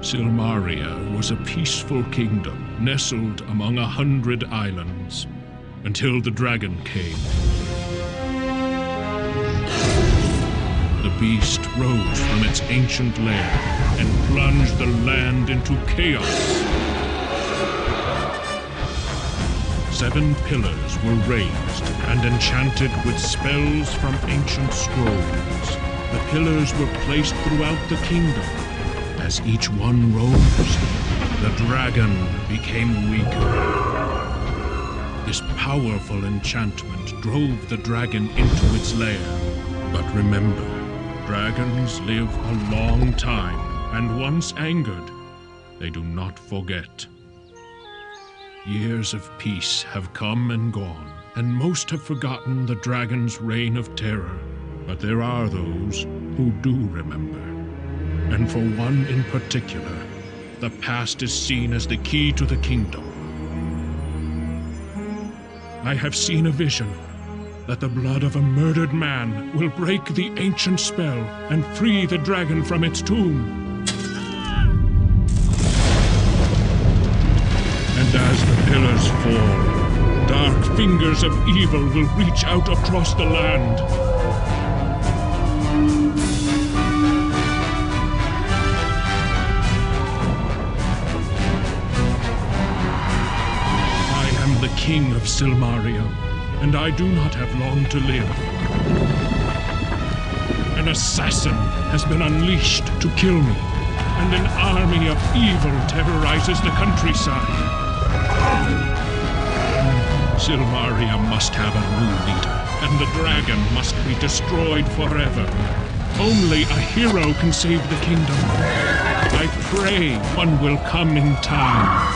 Silmaria was a peaceful kingdom nestled among 100 islands until the dragon came. The beast rose from its ancient lair and plunged the land into chaos. 7 pillars were raised and enchanted with spells from ancient scrolls. The pillars were placed throughout the kingdom. As each one rose, the dragon became weaker. This powerful enchantment drove the dragon into its lair. But remember, dragons live a long time, and once angered, they do not forget. Years of peace have come and gone, and most have forgotten the dragon's reign of terror. But there are those who do remember. And for one in particular, the past is seen as the key to the kingdom. I have seen a vision that the blood of a murdered man will break the ancient spell and free the dragon from its tomb. And as the pillars fall, dark fingers of evil will reach out across the land. I am the king of Silmaria, and I do not have long to live. An assassin has been unleashed to kill me, and an army of evil terrorizes the countryside. Silmaria must have a new leader, and the dragon must be destroyed forever. Only a hero can save the kingdom. I pray one will come in time.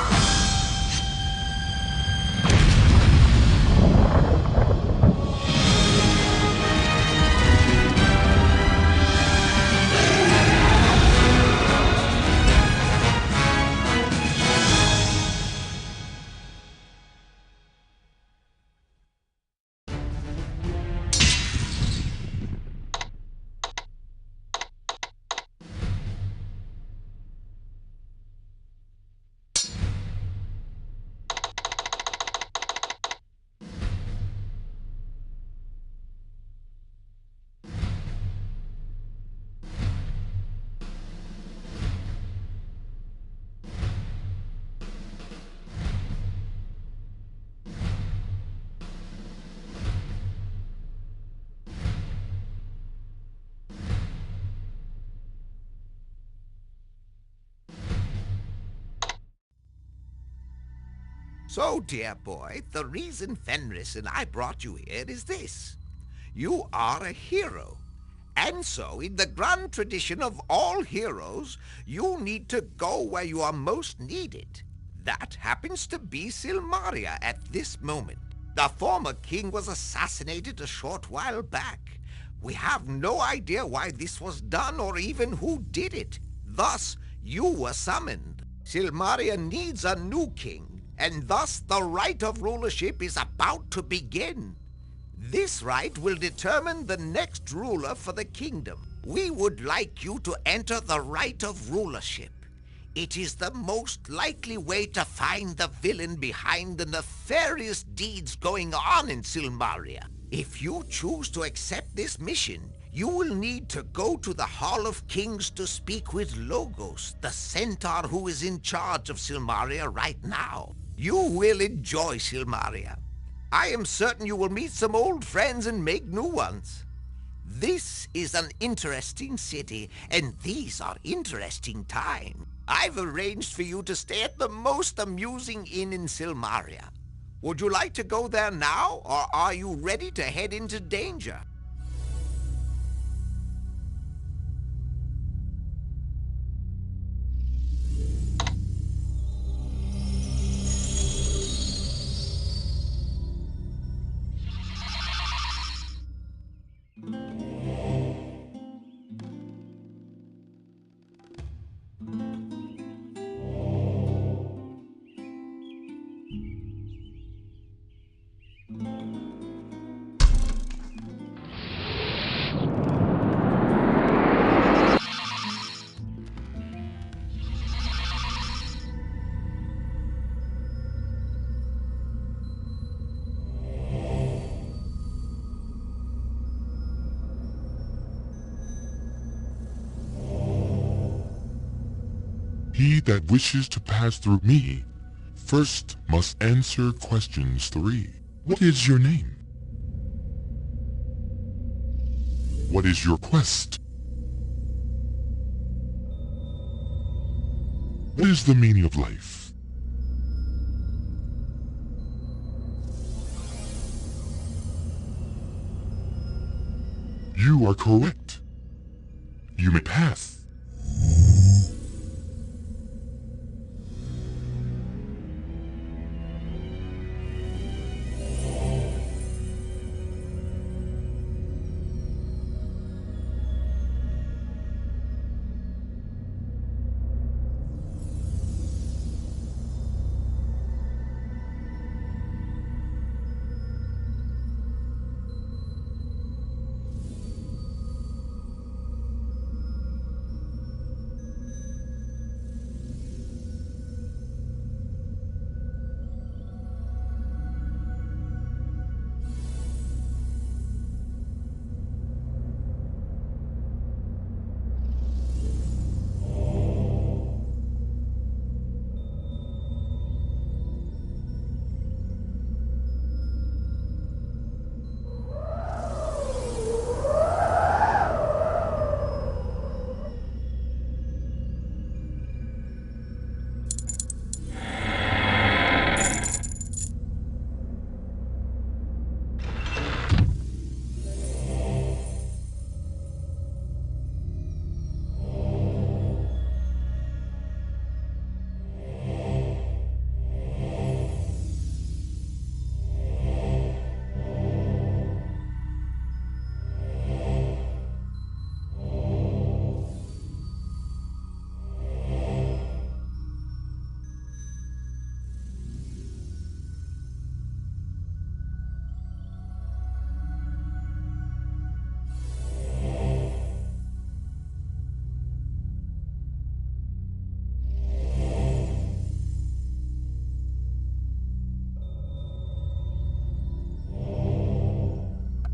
So, dear boy, the reason Fenris and I brought you here is this. You are a hero. And so, in the grand tradition of all heroes, you need to go where you are most needed. That happens to be Silmaria at this moment. The former king was assassinated a short while back. We have no idea why this was done or even who did it. Thus, you were summoned. Silmaria needs a new king. And thus the right of rulership is about to begin. This right will determine the next ruler for the kingdom. We would like you to enter the right of rulership. It is the most likely way to find the villain behind the nefarious deeds going on in Silmaria. If you choose to accept this mission, you will need to go to the Hall of Kings to speak with Logos, the centaur who is in charge of Silmaria right now. You will enjoy Silmaria. I am certain you will meet some old friends and make new ones. This is an interesting city, and these are interesting times. I've arranged for you to stay at the most amusing inn in Silmaria. Would you like to go there now, or are you ready to head into danger? He that wishes to pass through me first must answer questions 3. What is your name? What is your quest? What is the meaning of life? You are correct. You may pass.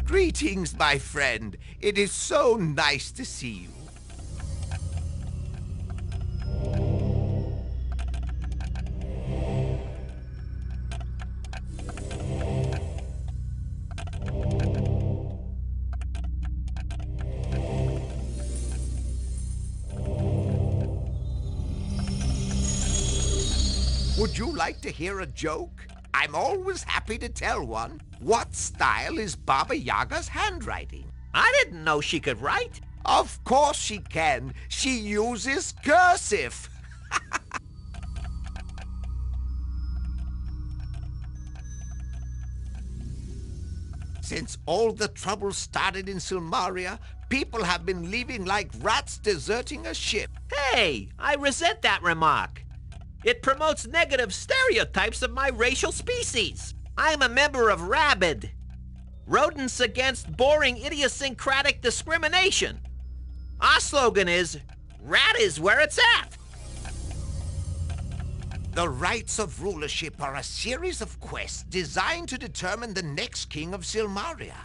Greetings, my friend. It is so nice to see you. Would you like to hear a joke? I'm always happy to tell one. What style is Baba Yaga's handwriting? I didn't know she could write. Of course she can. She uses cursive. Since all the trouble started in Silmaria, people have been leaving like rats deserting a ship. Hey, I resent that remark. It promotes negative stereotypes of my racial species. I'm a member of Rabid. Rodents Against Boring Idiosyncratic Discrimination. Our slogan is, rat is where it's at. The rites of rulership are a series of quests designed to determine the next king of Silmaria.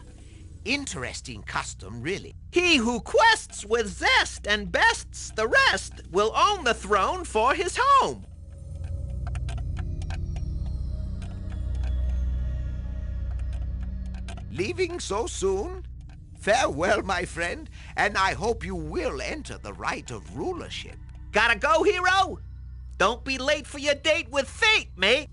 Interesting custom, really. He who quests with zest and bests the rest will own the throne for his home. Leaving so soon? Farewell, my friend, and I hope you will enter the rite of rulership. Gotta go, hero? Don't be late for your date with fate, mate.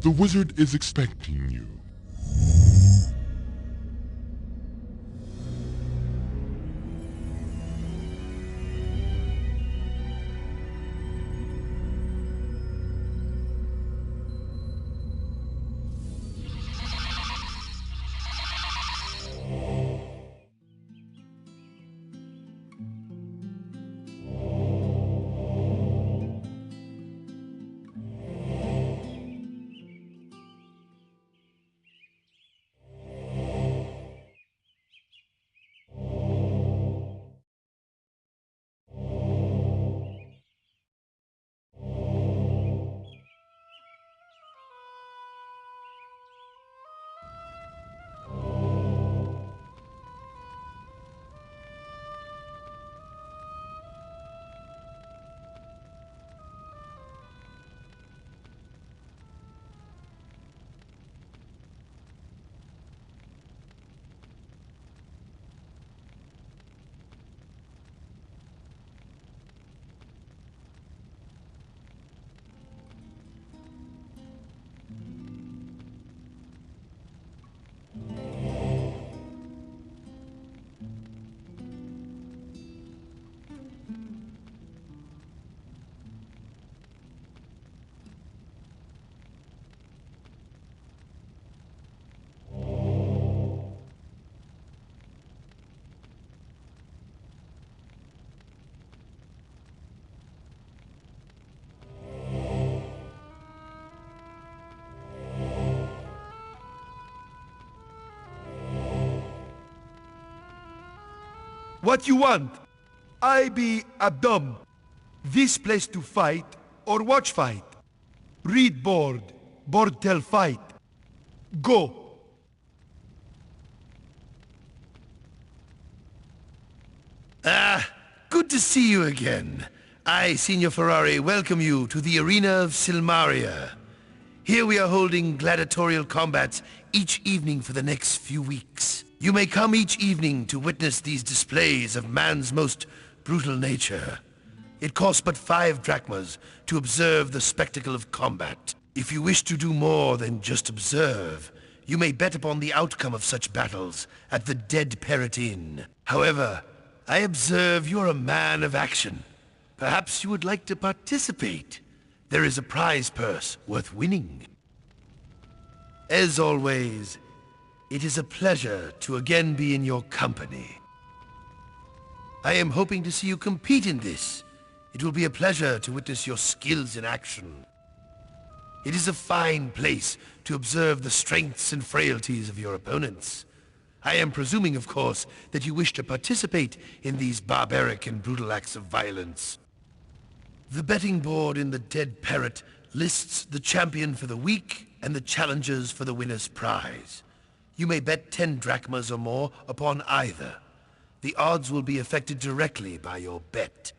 The wizard is expecting you. What you want? I be Abdom. This place to fight or watch fight? Read board. Board tell fight. Go. Good to see you again. I, Signor Ferrari, welcome you to the arena of Silmaria. Here we are holding gladiatorial combats each evening for the next few weeks. You may come each evening to witness these displays of man's most brutal nature. It costs but 5 drachmas to observe the spectacle of combat. If you wish to do more than just observe, you may bet upon the outcome of such battles at the Dead Parrot Inn. However, I observe you're a man of action. Perhaps you would like to participate. There is a prize purse worth winning. As always, it is a pleasure to again be in your company. I am hoping to see you compete in this. It will be a pleasure to witness your skills in action. It is a fine place to observe the strengths and frailties of your opponents. I am presuming, of course, that you wish to participate in these barbaric and brutal acts of violence. The betting board in the Dead Parrot lists the champion for the week and the challengers for the winner's prize. You may bet 10 drachmas or more upon either. The odds will be affected directly by your bet.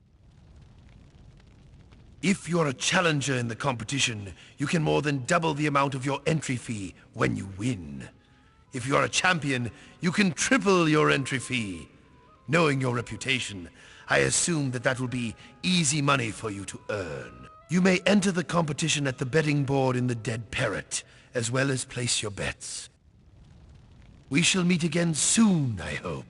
If you're a challenger in the competition, you can more than double the amount of your entry fee when you win. If you're a champion, you can triple your entry fee. Knowing your reputation, I assume that will be easy money for you to earn. You may enter the competition at the betting board in the Dead Parrot, as well as place your bets. We shall meet again soon, I hope.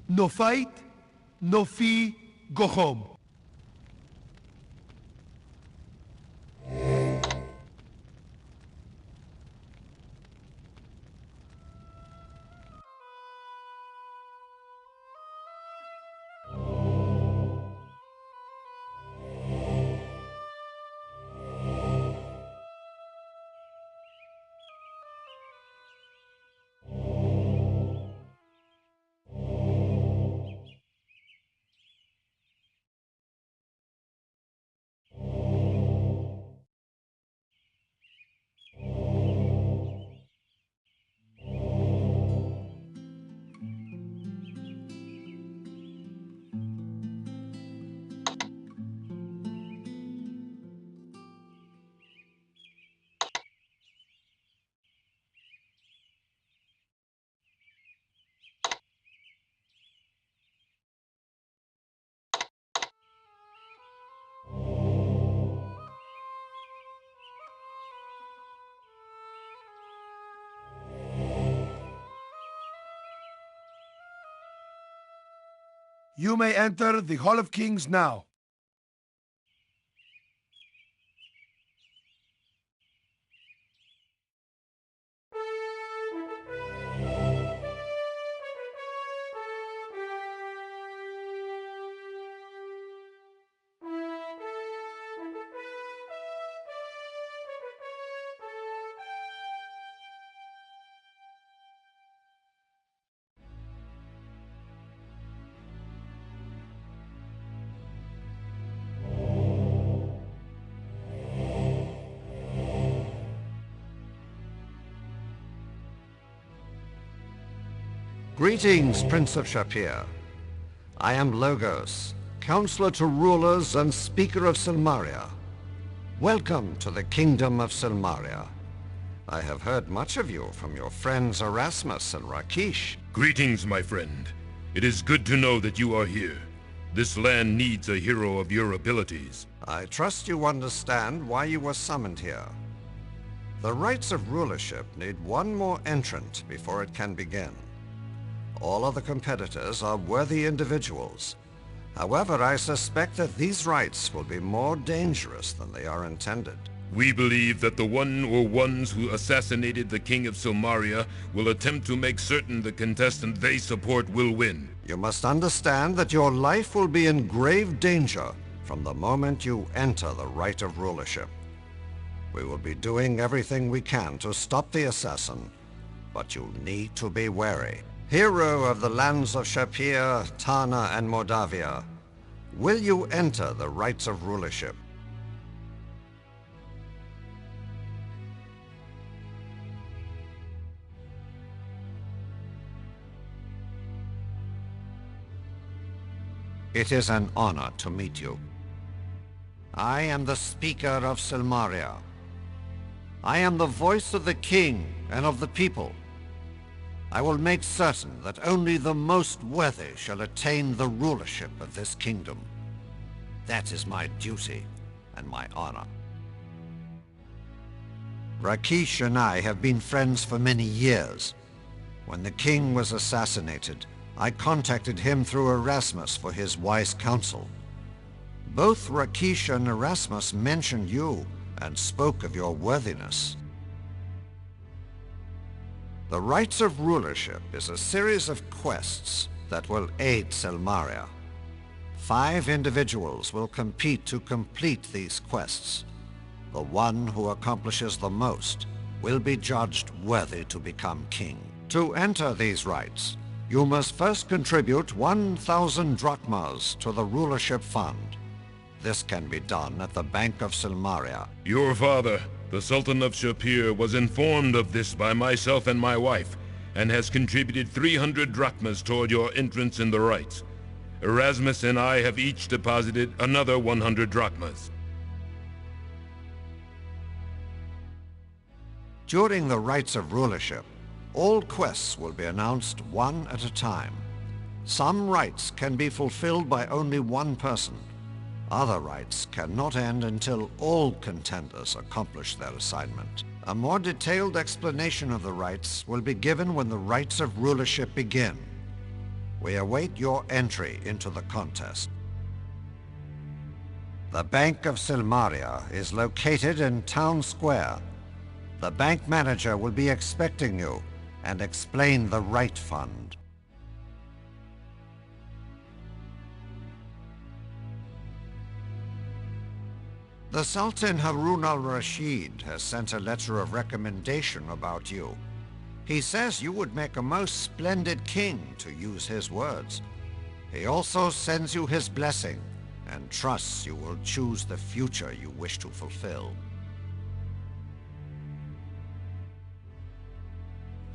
No fight, no fee, go home. You may enter the Hall of Kings now. Greetings, Prince of Shapir. I am Logos, Counselor to Rulers and Speaker of Silmaria. Welcome to the Kingdom of Silmaria. I have heard much of you from your friends Erasmus and Rakesh. Greetings, my friend. It is good to know that you are here. This land needs a hero of your abilities. I trust you understand why you were summoned here. The rights of rulership need one more entrant before it can begin. All other competitors are worthy individuals. However, I suspect that these rights will be more dangerous than they are intended. We believe that the one or ones who assassinated the King of Silmaria will attempt to make certain the contestant they support will win. You must understand that your life will be in grave danger from the moment you enter the right of rulership. We will be doing everything we can to stop the assassin, but you need to be wary. Hero of the lands of Shapir, Tana, and Mordavia, will you enter the rights of rulership? It is an honor to meet you. I am the Speaker of Silmaria. I am the voice of the king and of the people. I will make certain that only the most worthy shall attain the rulership of this kingdom. That is my duty and my honor. Rakeesh and I have been friends for many years. When the king was assassinated, I contacted him through Erasmus for his wise counsel. Both Rakeesh and Erasmus mentioned you and spoke of your worthiness. The Rights of Rulership is a series of quests that will aid Silmaria. 5 individuals will compete to complete these quests. The one who accomplishes the most will be judged worthy to become king. To enter these rights, you must first contribute 1,000 drachmas to the rulership fund. This can be done at the Bank of Silmaria. Your father, the Sultan of Shapir, was informed of this by myself and my wife, and has contributed 300 drachmas toward your entrance in the rights. Erasmus and I have each deposited another 100 drachmas. During the Rights of Rulership, all quests will be announced one at a time. Some rights can be fulfilled by only one person. Other rights cannot end until all contenders accomplish their assignment. A more detailed explanation of the rights will be given when the Rights of Rulership begin. We await your entry into the contest. The Bank of Silmaria is located in Town Square. The bank manager will be expecting you and explain the right fund. The Sultan Harun al-Rashid has sent a letter of recommendation about you. He says you would make a most splendid king, to use his words. He also sends you his blessing and trusts you will choose the future you wish to fulfill.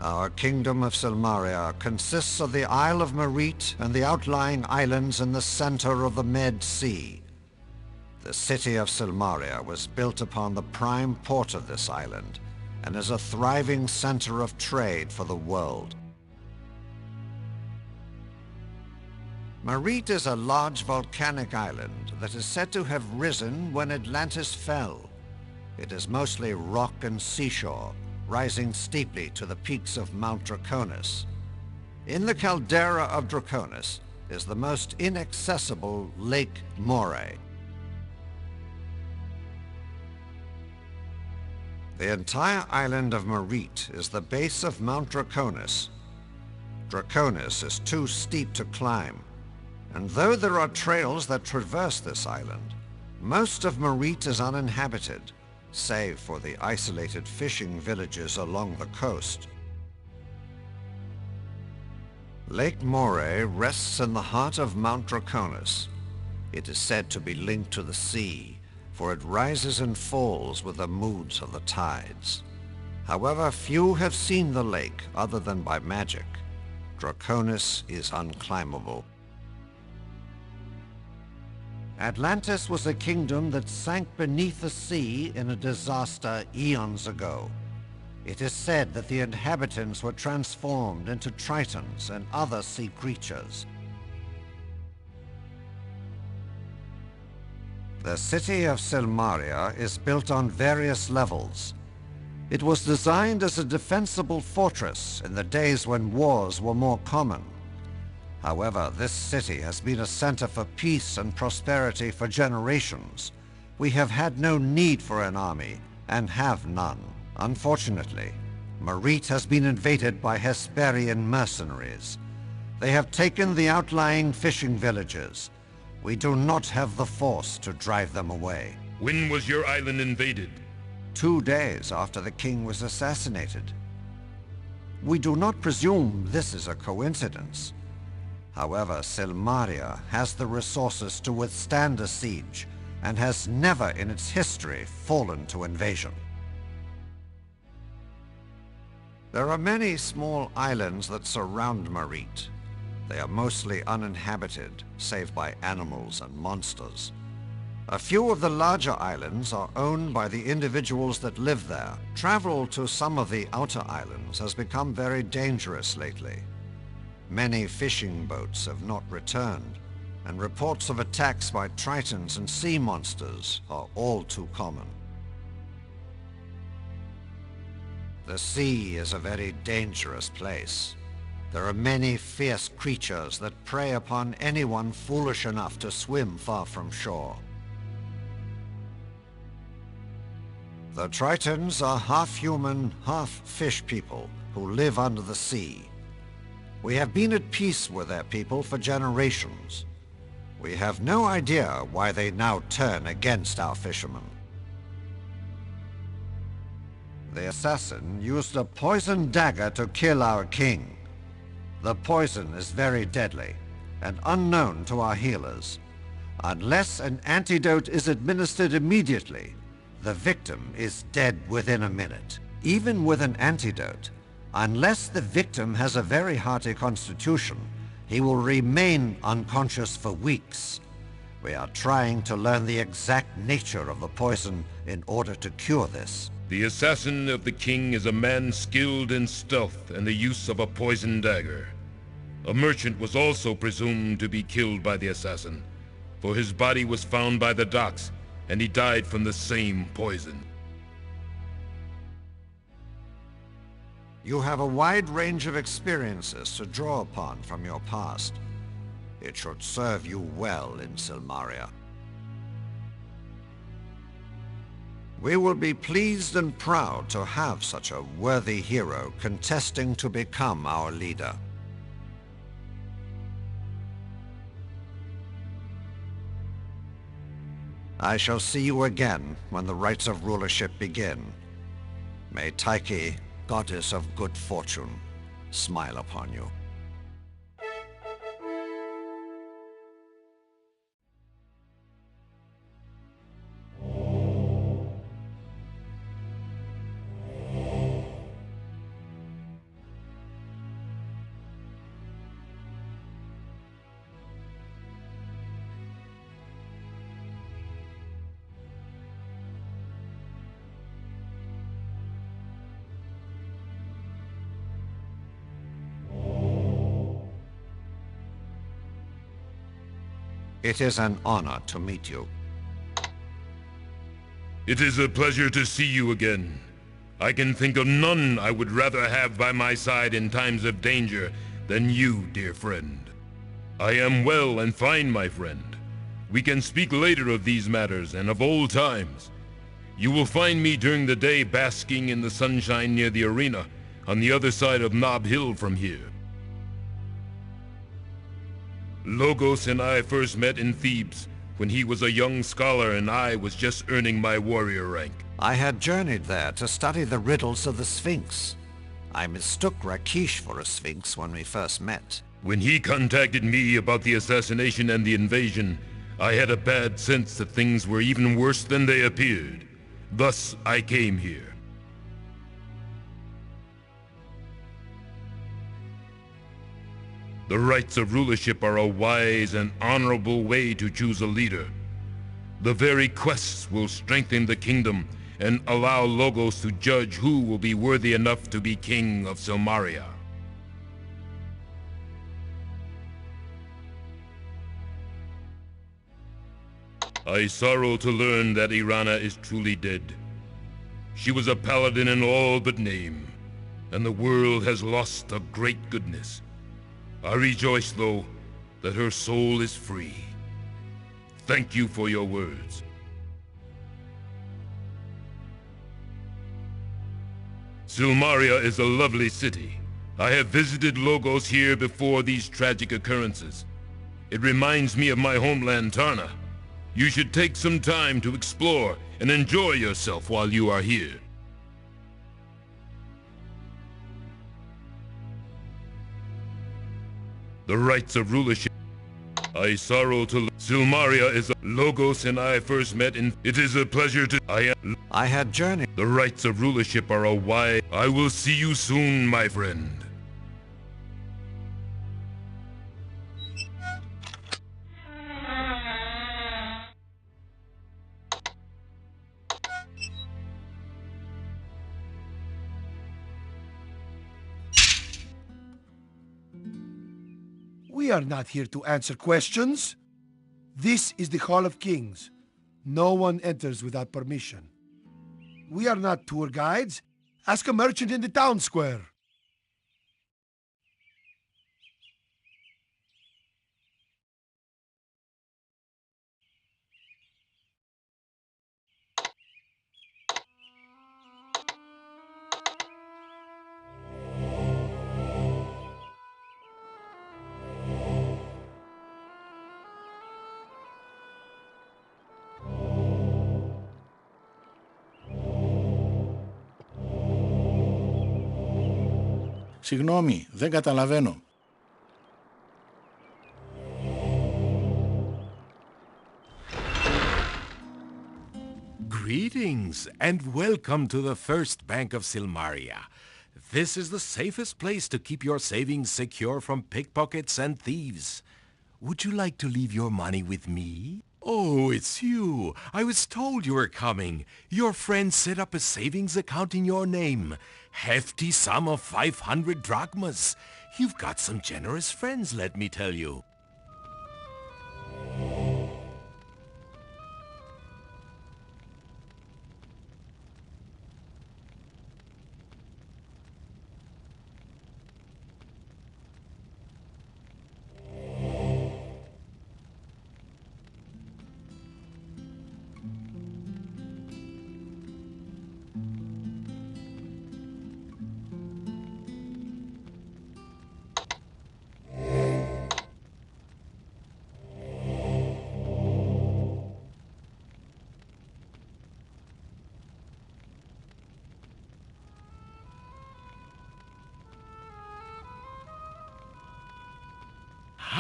Our kingdom of Silmaria consists of the Isle of Merit and the outlying islands in the center of the Med Sea. The city of Silmaria was built upon the prime port of this island and is a thriving center of trade for the world. Merit is a large volcanic island that is said to have risen when Atlantis fell. It is mostly rock and seashore, rising steeply to the peaks of Mount Draconis. In the caldera of Draconis is the most inaccessible Lake Moray. The entire island of Merit is the base of Mount Draconis. Draconis is too steep to climb, and though there are trails that traverse this island, most of Merit is uninhabited, save for the isolated fishing villages along the coast. Lake Moray rests in the heart of Mount Draconis. It is said to be linked to the sea, for it rises and falls with the moods of the tides. However, few have seen the lake other than by magic. Draconis is unclimbable. Atlantis was a kingdom that sank beneath the sea in a disaster eons ago. It is said that the inhabitants were transformed into tritons and other sea creatures. The city of Silmaria is built on various levels. It was designed as a defensible fortress in the days when wars were more common. However, this city has been a center for peace and prosperity for generations. We have had no need for an army, and have none. Unfortunately, Marite has been invaded by Hesperian mercenaries. They have taken the outlying fishing villages. We do not have the force to drive them away. When was your island invaded? 2 days after the king was assassinated. We do not presume this is a coincidence. However, Silmaria has the resources to withstand a siege and has never in its history fallen to invasion. There are many small islands that surround Marite. They are mostly uninhabited, save by animals and monsters. A few of the larger islands are owned by the individuals that live there. Travel to some of the outer islands has become very dangerous lately. Many fishing boats have not returned, and reports of attacks by tritons and sea monsters are all too common. The sea is a very dangerous place. There are many fierce creatures that prey upon anyone foolish enough to swim far from shore. The Tritons are half-human, half-fish people who live under the sea. We have been at peace with their people for generations. We have no idea why they now turn against our fishermen. The assassin used a poison dagger to kill our king. The poison is very deadly and unknown to our healers. Unless an antidote is administered immediately, the victim is dead within a minute. Even with an antidote, unless the victim has a very hearty constitution, he will remain unconscious for weeks. We are trying to learn the exact nature of the poison in order to cure this. The assassin of the king is a man skilled in stealth and the use of a poison dagger. A merchant was also presumed to be killed by the assassin, for his body was found by the docks, and he died from the same poison. You have a wide range of experiences to draw upon from your past. It should serve you well in Silmaria. We will be pleased and proud to have such a worthy hero contesting to become our leader. I shall see you again when the rites of rulership begin. May Tyche, goddess of good fortune, smile upon you. It is an honor to meet you. It is a pleasure to see you again. I can think of none I would rather have by my side in times of danger than you, dear friend. I am well and fine, my friend. We can speak later of these matters and of old times. You will find me during the day basking in the sunshine near the arena, on the other side of Nob Hill from here. Logos and I first met in Thebes, when he was a young scholar and I was just earning my warrior rank. I had journeyed there to study the riddles of the Sphinx. I mistook Rakesh for a Sphinx when we first met. When he contacted me about the assassination and the invasion, I had a bad sense that things were even worse than they appeared. Thus, I came here. The rights of rulership are a wise and honorable way to choose a leader. The very quests will strengthen the kingdom and allow Logos to judge who will be worthy enough to be king of Silmaria. I sorrow to learn that Irana is truly dead. She was a paladin in all but name, and the world has lost a great goodness. I rejoice, though, that her soul is free. Thank you for your words. Silmaria is a lovely city. I have visited Logos here before these tragic occurrences. It reminds me of my homeland Tarna. You should take some time to explore and enjoy yourself while you are here. The rights of rulership. I sorrow to... Silmaria is a... Logos and I first met in... It is a pleasure to... I had journeyed. The rights of rulership are a wide... I will see you soon, my friend. We are not here to answer questions. This is the Hall of Kings. No one enters without permission. We are not tour guides. Ask a merchant in the town square. Συγγνώμη, δεν καταλαβαίνω. Greetings and welcome to the First Bank of Silmaria. This is the safest place to keep your savings secure from pickpockets and thieves. Would you like to leave your money with me? Oh, it's you. I was told you were coming. Your friend set up a savings account in your name. Hefty sum of 500 drachmas. You've got some generous friends, let me tell you.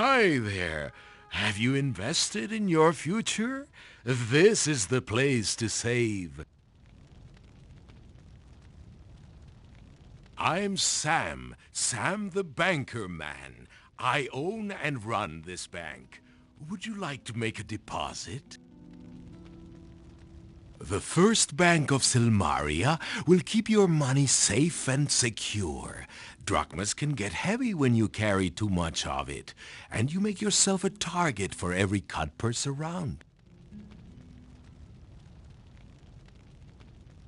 Hi there. Have you invested in your future? This is the place to save. I'm Sam the Banker Man. I own and run this bank. Would you like to make a deposit? The First Bank of Silmaria will keep your money safe and secure. Drachmas can get heavy when you carry too much of it, and you make yourself a target for every cutpurse around.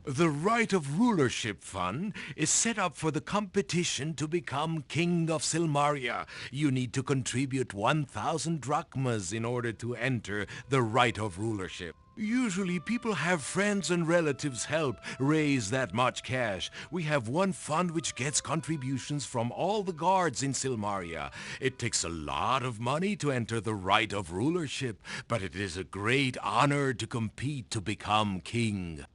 The Right of Rulership Fund is set up for the competition to become King of Silmaria. You need to contribute 1,000 drachmas in order to enter the Right of Rulership. Usually people have friends and relatives help raise that much cash. We have one fund which gets contributions from all the guards in Silmaria. It takes a lot of money to enter the Right of Rulership, but it is a great honor to compete to become king.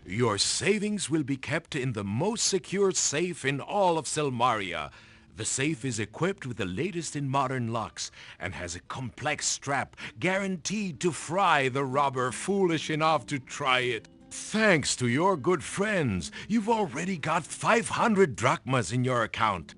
Your savings will be kept in the most secure safe in all of Silmaria. The safe is equipped with the latest in modern locks and has a complex strap guaranteed to fry the robber foolish enough to try it. Thanks to your good friends, you've already got 500 drachmas in your account.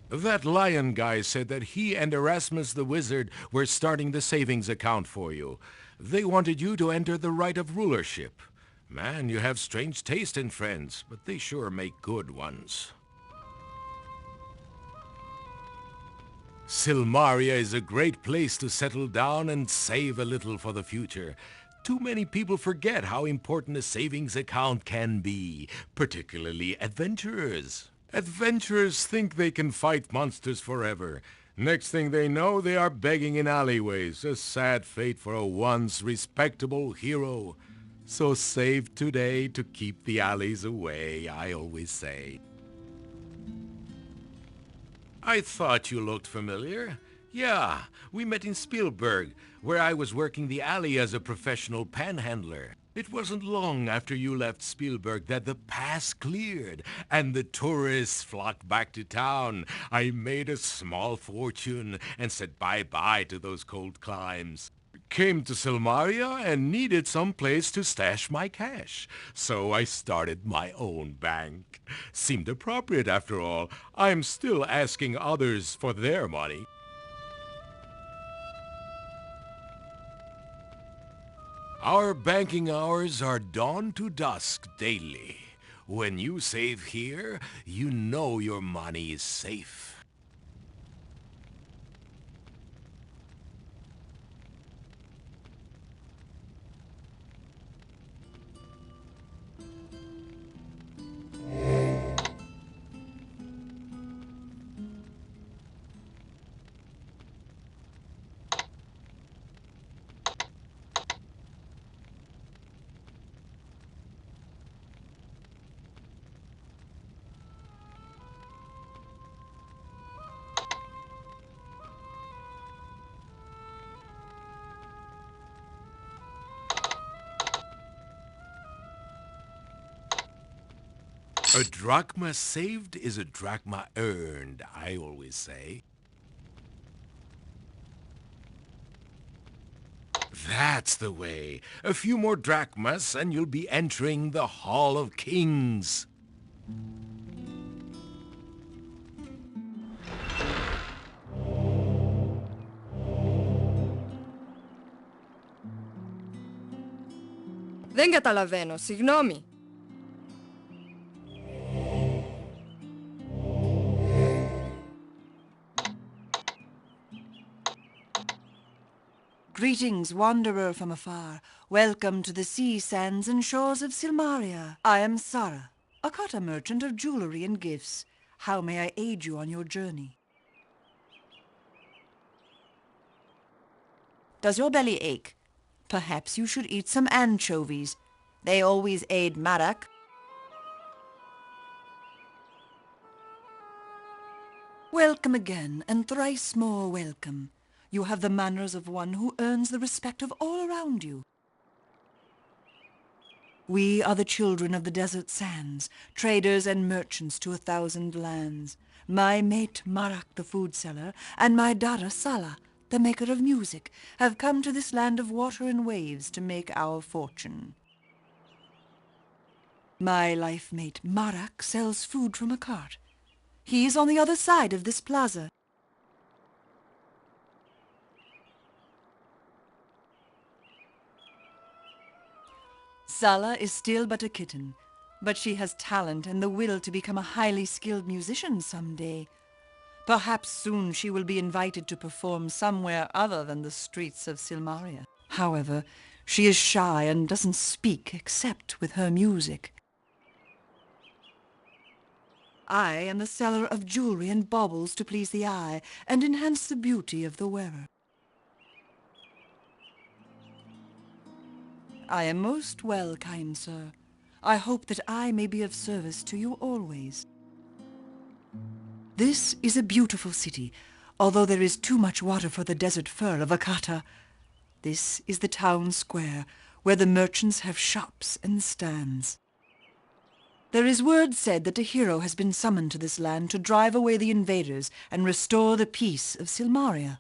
That lion guy said that he and Erasmus the Wizard were starting the savings account for you. They wanted you to enter the Right of Rulership. Man, you have strange taste in friends, but they sure make good ones. Silmaria is a great place to settle down and save a little for the future. Too many people forget how important a savings account can be, particularly adventurers. Adventurers think they can fight monsters forever. Next thing they know, they are begging in alleyways, a sad fate for a once respectable hero. So save today to keep the alleys away, I always say. I thought you looked familiar. Yeah, we met in Spielberg, where I was working the alley as a professional panhandler. It wasn't long after you left Spielberg that the pass cleared, and the tourists flocked back to town. I made a small fortune and said bye-bye to those cold climes. Came to Silmaria and needed some place to stash my cash, so I started my own bank. Seemed appropriate after all. I'm still asking others for their money. Our banking hours are dawn to dusk daily. When you save here, you know your money is safe. A drachma saved is a drachma earned, I always say. That's the way. A few more drachmas and you'll be entering the Hall of Kings. Δεν καταλαβαίνω, συγγνώμη. Greetings, wanderer from afar. Welcome to the sea sands and shores of Silmaria. I am Sara, a Kata merchant of jewelry and gifts. How may I aid you on your journey? Does your belly ache? Perhaps you should eat some anchovies. They always aid Marak. Welcome again, and thrice more welcome. You have the manners of one who earns the respect of all around you. We are the children of the desert sands, traders and merchants to 1,000 lands. My mate Marak, the food seller, and my daughter Sala, the maker of music, have come to this land of water and waves to make our fortune. My life mate Marak sells food from a cart. He is on the other side of this plaza. Sala is still but a kitten, but she has talent and the will to become a highly skilled musician someday. Perhaps soon she will be invited to perform somewhere other than the streets of Silmaria. However, she is shy and doesn't speak except with her music. I am the seller of jewelry and baubles to please the eye and enhance the beauty of the wearer. I am most well, kind sir. I hope that I may be of service to you always. This is a beautiful city, although there is too much water for the desert fur of Akata. This is the town square, where the merchants have shops and stands. There is word said that a hero has been summoned to this land to drive away the invaders and restore the peace of Silmaria.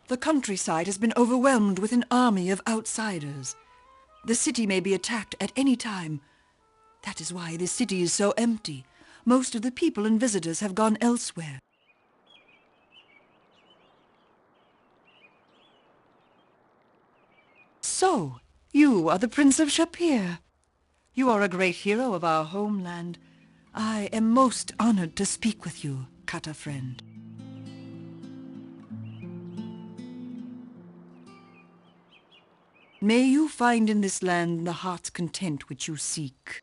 The countryside has been overwhelmed with an army of outsiders. The city may be attacked at any time. That is why the city is so empty. Most of the people and visitors have gone elsewhere. So, you are the Prince of Shapir. You are a great hero of our homeland. I am most honored to speak with you, Kata friend. May you find in this land the heart's content which you seek.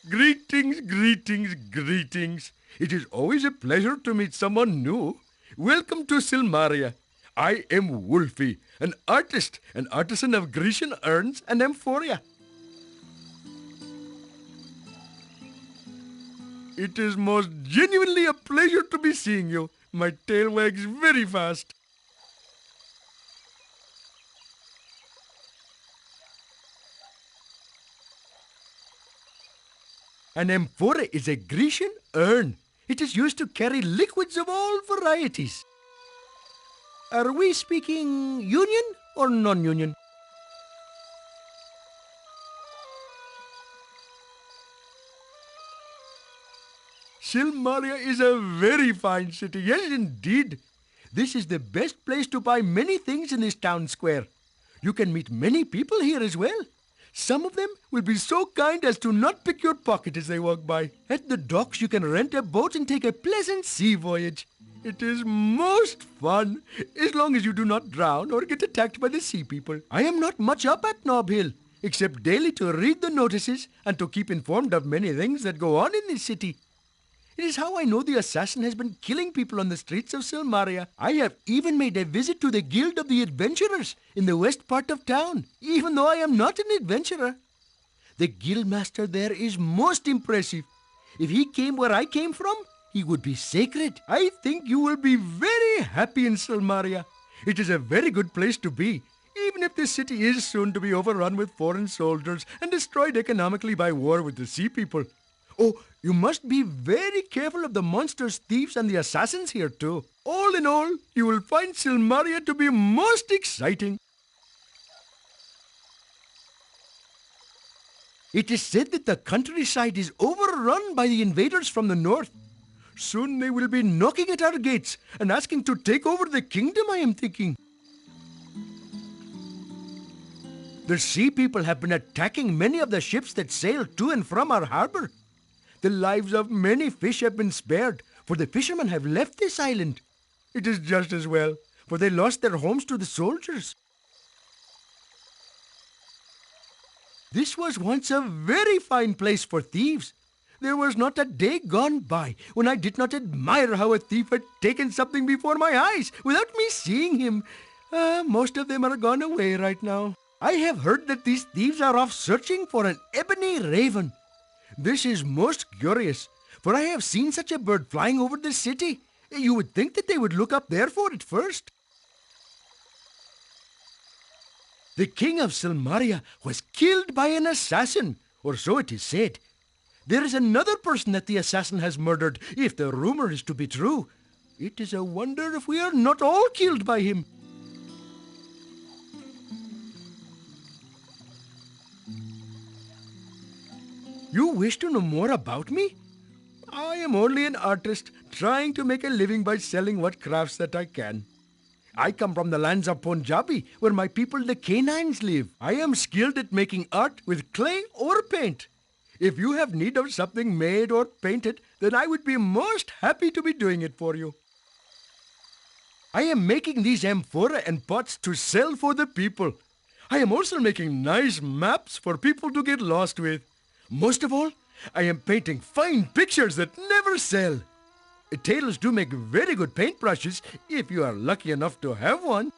Greetings, greetings, greetings. It is always a pleasure to meet someone new. Welcome to Silmaria. I am Wolfie, an artist, an artisan of Grecian urns and amphoria. It is most genuinely a pleasure to be seeing you. My tail wags very fast. An amphora is a Grecian urn. It is used to carry liquids of all varieties. Are we speaking union or non-union? Silmaria is a very fine city. Yes, indeed. This is the best place to buy many things in this town square. You can meet many people here as well. Some of them will be so kind as to not pick your pocket as they walk by. At the docks, you can rent a boat and take a pleasant sea voyage. It is most fun, as long as you do not drown or get attacked by the sea people. I am not much up at Nob Hill, except daily to read the notices and to keep informed of many things that go on in this city. It is how I know the assassin has been killing people on the streets of Silmaria. I have even made a visit to the Guild of the Adventurers in the west part of town, even though I am not an adventurer. The guildmaster there is most impressive. If he came where I came from, he would be sacred. I think you will be very happy in Silmaria. It is a very good place to be, even if this city is soon to be overrun with foreign soldiers and destroyed economically by war with the sea people. Oh, you must be very careful of the monsters, thieves, and the assassins here too. All in all, you will find Silmaria to be most exciting. It is said that the countryside is overrun by the invaders from the north. Soon they will be knocking at our gates and asking to take over the kingdom, I am thinking. The sea people have been attacking many of the ships that sail to and from our harbor. The lives of many fish have been spared, for the fishermen have left this island. It is just as well, for they lost their homes to the soldiers. This was once a very fine place for thieves. There was not a day gone by when I did not admire how a thief had taken something before my eyes without me seeing him. Most of them are gone away right now. I have heard that these thieves are off searching for an ebony raven. This is most curious, for I have seen such a bird flying over the city. You would think that they would look up there for it first. The king of Silmaria was killed by an assassin, or so it is said. There is another person that the assassin has murdered, if the rumor is to be true. It is a wonder if we are not all killed by him. You wish to know more about me? I am only an artist trying to make a living by selling what crafts that I can. I come from the lands of Punjabi, where my people, the Canaanites, live. I am skilled at making art with clay or paint. If you have need of something made or painted, then I would be most happy to be doing it for you. I am making these amphora and pots to sell for the people. I am also making nice maps for people to get lost with. Most of all, I am painting fine pictures that never sell. Tailors do make very good paintbrushes if you are lucky enough to have one.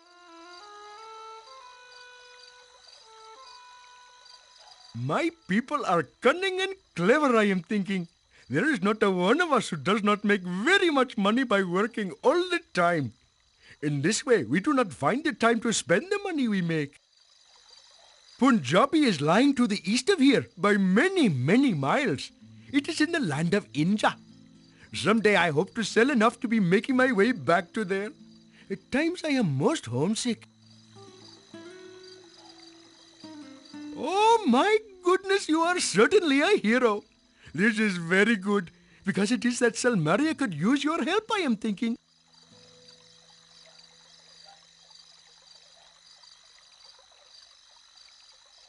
My people are cunning and clever, I am thinking. There is not a one of us who does not make very much money by working all the time. In this way, we do not find the time to spend the money we make. Punjabi is lying to the east of here by many, many miles. It is in the land of India. Someday I hope to sell enough to be making my way back to there. At times I am most homesick. Oh my goodness Yes, you are certainly a hero. This is very good, because it is that Silmaria could use your help, I am thinking.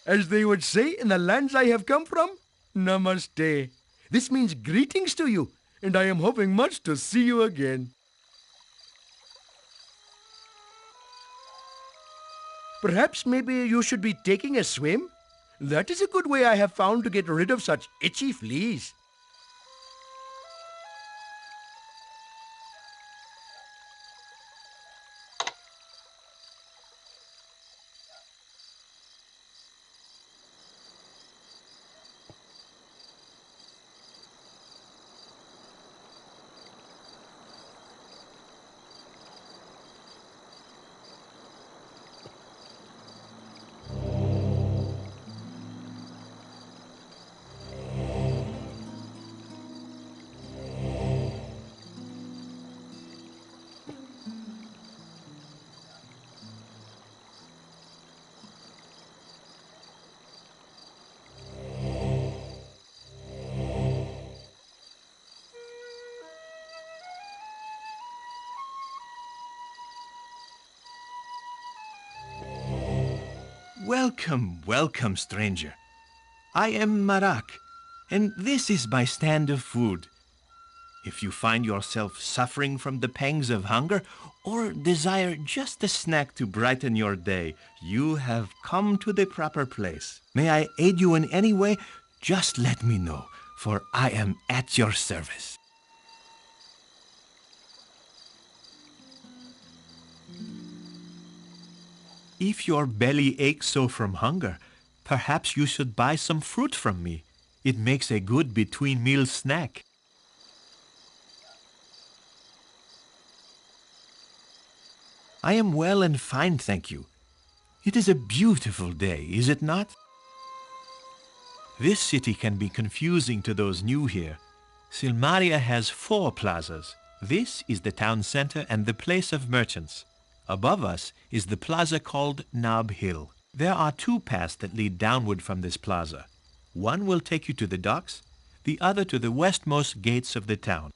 As they would say in the lands I have come from, Namaste. This means greetings to you, and I am hoping much to see you again. Perhaps maybe you should be taking a swim? That is a good way I have found to get rid of such itchy fleas. Welcome, welcome, stranger. I am Marak, and this is my stand of food. If you find yourself suffering from the pangs of hunger, or desire just a snack to brighten your day, you have come to the proper place. May I aid you in any way? Just let me know, for I am at your service. If your belly aches so from hunger, perhaps you should buy some fruit from me. It makes a good between-meal snack. I am well and fine, thank you. It is a beautiful day, is it not? This city can be confusing to those new here. Silmaria has 4 plazas. This is the town center and the place of merchants. Above us is the plaza called Nob Hill. There are 2 paths that lead downward from this plaza. One will take you to the docks, the other to the westmost gates of the town.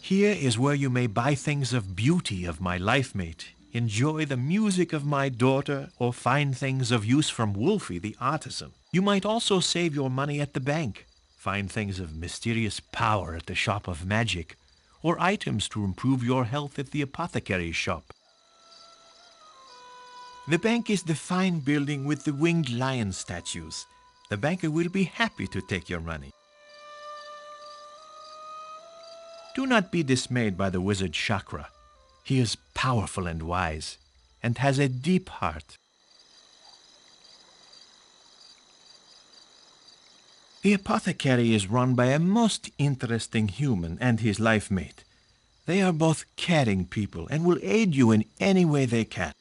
Here is where you may buy things of beauty of my life mate, enjoy the music of my daughter, or find things of use from Wolfie the artisan. You might also save your money at the bank, find things of mysterious power at the shop of magic, or items to improve your health at the apothecary's shop. The bank is the fine building with the winged lion statues. The banker will be happy to take your money. Do not be dismayed by the wizard Chakra. He is powerful and wise, and has a deep heart. The apothecary is run by a most interesting human and his life mate. They are both caring people and will aid you in any way they can.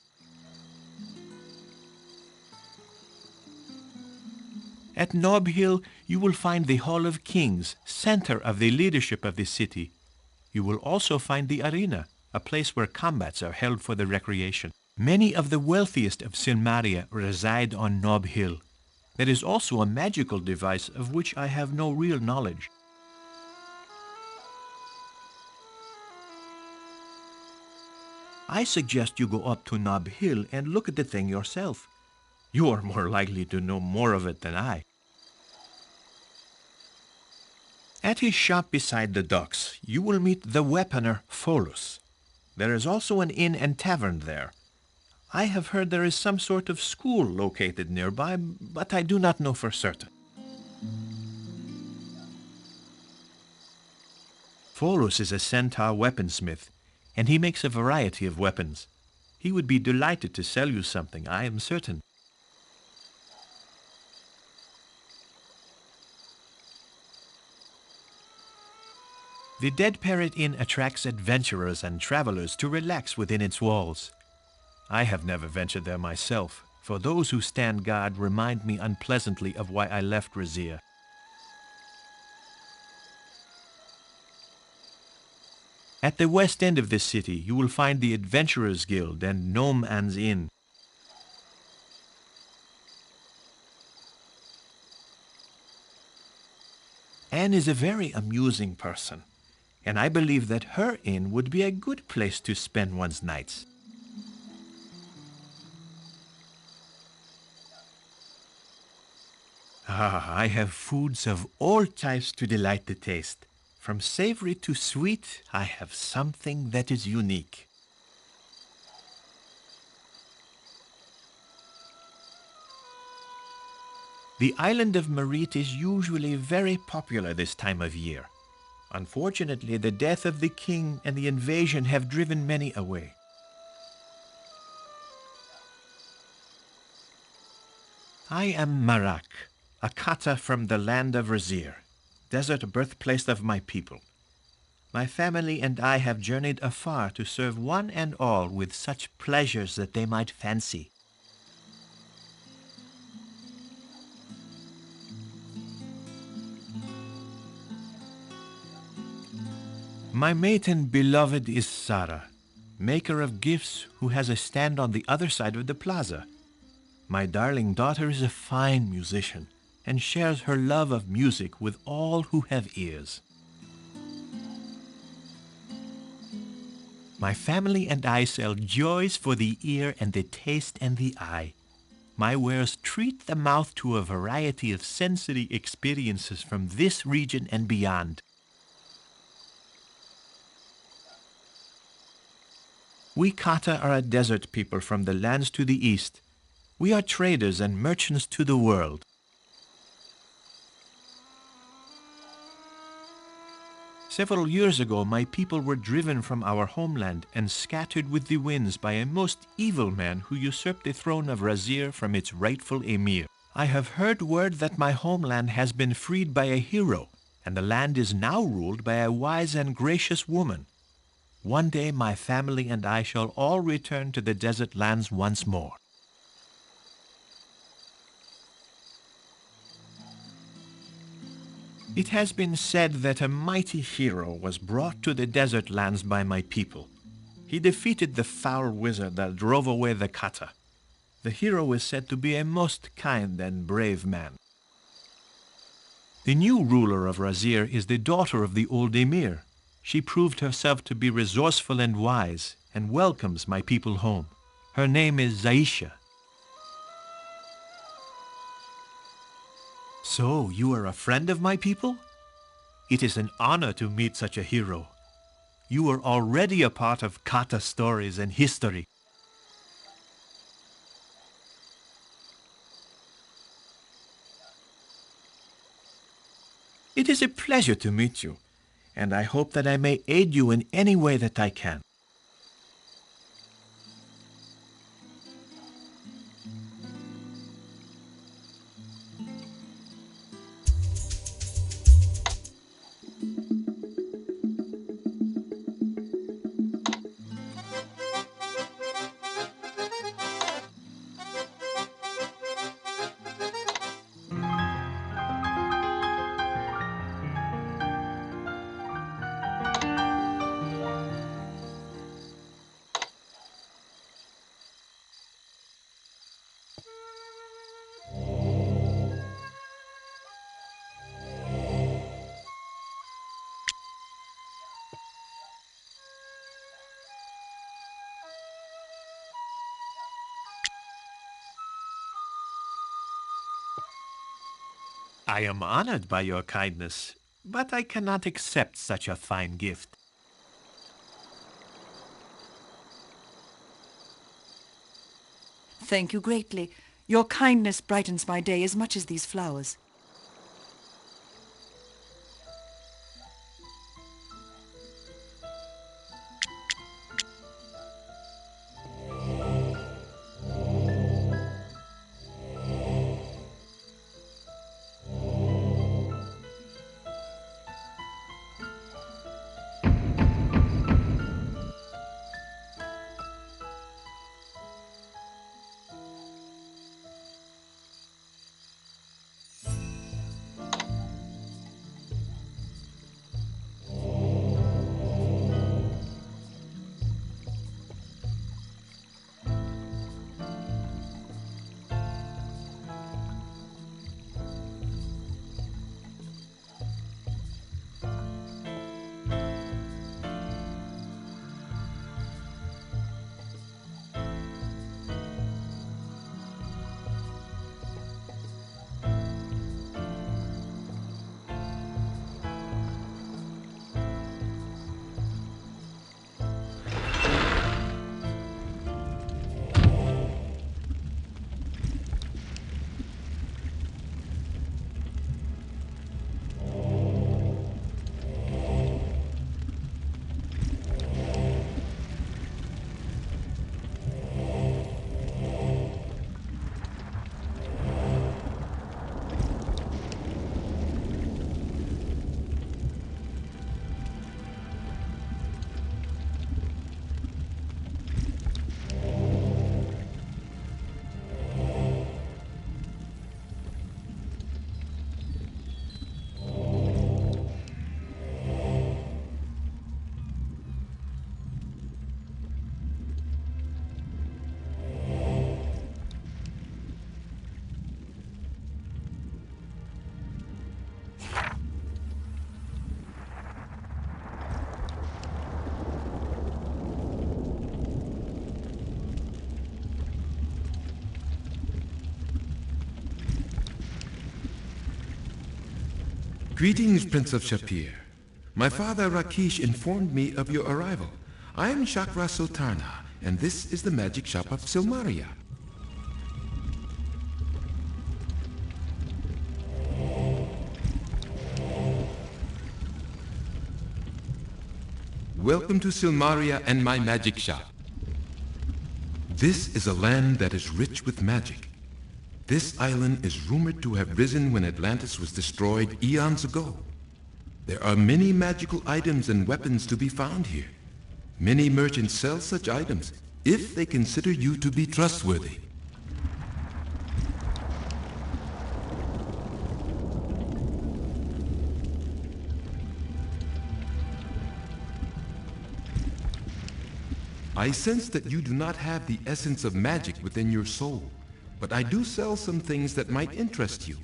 At Nob Hill, you will find the Hall of Kings, center of the leadership of the city. You will also find the arena, a place where combats are held for the recreation. Many of the wealthiest of Silmaria reside on Nob Hill. There is also a magical device of which I have no real knowledge. I suggest you go up to Nob Hill and look at the thing yourself. You are more likely to know more of it than I. At his shop beside the docks, you will meet the weaponer Pholus. There is also an inn and tavern there. I have heard there is some sort of school located nearby, but I do not know for certain. Pholus is a centaur weaponsmith, and he makes a variety of weapons. He would be delighted to sell you something, I am certain. The Dead Parrot Inn attracts adventurers and travelers to relax within its walls. I have never ventured there myself, for those who stand guard remind me unpleasantly of why I left Razir. At the west end of this city, you will find the Adventurers Guild and Gnome Ann's Inn. Anne is a very amusing person, and I believe that her inn would be a good place to spend one's nights. I have foods of all types to delight the taste. From savory to sweet, I have something that is unique. The island of Merit is usually very popular this time of year. Unfortunately, the death of the king and the invasion have driven many away. I am Marak, a kata from the land of Razir, desert birthplace of my people. My family and I have journeyed afar to serve one and all with such pleasures that they might fancy. My mate and beloved is Sara, maker of gifts who has a stand on the other side of the plaza. My darling daughter is a fine musician and shares her love of music with all who have ears. My family and I sell joys for the ear and the taste and the eye. My wares treat the mouth to a variety of sensory experiences from this region and beyond. We Kata are a desert people from the lands to the east. We are traders and merchants to the world. Several years ago, my people were driven from our homeland and scattered with the winds by a most evil man who usurped the throne of Razir from its rightful emir. I have heard word that my homeland has been freed by a hero, and the land is now ruled by a wise and gracious woman. One day my family and I shall all return to the desert lands once more. It has been said that a mighty hero was brought to the desert lands by my people. He defeated the foul wizard that drove away the Kata. The hero is said to be a most kind and brave man. The new ruler of Razir is the daughter of the old emir. She proved herself to be resourceful and wise, and welcomes my people home. Her name is Zaisha. So, you are a friend of my people? It is an honor to meet such a hero. You are already a part of Kata stories and history. It is a pleasure to meet you, and I hope that I may aid you in any way that I can. I am honored by your kindness, but I cannot accept such a fine gift. Thank you greatly. Your kindness brightens my day as much as these flowers. Greetings, Prince of Shapir. My father Rakesh informed me of your arrival. I am Chakra Sotarna, and this is the magic shop of Silmaria. Welcome to Silmaria and my magic shop. This is a land that is rich with magic. This island is rumored to have risen when Atlantis was destroyed eons ago. There are many magical items and weapons to be found here. Many merchants sell such items if they consider you to be trustworthy. I sense that you do not have the essence of magic within your soul, but I do sell some things that might interest you.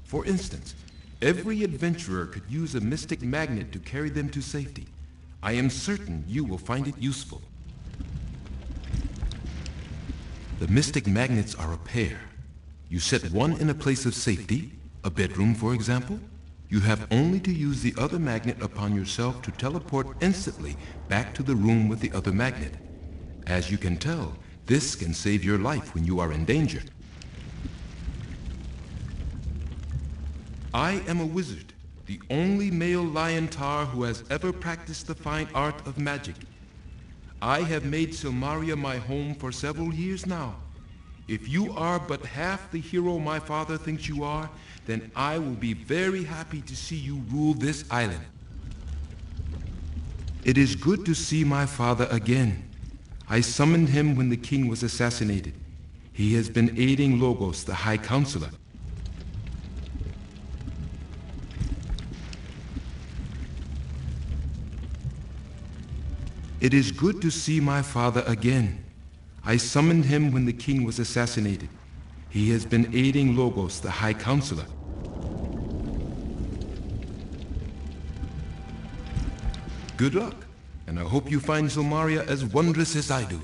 For instance, every adventurer could use a mystic magnet to carry them to safety. I am certain you will find it useful. The mystic magnets are a pair. You set one in a place of safety, a bedroom for example. You have only to use the other magnet upon yourself to teleport instantly back to the room with the other magnet. As you can tell, this can save your life when you are in danger. I am a wizard, the only male Liontar who has ever practiced the fine art of magic. I have made Silmaria my home for several years now. If you are but half the hero my father thinks you are, then I will be very happy to see you rule this island. It is good to see my father again. I summoned him when the king was assassinated. He has been aiding Logos, the High Counselor. It is good to see my father again. I summoned him when the king was assassinated. He has been aiding Logos, the High Counselor. Good luck, and I hope you find Silmaria as wondrous as I do.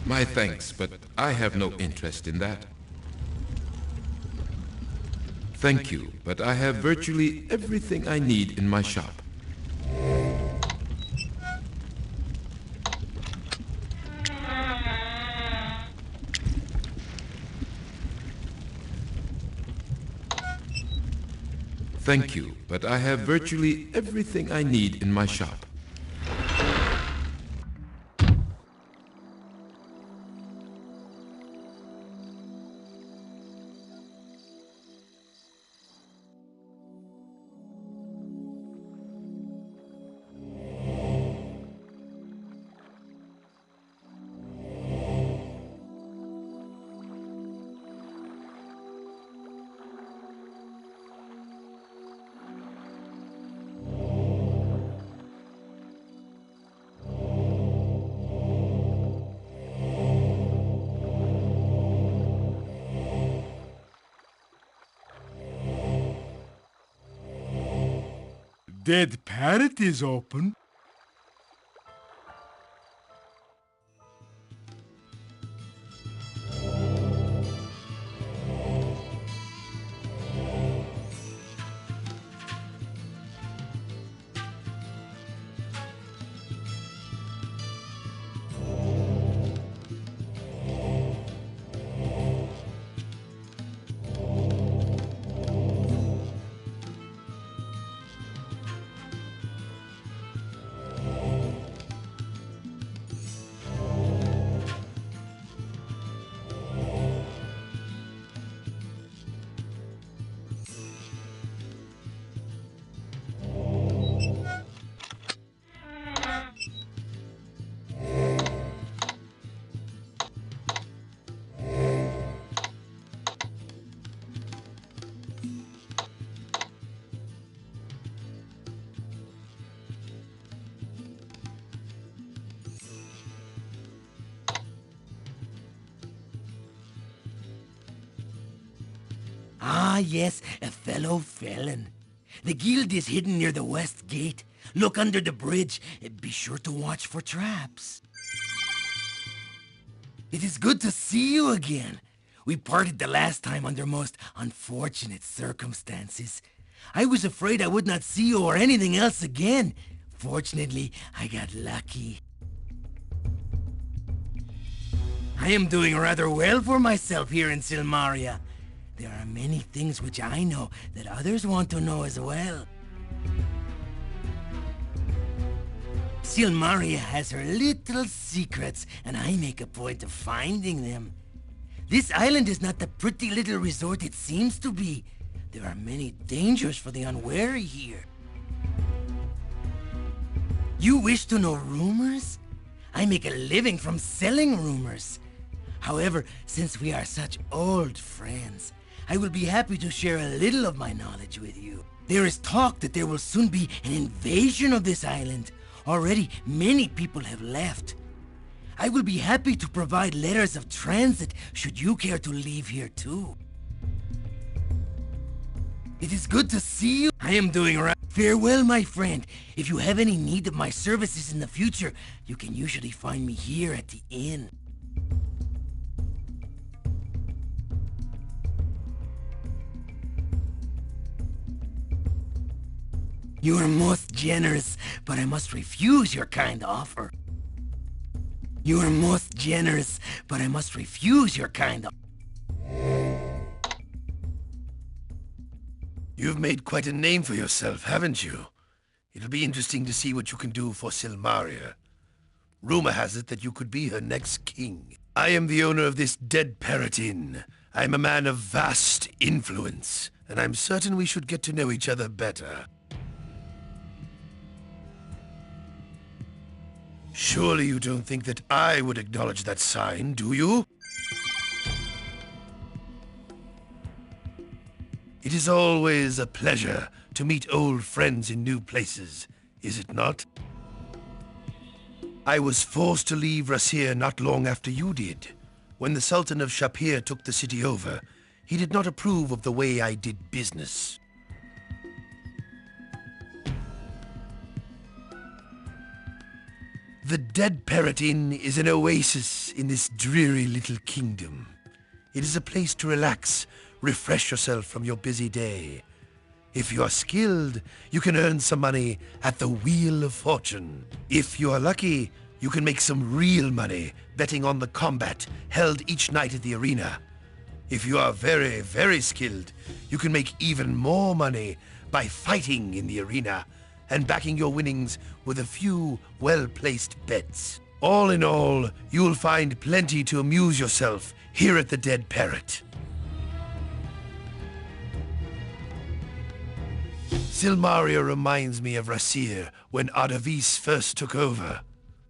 My thanks, but I have no interest in that. Thank you, but I have virtually everything I need in my shop. Thank you, but I have virtually everything I need in my shop. Dead Parrot is open. yes, a fellow felon. The guild is hidden near the west gate. Look under the bridge. Be sure to watch for traps. It is good to see you again. We parted the last time under most unfortunate circumstances. I was afraid I would not see you or anything else again. Fortunately, I got lucky. I am doing rather well for myself here in Silmaria. There are many things which I know that others want to know as well. Silmaria has her little secrets, and I make a point of finding them. This island is not the pretty little resort it seems to be. There are many dangers for the unwary here. You wish to know rumors? I make a living from selling rumors. However, since we are such old friends, I will be happy to share a little of my knowledge with you. There is talk that there will soon be an invasion of this island. Already, many people have left. I will be happy to provide letters of transit should you care to leave here too. It is good to see you. I am doing right. Farewell, my friend. If you have any need of my services in the future, you can usually find me here at the inn. You are most generous, but I must refuse your kind offer. You are most generous, but I must refuse your kind offer. You've made quite a name for yourself, haven't you? It'll be interesting to see what you can do for Silmaria. Rumor has it that you could be her next king. I am the owner of this Dead Parrot Inn. I'm a man of vast influence, and I'm certain we should get to know each other better. Surely you don't think that I would acknowledge that sign, do you? It is always a pleasure to meet old friends in new places, is it not? I was forced to leave Rasir not long after you did. When the Sultan of Shapir took the city over, he did not approve of the way I did business. The Dead Parrot Inn is an oasis in this dreary little kingdom. It is a place to relax, refresh yourself from your busy day. If you are skilled, you can earn some money at the Wheel of Fortune. If you are lucky, you can make some real money betting on the combat held each night at the arena. If you are very, very skilled, you can make even more money by fighting in the arena and backing your winnings with a few well-placed bets. All in all, you'll find plenty to amuse yourself here at the Dead Parrot. Silmaria reminds me of Rasir when Ardavis first took over.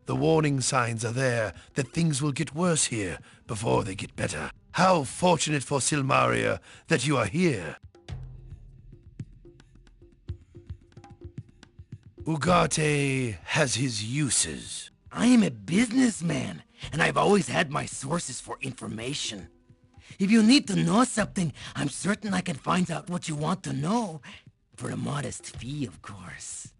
The warning signs are there that things will get worse here before they get better. How fortunate for Silmaria that you are here. Ugarte has his uses. I am a businessman, and I've always had my sources for information. If you need to know something, I'm certain I can find out what you want to know. For a modest fee, of course.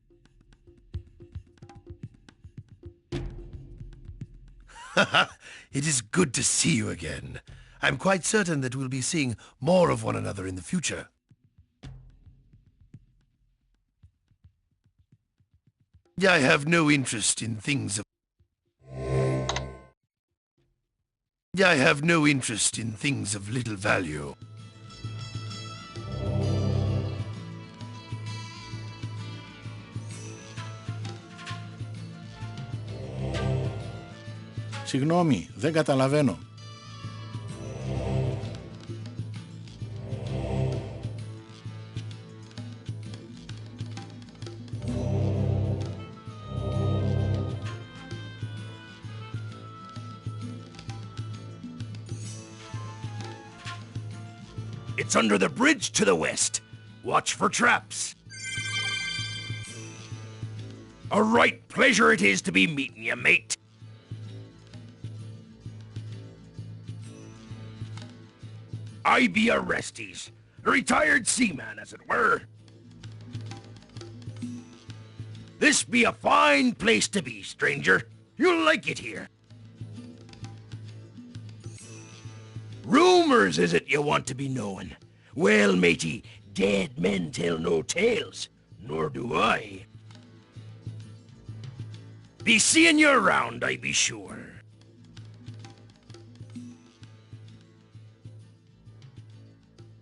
It is good to see you again. I'm quite certain that we'll be seeing more of one another in the future. I have no interest in things of... I have no interest in things of little value. Συγγνώμη, δεν καταλαβαίνω. It's under the bridge to the west. Watch for traps. A right pleasure it is to be meeting you, mate. I be Orestes. A retired seaman, as it were. This be a fine place to be, stranger. You'll like it here. Rumors is it you want to be knowing? Well, matey, dead men tell no tales, nor do I. Be seeing you around, I be sure.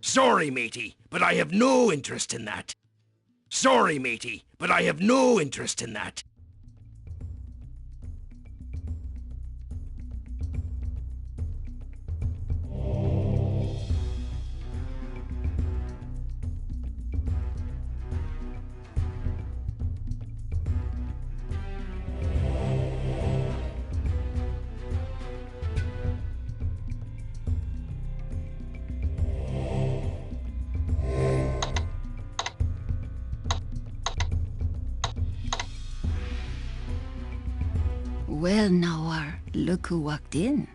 Sorry, matey, but I have no interest in that. Sorry, matey, but I have no interest in that. Well, Nawar, look who walked in.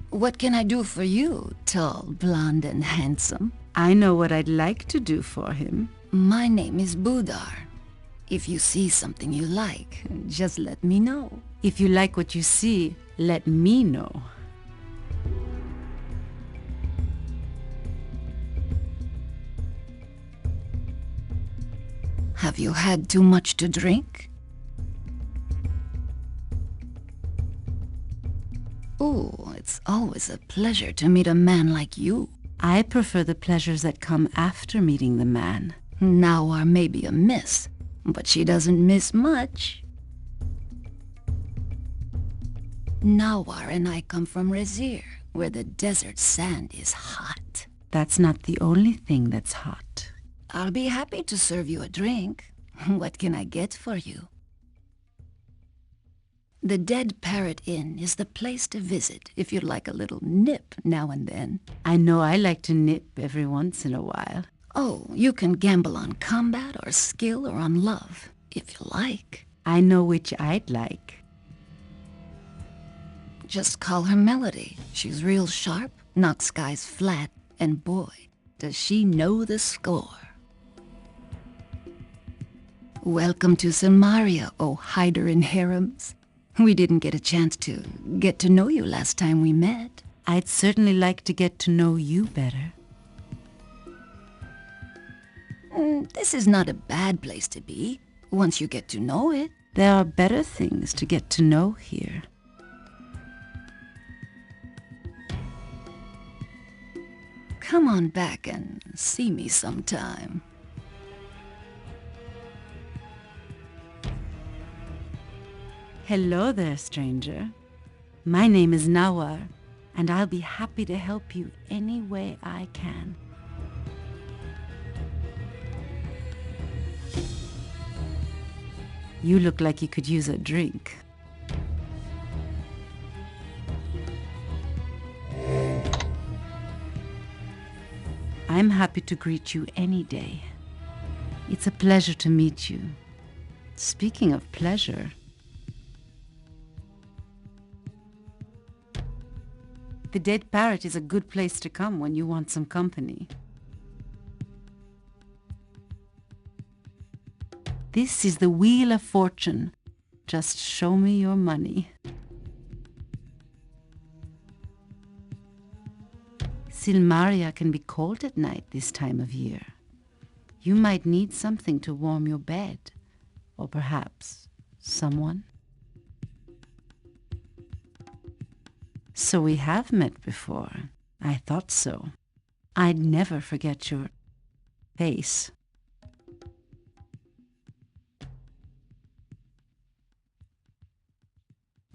What can I do for you, tall, blonde, and handsome? I know what I'd like to do for him. My name is Budar. If you see something you like, just let me know. If you like what you see, let me know. Have you had too much to drink? Oh, it's always a pleasure to meet a man like you. I prefer the pleasures that come after meeting the man. Nawar may be a miss, but she doesn't miss much. Nawar and I come from Rezir, where the desert sand is hot. That's not the only thing that's hot. I'll be happy to serve you a drink. What can I get for you? The Dead Parrot Inn is the place to visit if you'd like a little nip now and then. I know I like to nip every once in a while. Oh, you can gamble on combat or skill or on love, if you like. I know which I'd like. Just call her Melody. She's real sharp, knocks guys flat, and boy, does she know the score. Welcome to Silmaria, oh hider in harems. We didn't get a chance to get to know you last time we met. I'd certainly like to get to know you better. This is not a bad place to be, once you get to know it. There are better things to get to know here. Come on back and see me sometime. Hello there, stranger. My name is Nawar, and I'll be happy to help you any way I can. You look like you could use a drink. I'm happy to greet you any day. It's a pleasure to meet you. Speaking of pleasure, the Dead Parrot is a good place to come when you want some company. This is the Wheel of Fortune. Just show me your money. Silmaria can be cold at night this time of year. You might need something to warm your bed, or perhaps someone. So we have met before. I thought so. I'd never forget your face.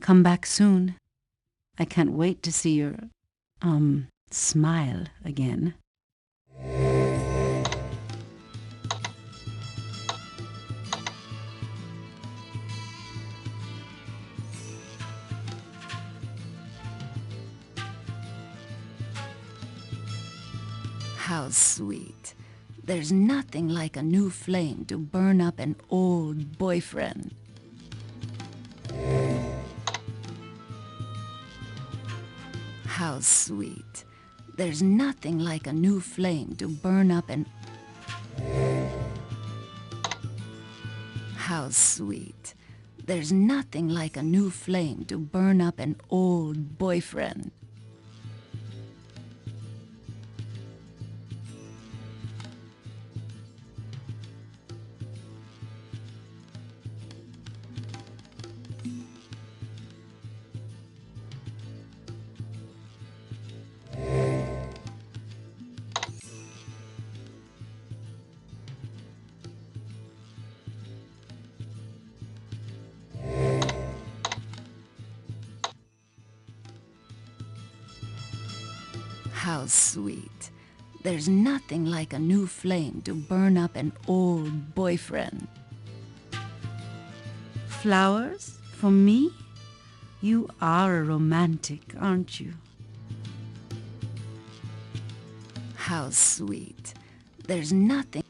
Come back soon. I can't wait to see your, smile again. How sweet. There's nothing like a new flame to burn up an old boyfriend. How sweet. There's nothing like a new flame to burn up an... How sweet. There's nothing like a new flame to burn up an old boyfriend. How sweet. There's nothing like a new flame to burn up an old boyfriend. Flowers? For me? You are a romantic, aren't you? How sweet. There's nothing...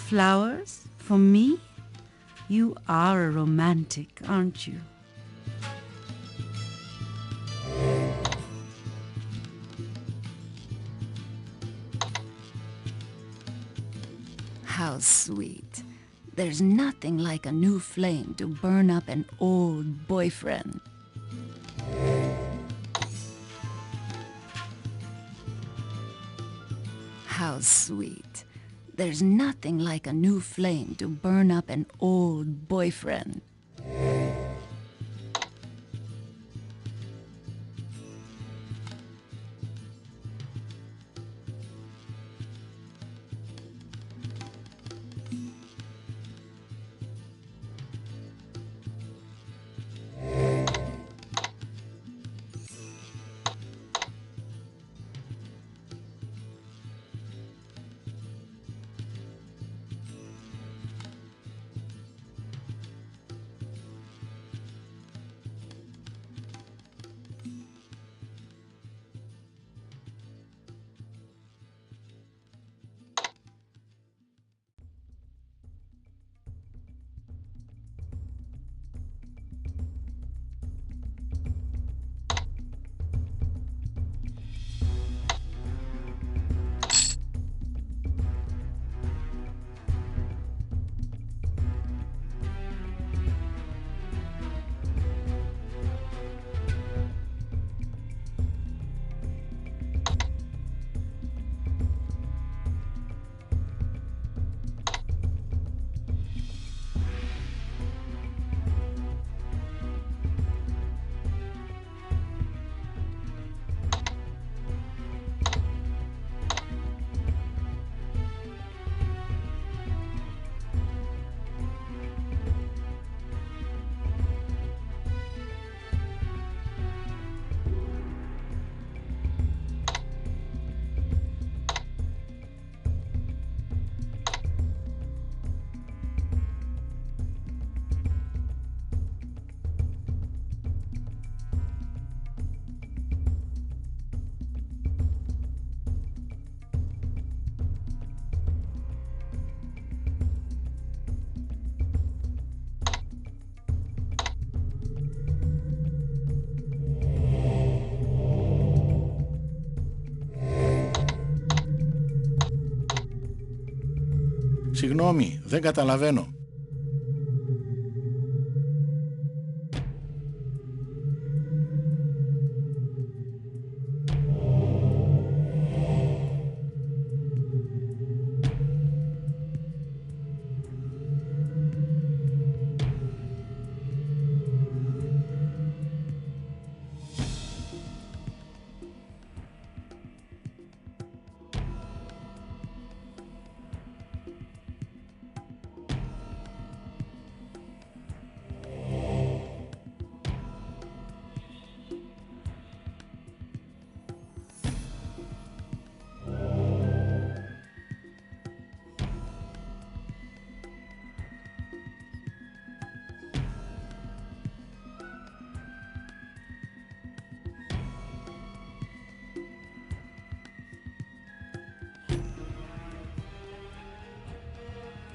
Flowers? For me? You are a romantic, aren't you? How sweet. There's nothing like a new flame to burn up an old boyfriend. How sweet. There's nothing like a new flame to burn up an old boyfriend. Συγγνώμη, δεν καταλαβαίνω.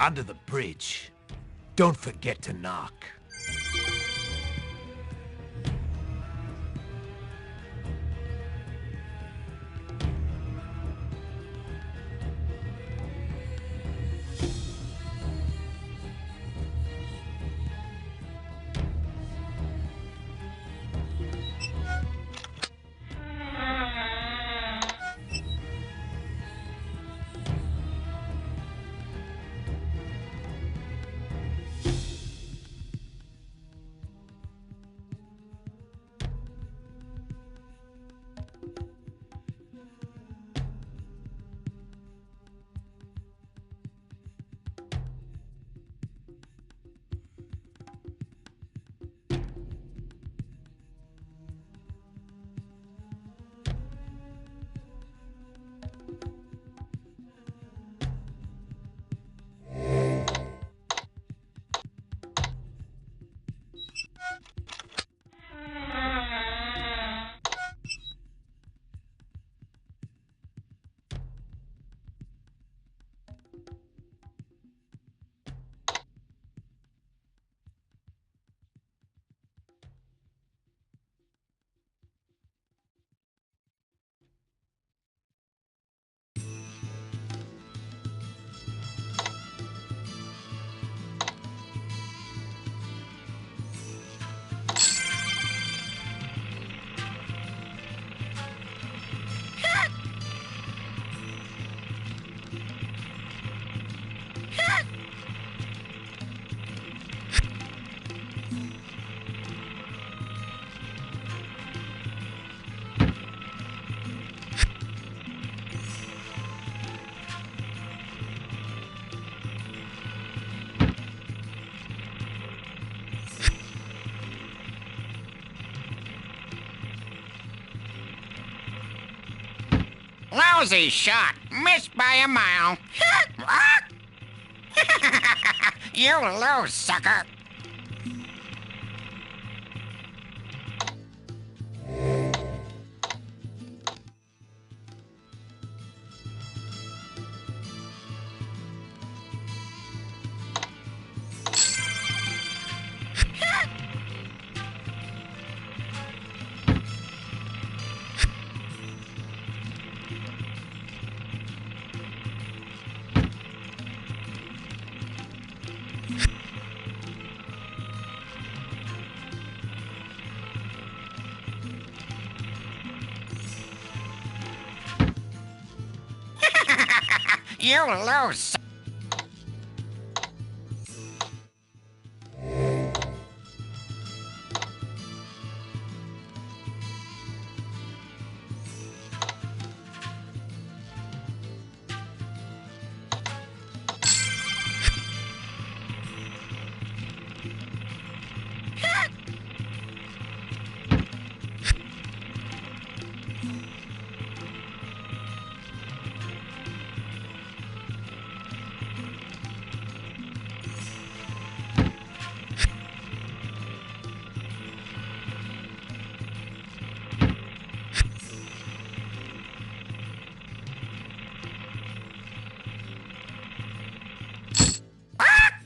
under the bridge. Don't forget to knock. Lousy shot. Missed by a mile. You lose, sucker. You lose.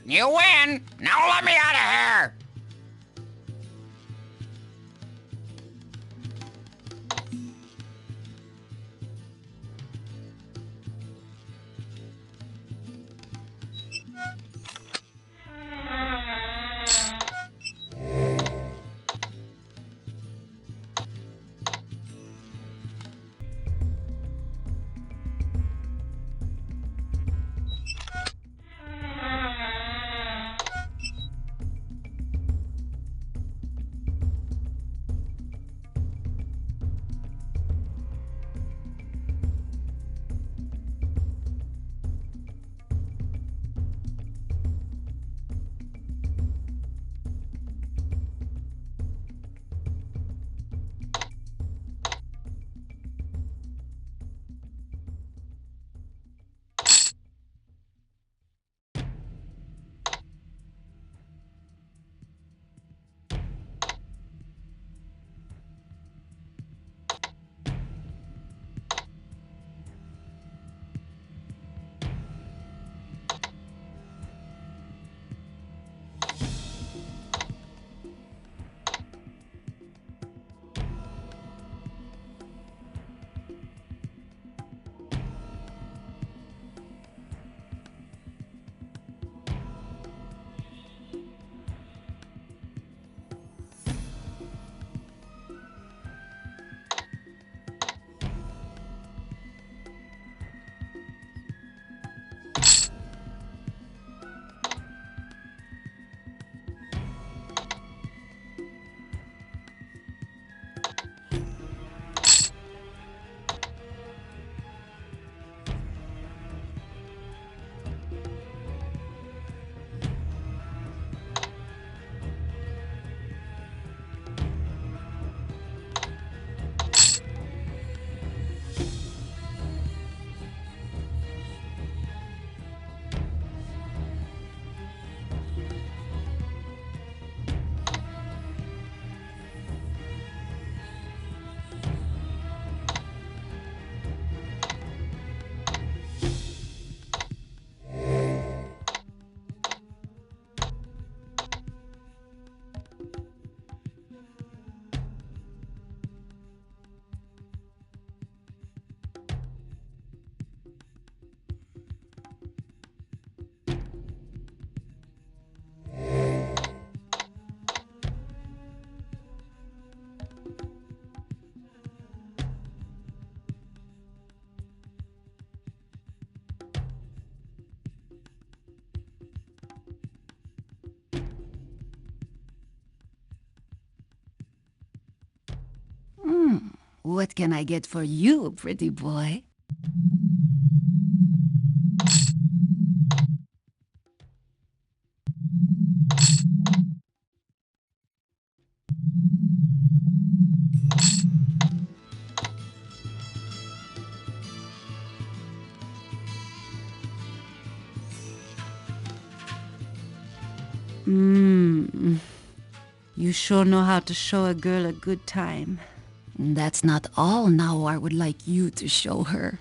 You win! Now let me out of here! What can I get for you, pretty boy? You sure know how to show a girl a good time. That's not all now I would like you to show her.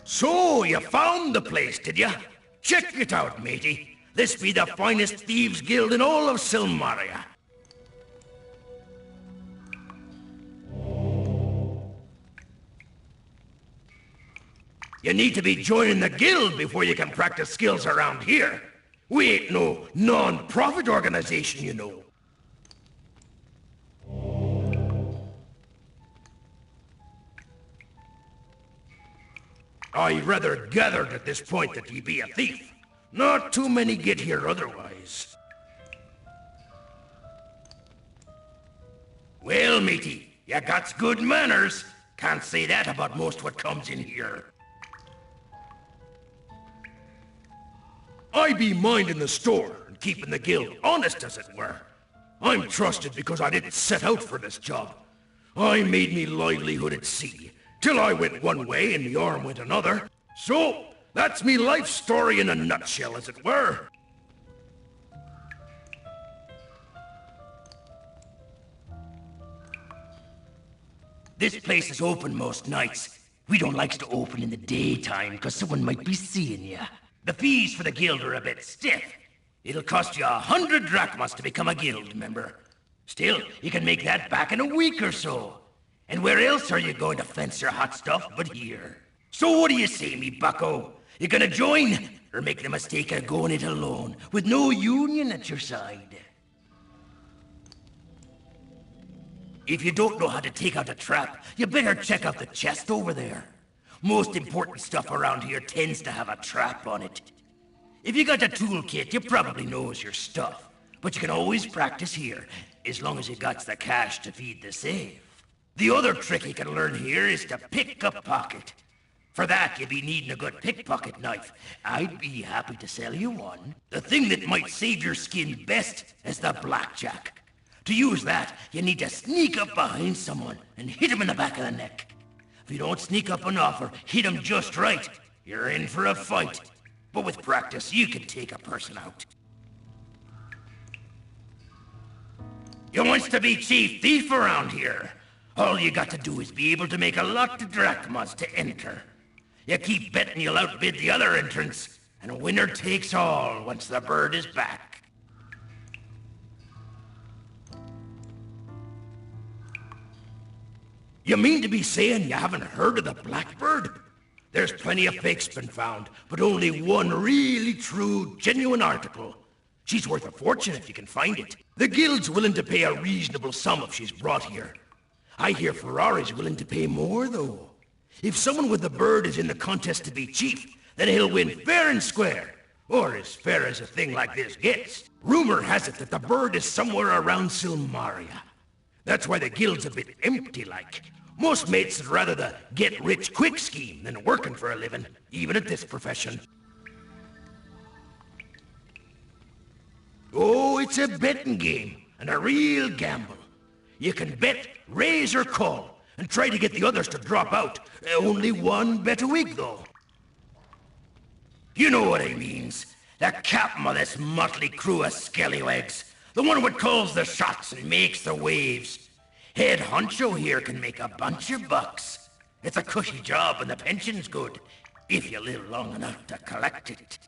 So, you found the place, did ya? Check it out, matey. This be the finest thieves' guild in all of Silmaria. You need to be joining the guild before you can practice skills around here. We ain't no non-profit organization, you know. I rather gathered at this point that ye be a thief. Not too many get here otherwise. Well, matey, ya got good manners. Can't say that about most what comes in here. I be minding the store and keeping the guild honest, as it were. I'm trusted because I didn't set out for this job. I made me livelihood at sea, till I went one way and me arm went another. So, that's me life story in a nutshell, as it were. This place is open most nights. We don't like to open in the daytime, because someone might be seeing ya. The fees for the guild are a bit stiff. It'll cost you 100 drachmas to become a guild member. Still, you can make that back in a week or so. And where else are you going to fence your hot stuff but here? So what do you say, me bucko? You gonna join? Or make the mistake of going it alone, with no union at your side? If you don't know how to take out a trap, you better check out the chest over there. Most important stuff around here tends to have a trap on it. If you got a toolkit, you probably knows your stuff. But you can always practice here, as long as you got the cash to feed the safe. The other trick you can learn here is to pick a pocket. For that, you'd be needing a good pickpocket knife. I'd be happy to sell you one. The thing that might save your skin best is the blackjack. To use that, you need to sneak up behind someone and hit him in the back of the neck. If you don't sneak up enough or hit him just right, you're in for a fight. But with practice, you can take a person out. You wants to be chief thief around here. All you got to do is be able to make a lot of drachmas to enter. You keep betting you'll outbid the other entrants, and winner takes all once the bird is back. You mean to be saying you haven't heard of the Blackbird? There's plenty of fakes been found, but only one really true, genuine article. She's worth a fortune if you can find it. The guild's willing to pay a reasonable sum if she's brought here. I hear Ferrari's willing to pay more, though. If someone with the bird is in the contest to be chief, then he'll win fair and square. Or as fair as a thing like this gets. Rumor has it that the bird is somewhere around Silmaria. That's why the guild's a bit empty-like. Most mates would rather the get-rich-quick scheme than working for a living, even at this profession. Oh, it's a betting game, and a real gamble. You can bet, raise or call, and try to get the others to drop out. Only one bet a week, though. You know what I means. The captain of this motley crew of scallywags. The one what calls the shots and makes the waves. Head honcho here can make a bunch of bucks. It's a cushy job and the pension's good, if you live long enough to collect it.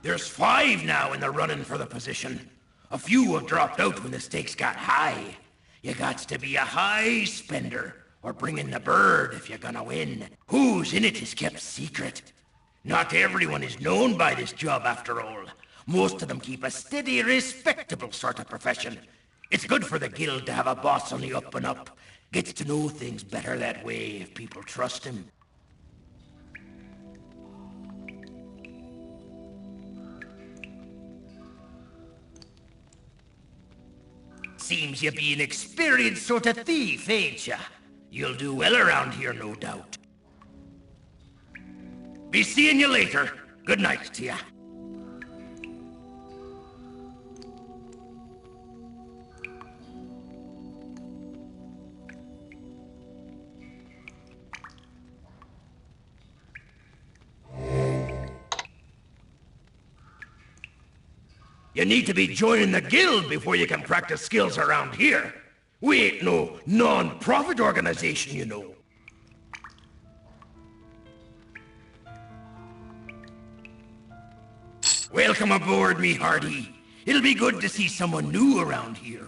There's 5 now in the running for the position. A few have dropped out when the stakes got high. You got to be a high spender, or bring in the bird if you're gonna win. Who's in it is kept secret. Not everyone is known by this job after all. Most of them keep a steady, respectable sort of profession. It's good for the guild to have a boss on the up and up. Gets to know things better that way if people trust him. Seems you be an experienced sort of thief, ain't ya? You'll do well around here, no doubt. Be seeing you later. Good night to ya. You need to be joining the guild before you can practice skills around here. We ain't no non-profit organization, you know. Welcome aboard, me hearty. It'll be good to see someone new around here.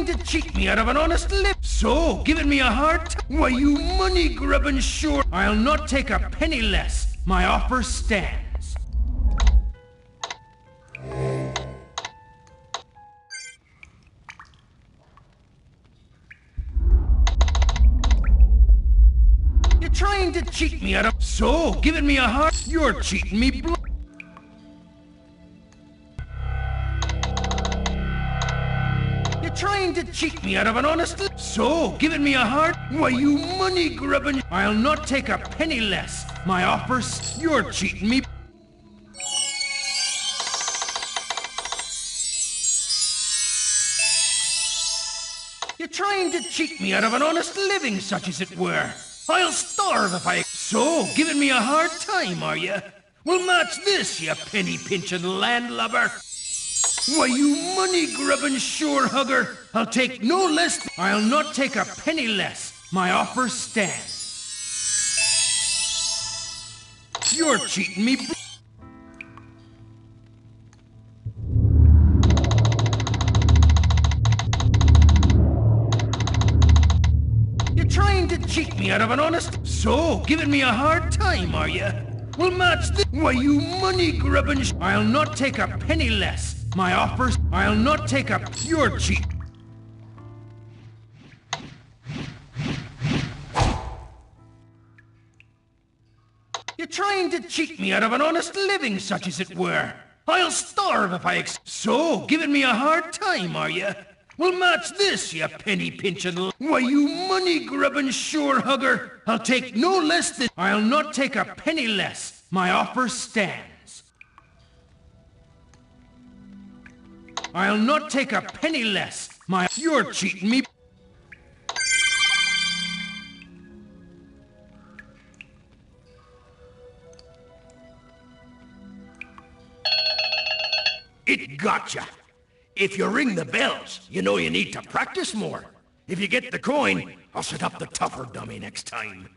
trying to cheat me out of an honest lip. So, giving me a hard time? Why, you money-grubbing sure. I'll not take a penny less. My offer stands. You're trying to cheat me out of... So, giving me a hard... You're cheating me trying to cheat me out of an honest... So, giving me a hard... Why, you money-grubbing... I'll not take a penny less. My offers... You're cheating me... You're trying to cheat me out of an honest living, such as it were. I'll starve if I... So, giving me a hard time, are you? Well, match this, you penny-pinching landlubber. Why, you money-grubbing sure-hugger. I'll take no less... I'll not take a penny less. My offer stands. You're cheating me... You're trying to cheat me out of an honest... So, giving me a hard time, are you? Well, match this... Why, you money-grubbing... I'll not take a penny less. My offers... I'll not take a... You're cheap. You're trying to cheat me out of an honest living, such as it were. I'll starve if I... So, giving me a hard time, are you? Well, match this, you penny-pinching... Why, you money-grubbing sure-hugger. I'll take no less than... I'll not take a penny less. My offer stands. I'll not take a penny less. You're cheating me. It gotcha. If you ring the bells, you know you need to practice more. If you get the coin, I'll set up the tougher dummy next time.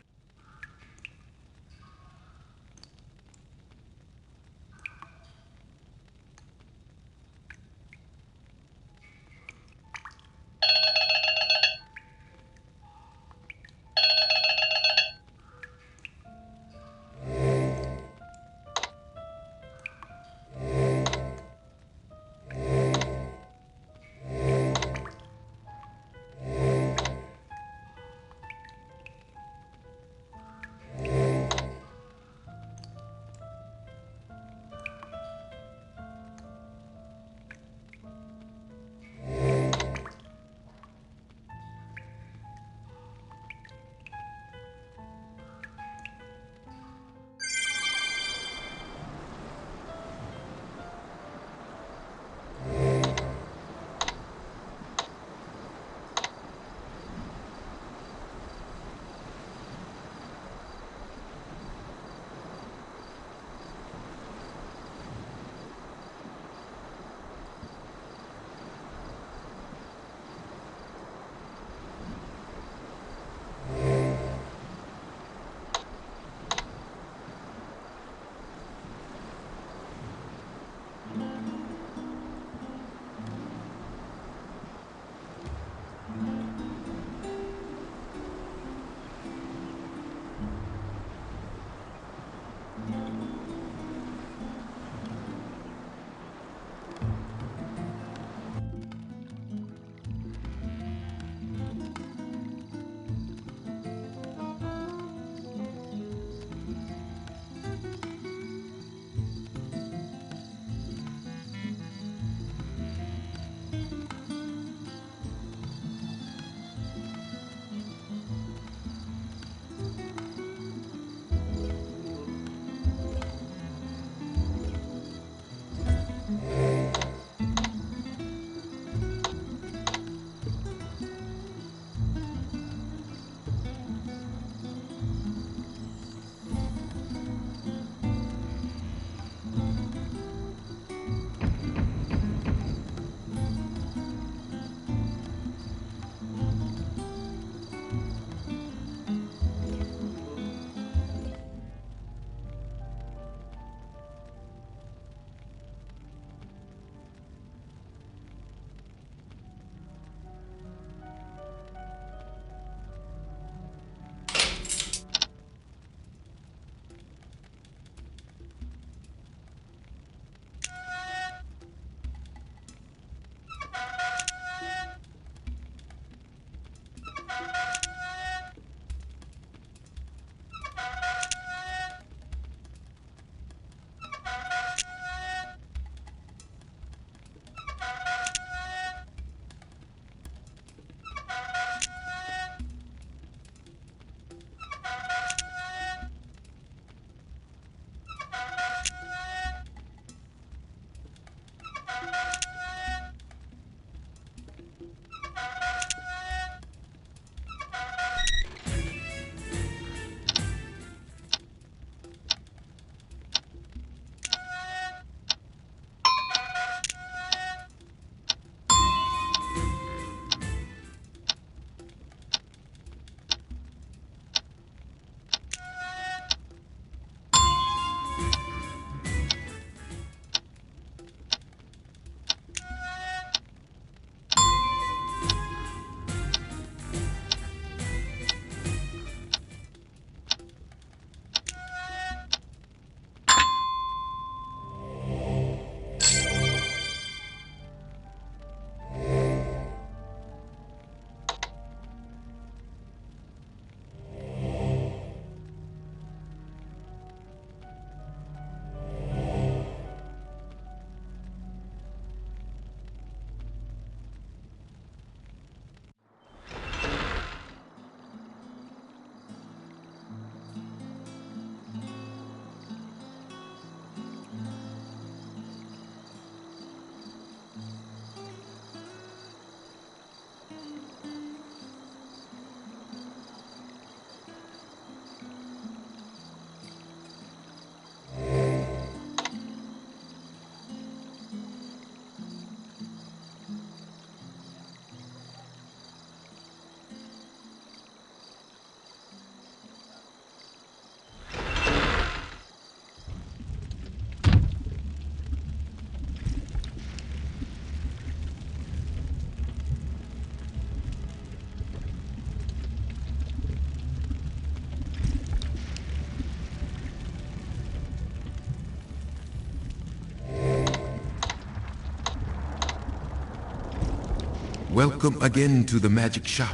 Welcome again to the magic shop.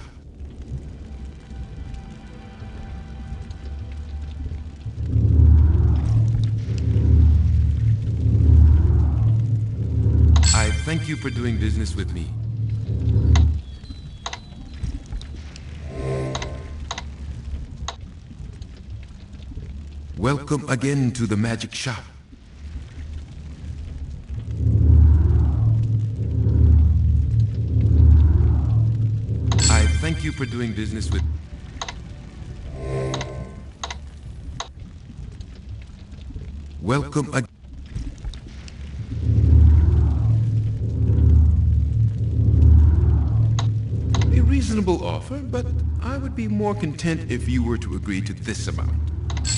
I thank you for doing business with me. Welcome again to the magic shop. Thank you for doing business with... Welcome again. A reasonable offer, but I would be more content if you were to agree to this amount.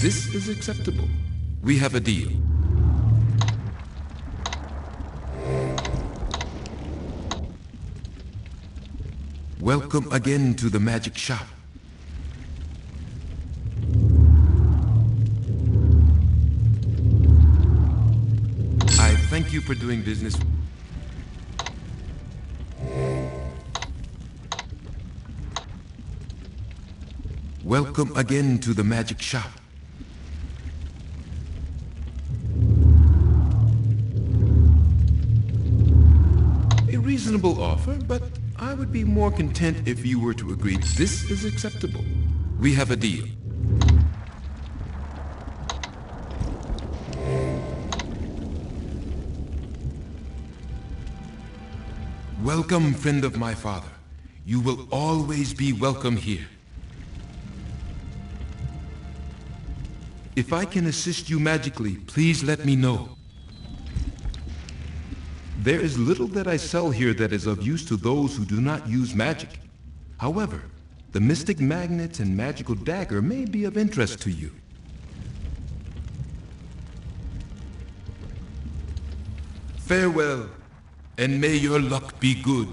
This is acceptable. We have a deal. Welcome again to the magic shop. I thank you for doing business. Welcome again to the magic shop. A reasonable offer, but I would be more content if you were to agree. This is acceptable. We have a deal. Welcome, friend of my father. You will always be welcome here. If I can assist you magically, please let me know. There is little that I sell here that is of use to those who do not use magic. However, the mystic magnets and magical dagger may be of interest to you. Farewell, and may your luck be good.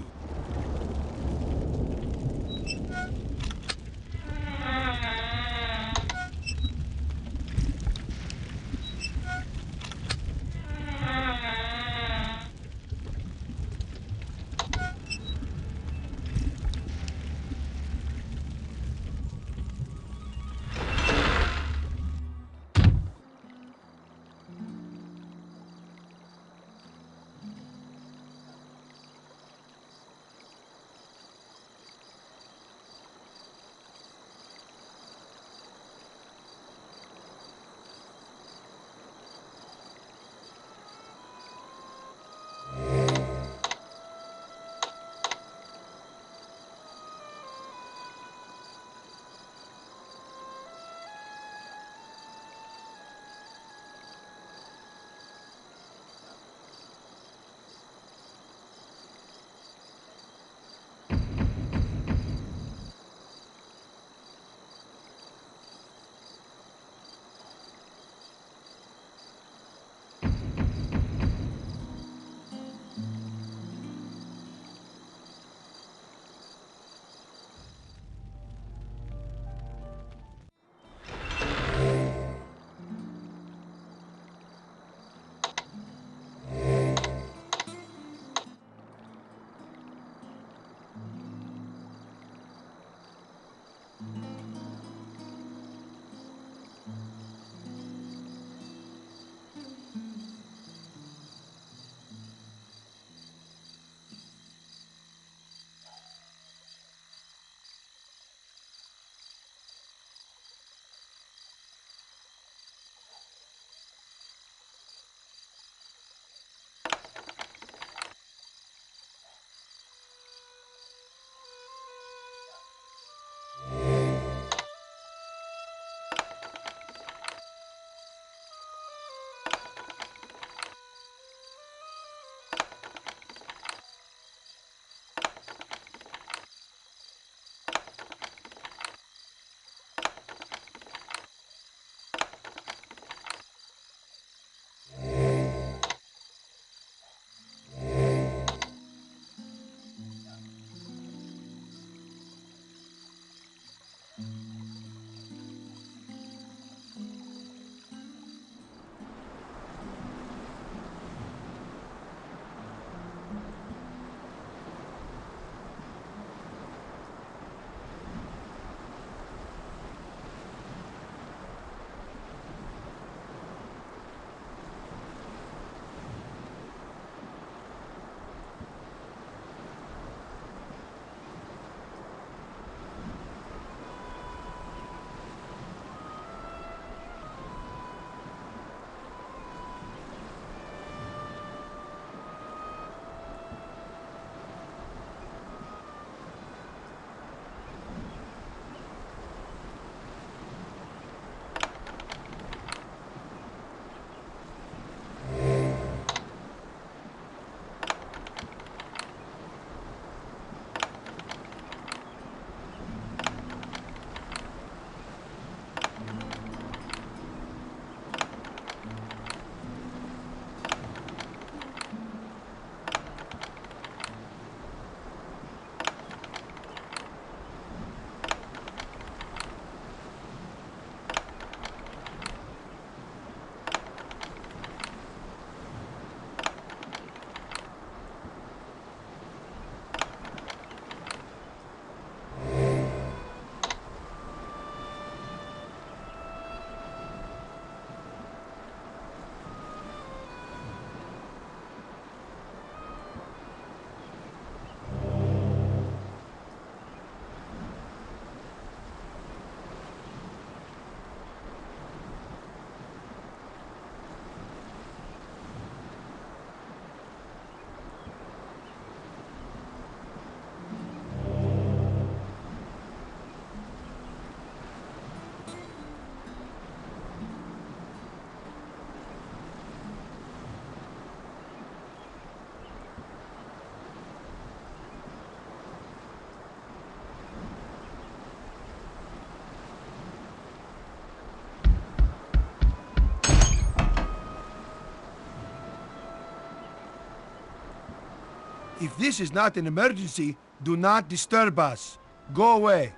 If this is not an emergency, do not disturb us. Go away.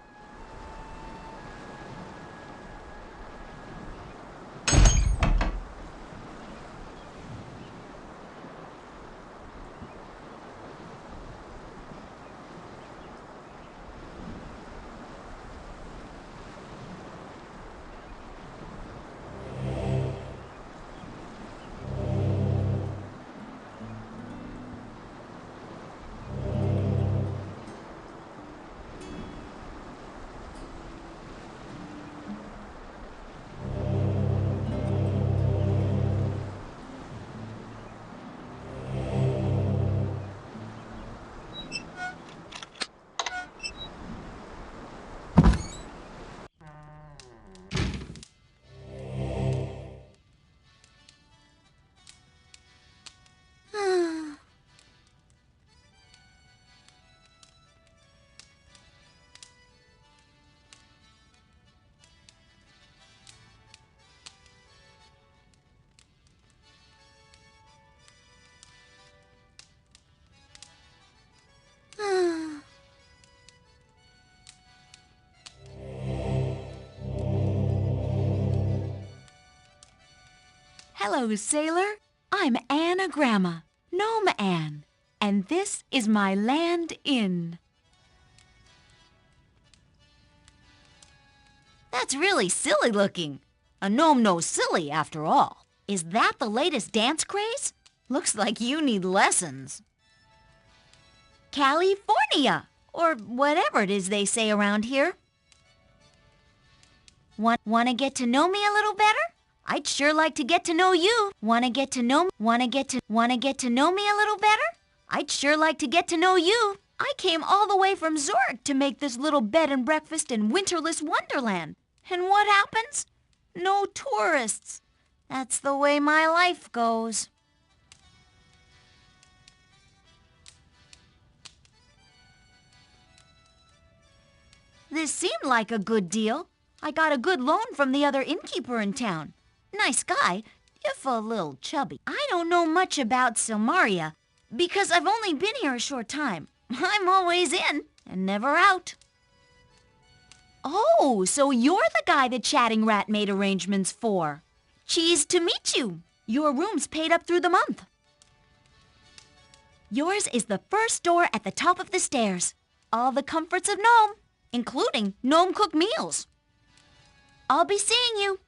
Hello, sailor. I'm Anagrama, Gnome Anne, and this is my land inn. That's really silly looking. A gnome knows silly, after all. Is that the latest dance craze? Looks like you need lessons. California, or whatever it is they say around here. Wanna get to know me a little better? I'd sure like to get to know you. Wanna get to know me a little better? I'd sure like to get to know you. I came all the way from Zurich to make this little bed and breakfast in winterless wonderland. And what happens? No tourists. That's the way my life goes. This seemed like a good deal. I got a good loan from the other innkeeper in town. Nice guy, if a little chubby. I don't know much about Silmaria, because I've only been here a short time. I'm always in and never out. Oh, so you're the guy the Chatting Rat made arrangements for. Cheesed to meet you. Your room's paid up through the month. Yours is the first door at the top of the stairs. All the comforts of Nome, including gnome-cooked meals. I'll be seeing you.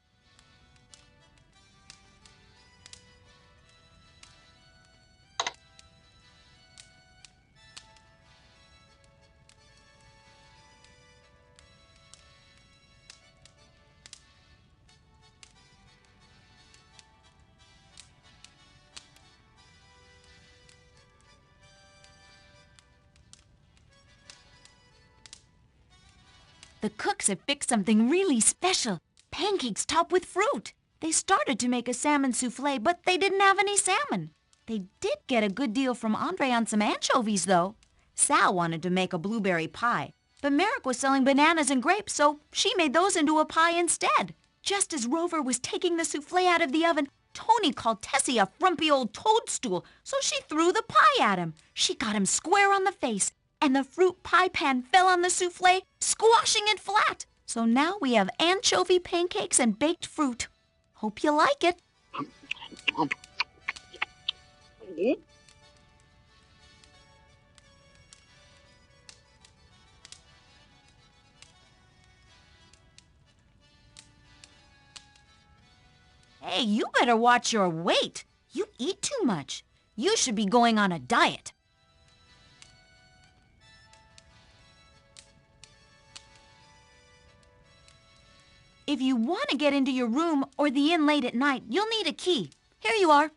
The cooks have fixed something really special. Pancakes topped with fruit. They started to make a salmon souffle, but they didn't have any salmon. They did get a good deal from Andre on some anchovies, though. Sal wanted to make a blueberry pie, but Merrick was selling bananas and grapes, so she made those into a pie instead. Just as Rover was taking the souffle out of the oven, Tony called Tessie a frumpy old toadstool, so she threw the pie at him. She got him square on the face, and the fruit pie pan fell on the souffle, squashing it flat. So now we have anchovy pancakes and baked fruit. Hope you like it. Hey, you better watch your weight. You eat too much. You should be going on a diet. If you want to get into your room or the inn late at night, you'll need a key. Here you are.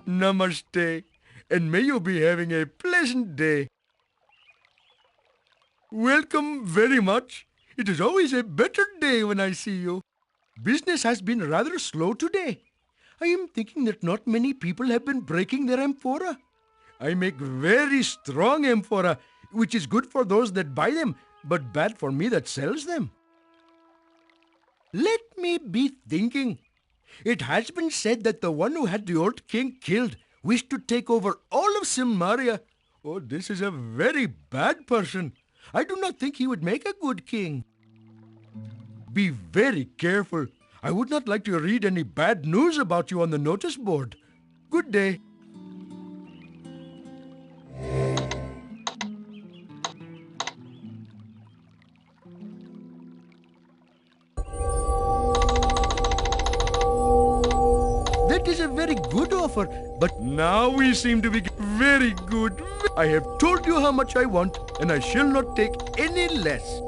Namaste, and may you be having a pleasant day. Welcome very much. It is always a better day when I see you. Business has been rather slow today. I am thinking that not many people have been breaking their amphora. I make very strong amphora, which is good for those that buy them, but bad for me that sells them. Let me be thinking. It has been said that the one who had the old king killed wished to take over all of Silmaria. Oh, this is a very bad person. I do not think he would make a good king. Be very careful. I would not like to read any bad news about you on the notice board. Good day. That is a very good offer, but now we seem to be very good. I have told you how much I want, and I shall not take any less.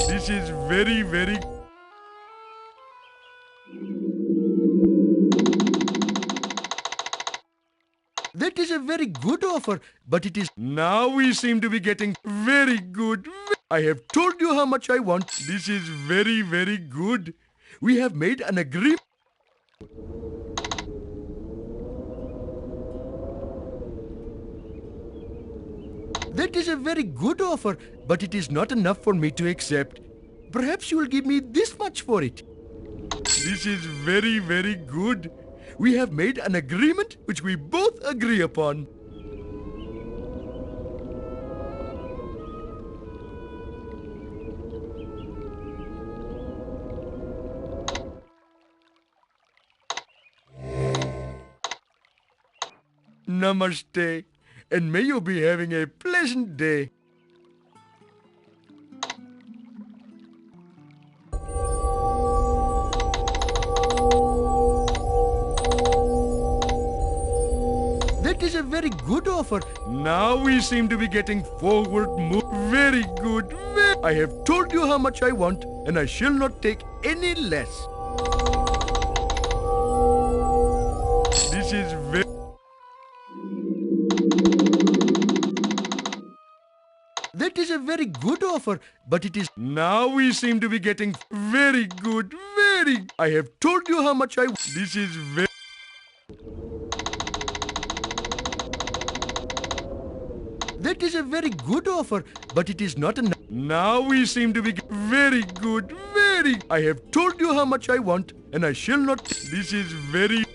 This is very, very... That is a very good offer, but it is... Now we seem to be getting very good. I have told you how much I want. This is very, very good. We have made an agreement. That is a very good offer, but it is not enough for me to accept. Perhaps you will give me this much for it. This is very, very good. We have made an agreement which we both agree upon. Namaste, and may you be having a pleasant day. That is a very good offer. Now we seem to be getting forward. Very good. I have told you how much I want, and I shall not take any less. This is very... That is a very good offer, but it is... Now we seem to be getting very good. I have told you how much I... This is very... That is a very good offer, but it is not enough. Now we seem to be very good. I have told you how much I want, and I shall not... This is very...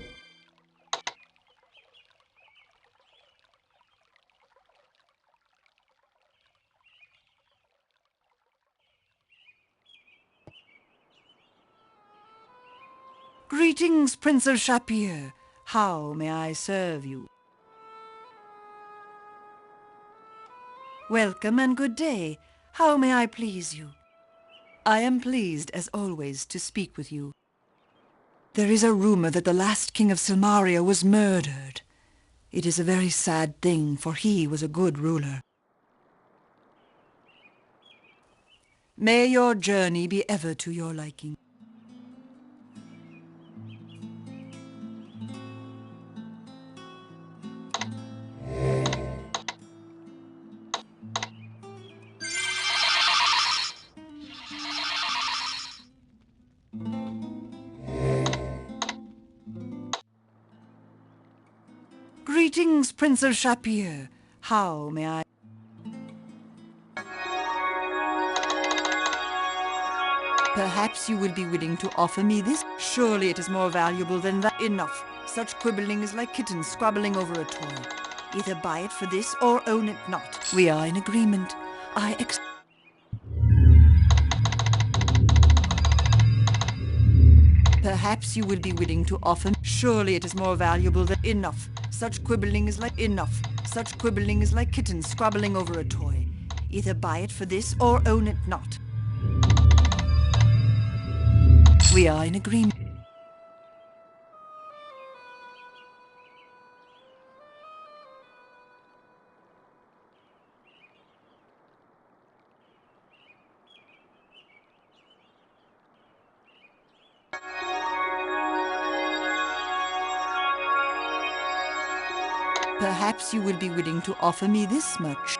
Greetings, Prince of Shapir. How may I serve you? Welcome and good day. How may I please you? I am pleased, as always, to speak with you. There is a rumor that the last king of Silmaria was murdered. It is a very sad thing, for he was a good ruler. May your journey be ever to your liking. Greetings, Prince of Shapir. How may I... Perhaps you will be willing to offer me this? Surely it is more valuable than that. Enough. Such quibbling is like kittens squabbling over a toy. Either buy it for this or own it not. We are in agreement. Perhaps you will be willing to offer... Surely it is more valuable than... Enough. Such quibbling is like... Enough. Such quibbling is like kittens squabbling over a toy. Either buy it for this or own it not. We are in agreement. Perhaps you will be willing to offer me this much.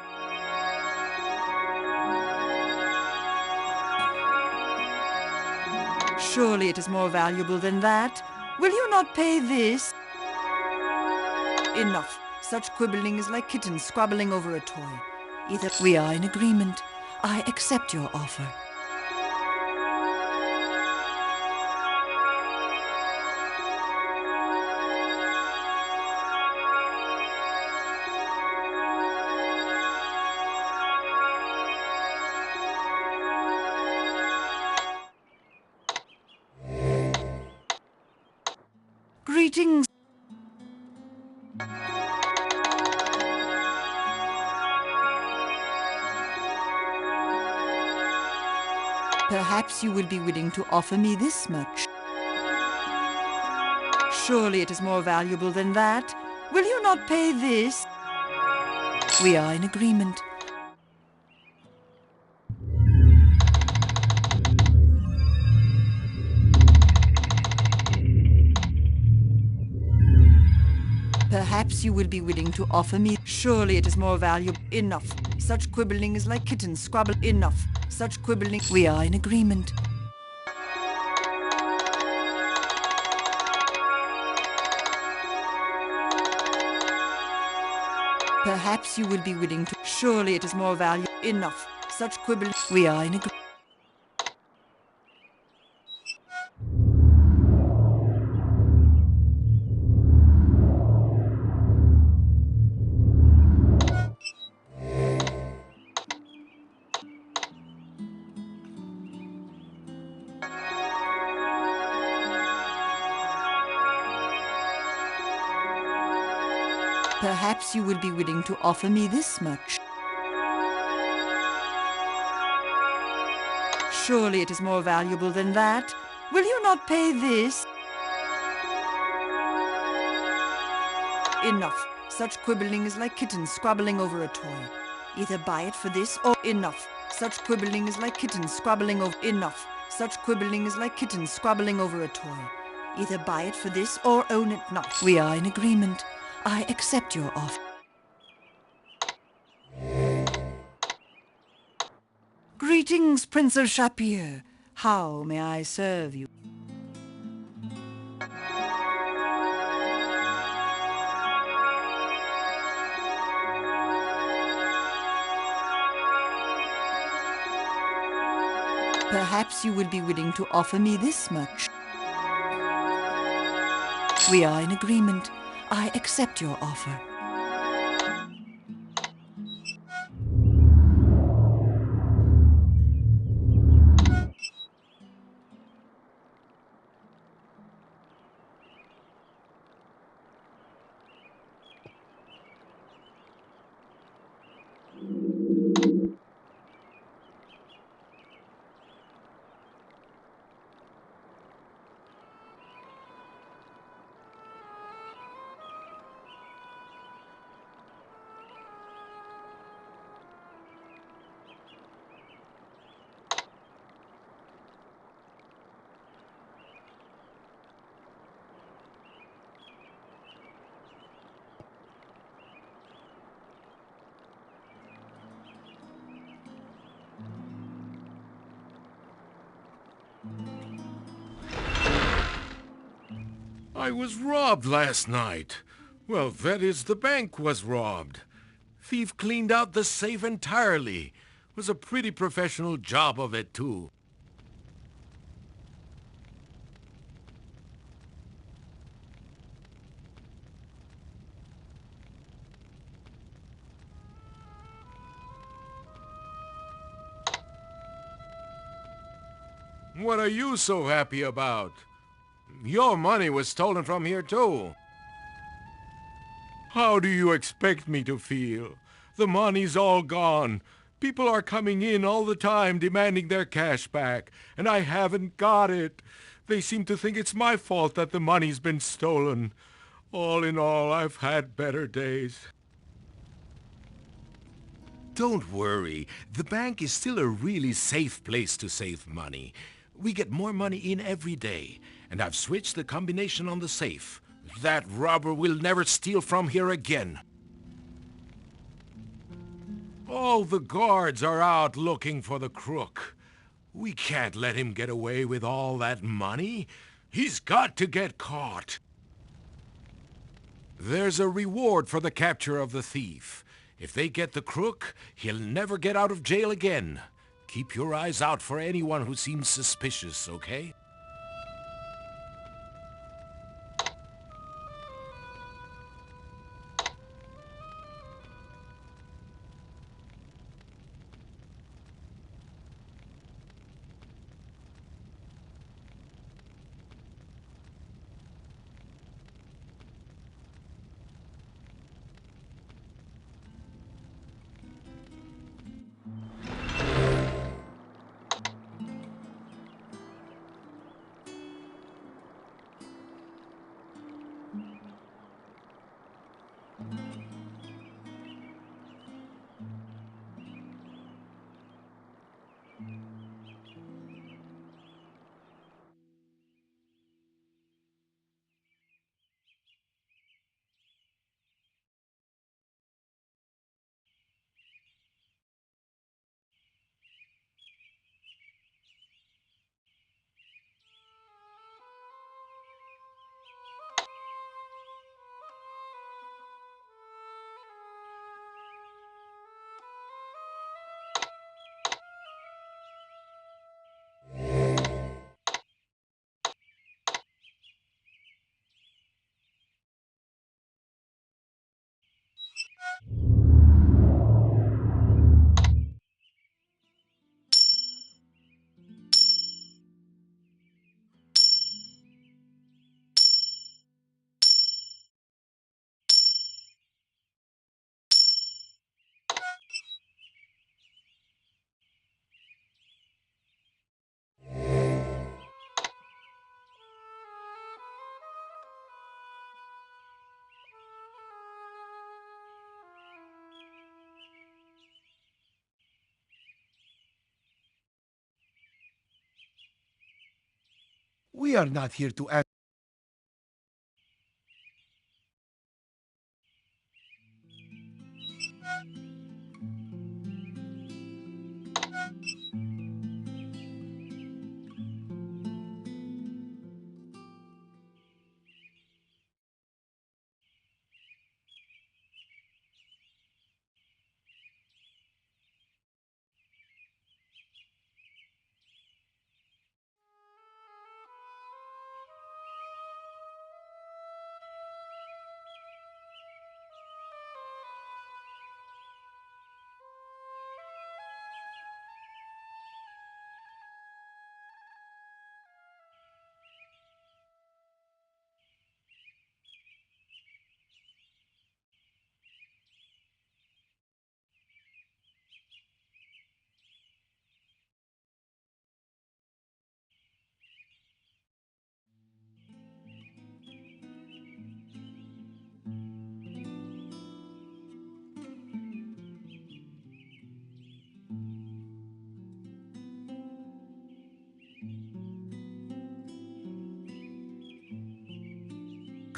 Surely it is more valuable than that. Will you not pay this? Enough. Such quibbling is like kittens squabbling over a toy. Either we are in agreement. I accept your offer. Greetings. Perhaps you will be willing to offer me this much. Surely it is more valuable than that. Will you not pay this? We are in agreement. Perhaps you will be willing to offer me. Surely it is more valuable. Enough. Such quibbling is like kittens squabble. Enough. Such quibbling. We are in agreement. Perhaps you will be willing to. Surely it is more valuable. Enough. Such quibbling. We are in agreement. Perhaps you will be willing to offer me this much. Surely it is more valuable than that. Will you not pay this? Enough. Such quibbling is like kittens squabbling over a toy. Either buy it for this or enough. Such quibbling is like kittens squabbling over enough. Such quibbling is like kittens squabbling over a toy. Either buy it for this or own it not. We are in agreement. I accept your offer. Greetings, Prince of Shapir. How may I serve you? Perhaps you will be willing to offer me this much. We are in agreement. I accept your offer. I was robbed last night. Well, that is, the bank was robbed. Thief cleaned out the safe entirely. Was a pretty professional job of it, too. What are you so happy about? Your money was stolen from here, too. How do you expect me to feel? The money's all gone. People are coming in all the time demanding their cash back, and I haven't got it. They seem to think it's my fault that the money's been stolen. All in all, I've had better days. Don't worry. The bank is still a really safe place to save money. We get more money in every day, and I've switched the combination on the safe. That robber will never steal from here again. All the guards are out looking for the crook. We can't let him get away with all that money. He's got to get caught. There's a reward for the capture of the thief. If they get the crook, he'll never get out of jail again. Keep your eyes out for anyone who seems suspicious, okay? We are not here to ask.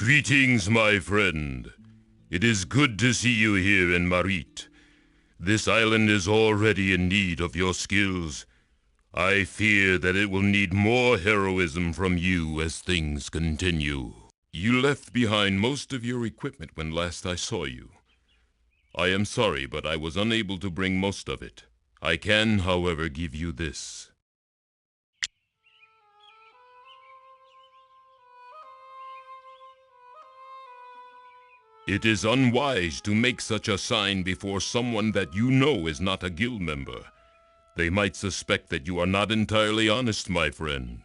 Greetings, my friend. It is good to see you here in Marit. This island is already in need of your skills. I fear that it will need more heroism from you as things continue. You left behind most of your equipment when last I saw you. I am sorry, but I was unable to bring most of it. I can, however, give you this. It is unwise to make such a sign before someone that you know is not a guild member. They might suspect that you are not entirely honest, my friend.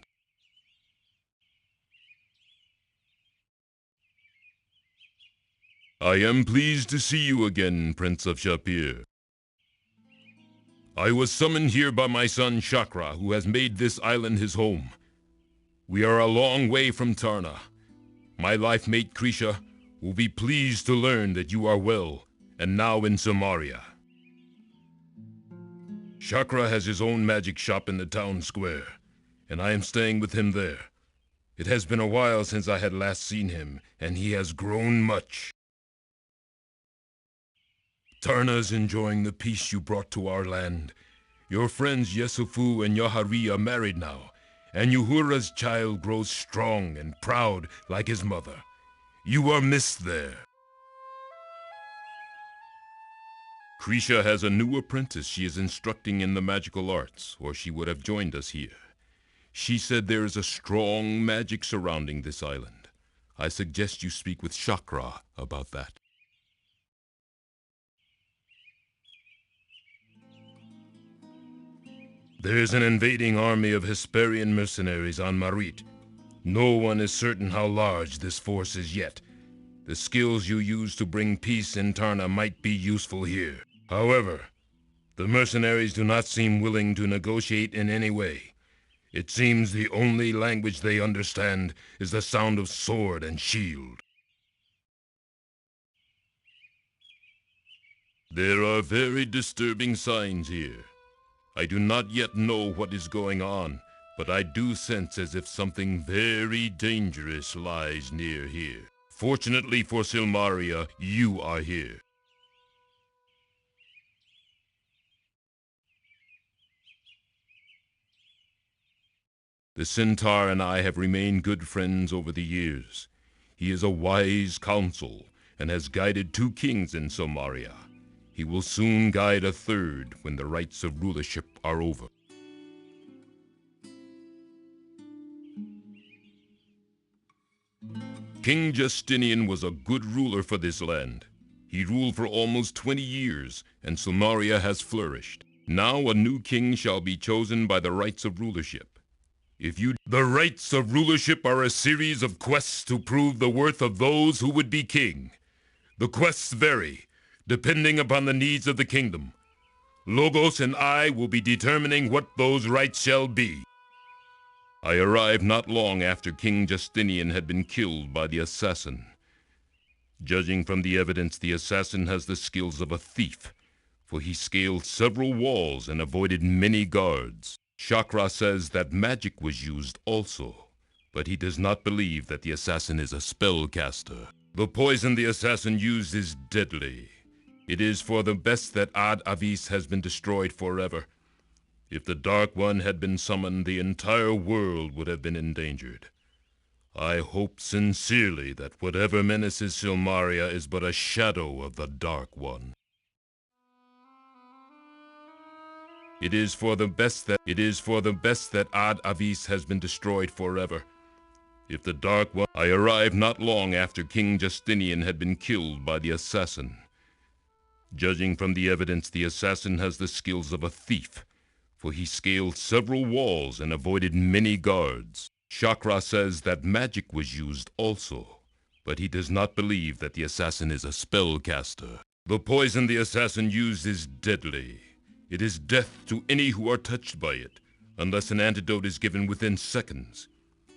I am pleased to see you again, Prince of Shapir. I was summoned here by my son Chakra, who has made this island his home. We are a long way from Tarna. My life mate Krisha will be pleased to learn that you are well, and now in Samaria. Chakra has his own magic shop in the town square, and I am staying with him there. It has been a while since I had last seen him, and he has grown much. Tarna's enjoying the peace you brought to our land. Your friends Yesufu and Yahari are married now, and Uhura's child grows strong and proud like his mother. You are missed there. Krisha has a new apprentice she is instructing in the magical arts, or she would have joined us here. She said there is a strong magic surrounding this island. I suggest you speak with Chakra about that. There is an invading army of Hesperian mercenaries on Marit. No one is certain how large this force is yet. The skills you use to bring peace in Tarna might be useful here. However, the mercenaries do not seem willing to negotiate in any way. It seems the only language they understand is the sound of sword and shield. There are very disturbing signs here. I do not yet know what is going on, but I do sense as if something very dangerous lies near here. Fortunately for Silmaria, you are here. The Centaur and I have remained good friends over the years. He is a wise counsel and has guided 2 kings in Silmaria. He will soon guide a 3rd when the rites of rulership are over. King Justinian was a good ruler for this land. He ruled for almost 20 years, and Silmaria has flourished. Now a new king shall be chosen by the rites of rulership. The rites of rulership are a series of quests to prove the worth of those who would be king. The quests vary, depending upon the needs of the kingdom. Logos and I will be determining what those rites shall be. I arrived not long after King Justinian had been killed by the assassin. Judging from the evidence, the assassin has the skills of a thief, for he scaled several walls and avoided many guards. Chakra says that magic was used also, but he does not believe that the assassin is a spellcaster. The poison the assassin used is deadly. It is for the best that Ad Avis has been destroyed forever. If the Dark One had been summoned, the entire world would have been endangered. I hope sincerely that whatever menaces Silmaria is but a shadow of the Dark One. It is for the best that Ad Avis has been destroyed forever. If the Dark One... I arrived not long after King Justinian had been killed by the assassin. Judging from the evidence, the assassin has the skills of a thief, for he scaled several walls and avoided many guards. Chakra says that magic was used also, but he does not believe that the assassin is a spellcaster. The poison the assassin used is deadly. It is death to any who are touched by it, unless an antidote is given within seconds.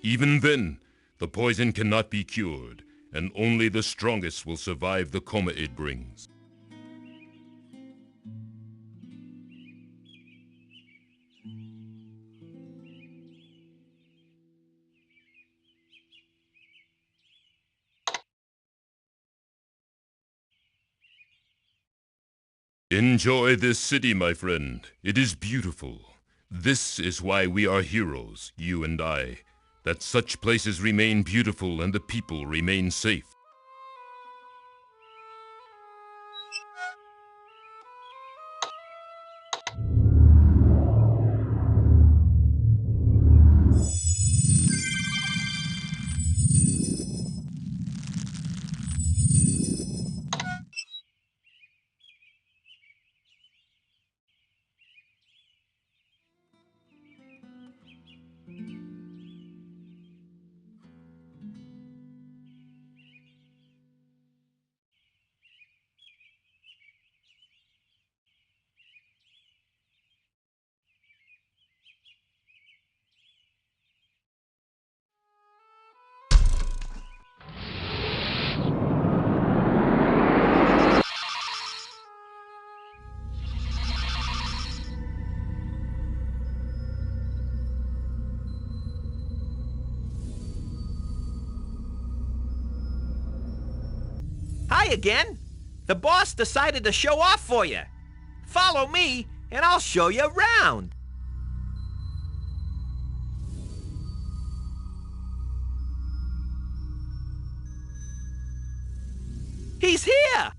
Even then, the poison cannot be cured, and only the strongest will survive the coma it brings. Enjoy this city, my friend. It is beautiful. This is why we are heroes, you and I, that such places remain beautiful and the people remain safe. Hi again. The boss decided to show off for you. Follow me, and I'll show you around. He's here!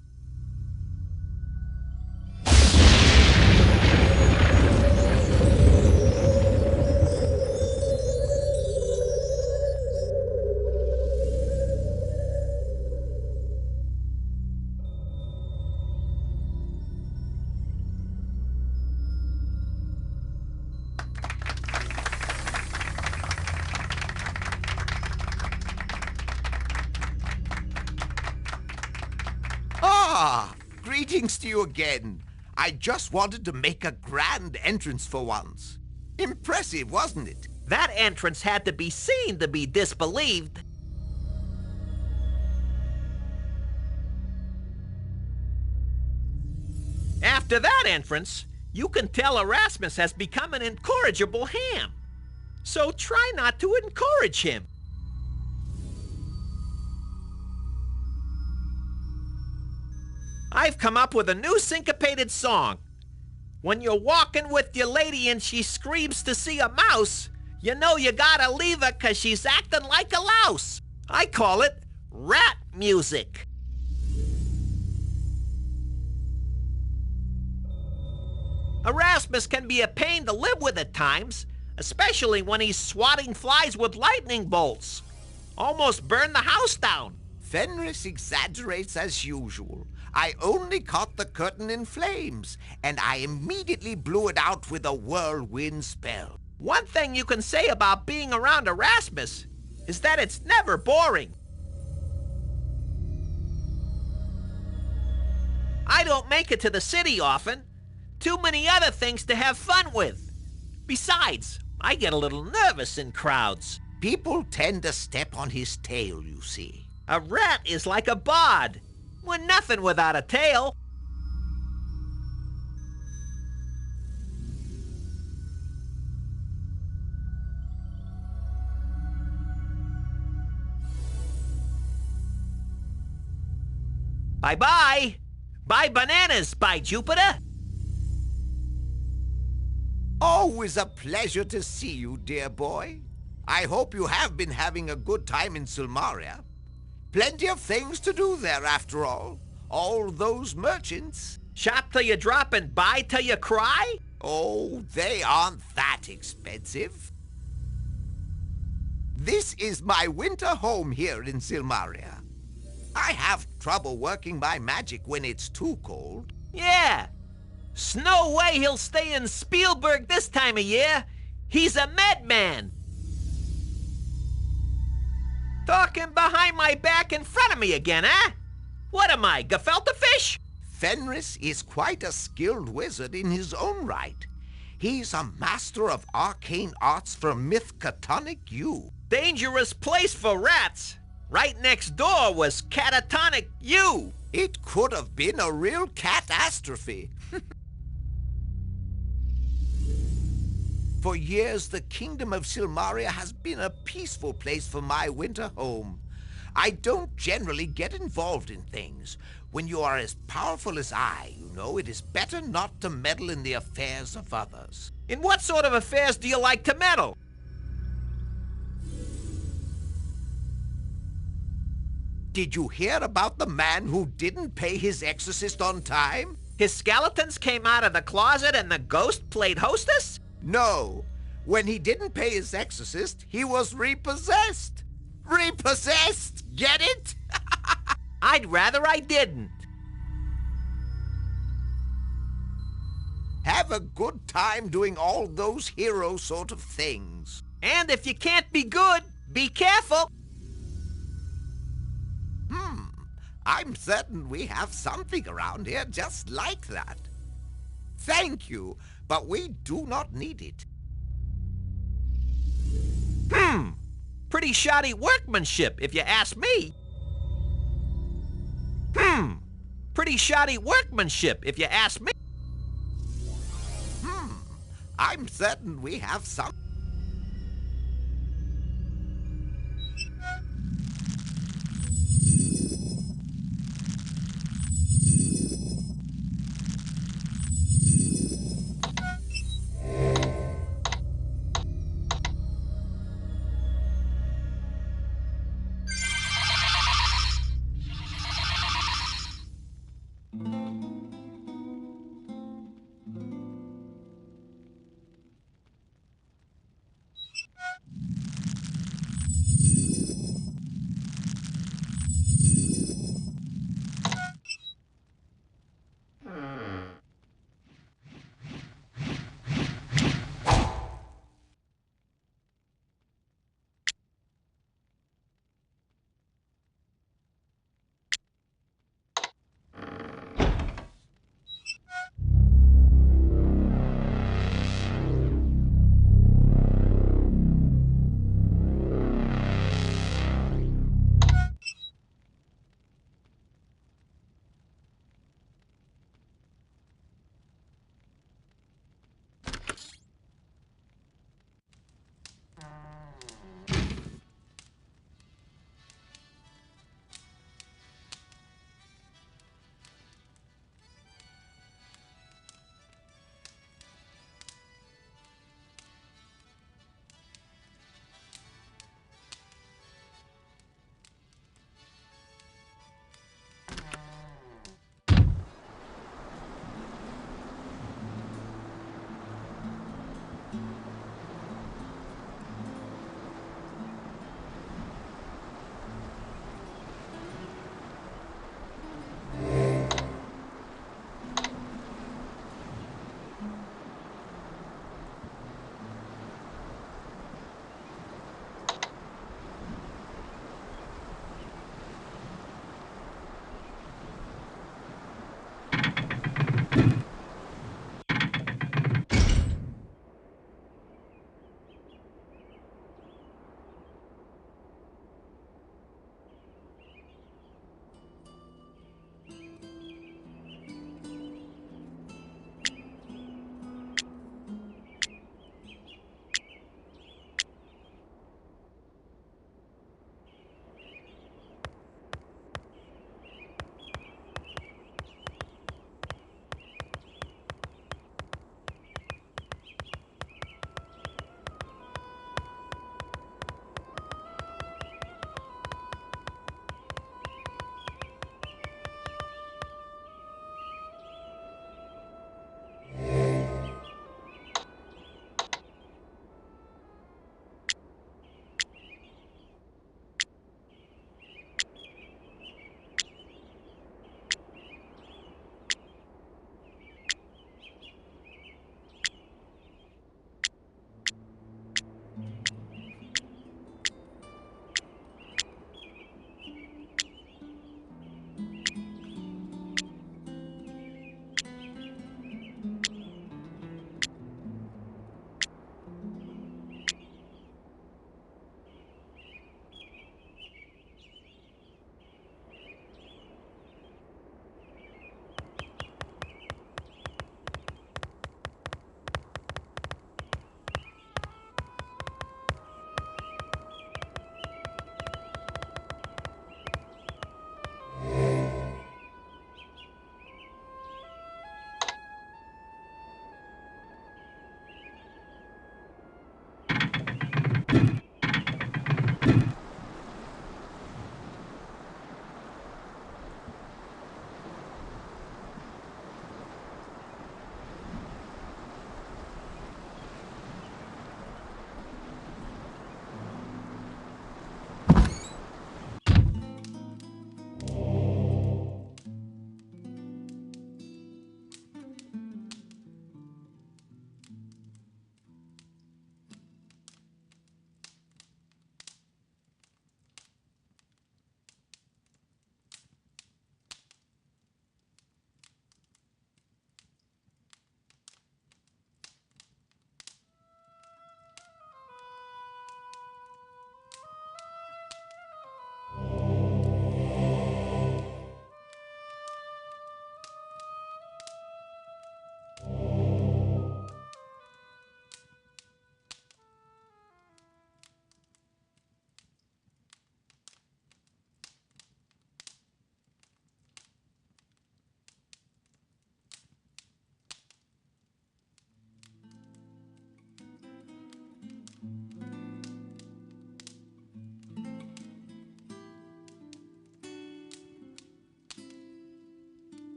Greetings to you again. I just wanted to make a grand entrance for once. Impressive, wasn't it? That entrance had to be seen to be disbelieved. After that entrance, you can tell Erasmus has become an incorrigible ham. So try not to encourage him. I've come up with a new syncopated song. When you're walking with your lady and she screams to see a mouse, you know you gotta leave her 'cause she's acting like a louse. I call it rat music. Erasmus can be a pain to live with at times, especially when he's swatting flies with lightning bolts. Almost burned the house down. Fenris exaggerates as usual. I only caught the curtain in flames, and I immediately blew it out with a whirlwind spell. One thing you can say about being around Erasmus is that it's never boring. I don't make it to the city often. Too many other things to have fun with. Besides, I get a little nervous in crowds. People tend to step on his tail, you see. A rat is like a bod. We're nothing without a tail. Bye-bye. Buy bananas, by Jupiter. Always a pleasure to see you, dear boy. I hope you have been having a good time in Silmaria. Plenty of things to do there, after all. All those merchants. Shop till you drop and buy till you cry? Oh, they aren't that expensive. This is my winter home here in Silmaria. I have trouble working my magic when it's too cold. Yeah. No way he'll stay in Spielberg this time of year. He's a madman. Talking behind my back in front of me again, huh? What am I, gefilte fish? Fenris is quite a skilled wizard in his own right. He's a master of arcane arts from Mythcatonic U. Dangerous place for rats. Right next door was Catatonic U. It could have been a real catastrophe. For years, the kingdom of Silmaria has been a peaceful place for my winter home. I don't generally get involved in things. When you are as powerful as I, you know, it is better not to meddle in the affairs of others. In what sort of affairs do you like to meddle? Did you hear about the man who didn't pay his exorcist on time? His skeletons came out of the closet and the ghost played hostess? No. When he didn't pay his exorcist, he was repossessed. Repossessed! Get it? I'd rather I didn't. Have a good time doing all those hero sort of things. And if you can't be good, be careful. I'm certain we have something around here just like that. Thank you, but we do not need it. Pretty shoddy workmanship, if you ask me. Pretty shoddy workmanship, if you ask me. I'm certain we have some.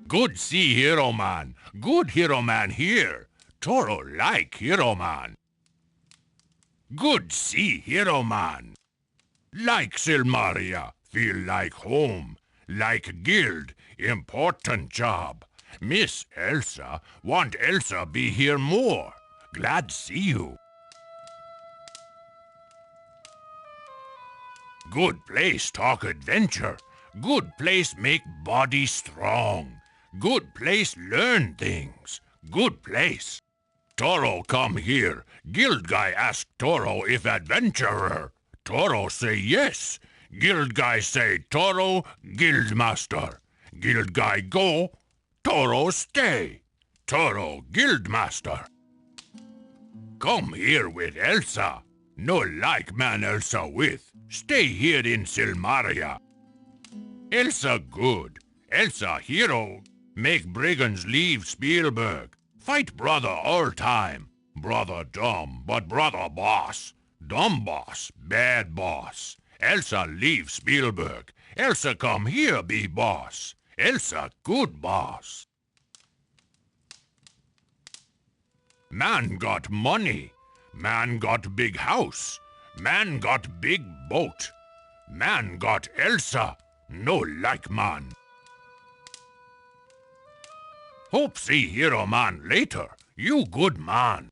Good see Hero Man. Good Hero Man here. Toro like Hero Man. Good see Hero Man. Like Silmaria. Feel like home. Like guild. Important job. Miss Elsa. Want Elsa be here more. Glad see you. Good place talk adventure. Good place make body strong. Good place learn things. Good place. Toro come here. Guild guy ask Toro if adventurer. Toro say yes. Guild guy say Toro, guild master. Guild guy go. Toro stay. Toro, guild master. Come here with Elsa. No like man Elsa with. Stay here in Silmaria. Elsa good. Elsa hero. Make brigands leave Spielberg. Fight brother all time. Brother dumb, but brother boss. Dumb boss, bad boss. Elsa leave Spielberg. Elsa come here be boss. Elsa good boss. Man got money. Man got big house. Man got big boat. Man got Elsa. No like man. Hope see Hero Man later. You good man.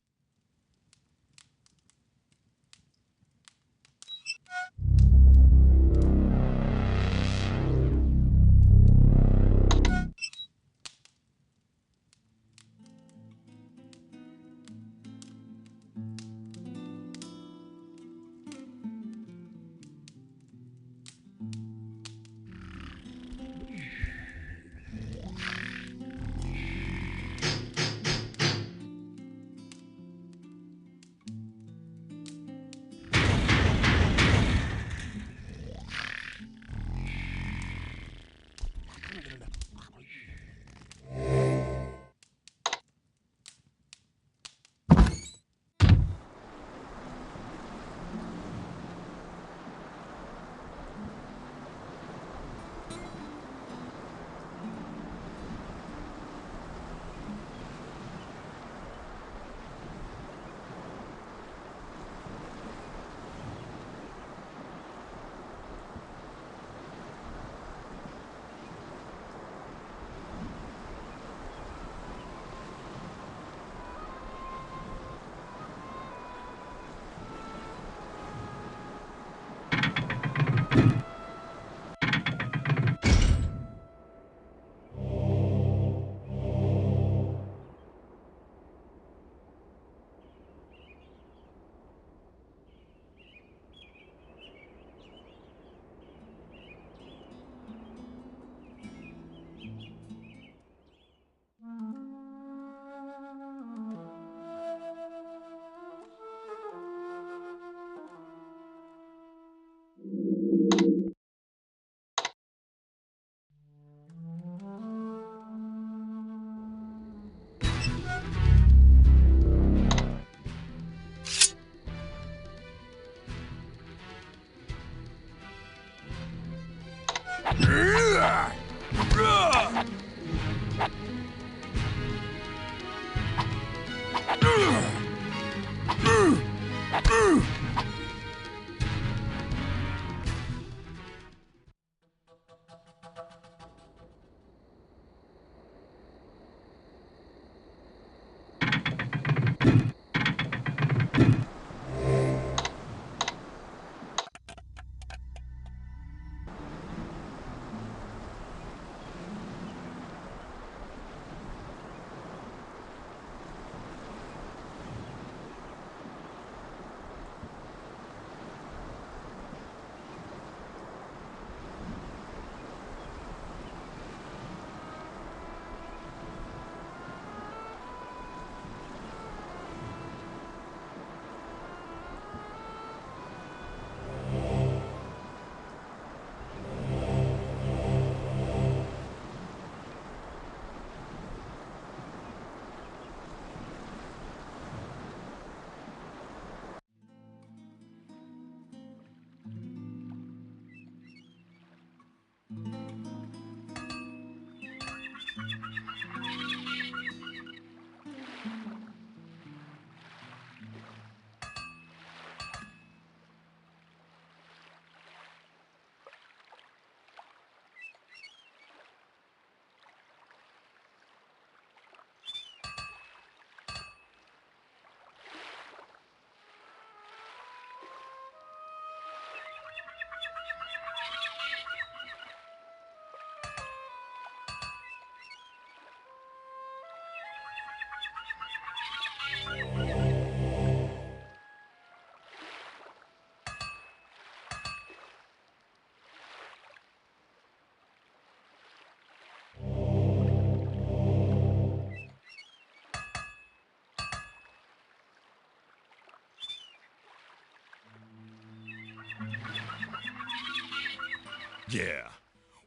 Yeah,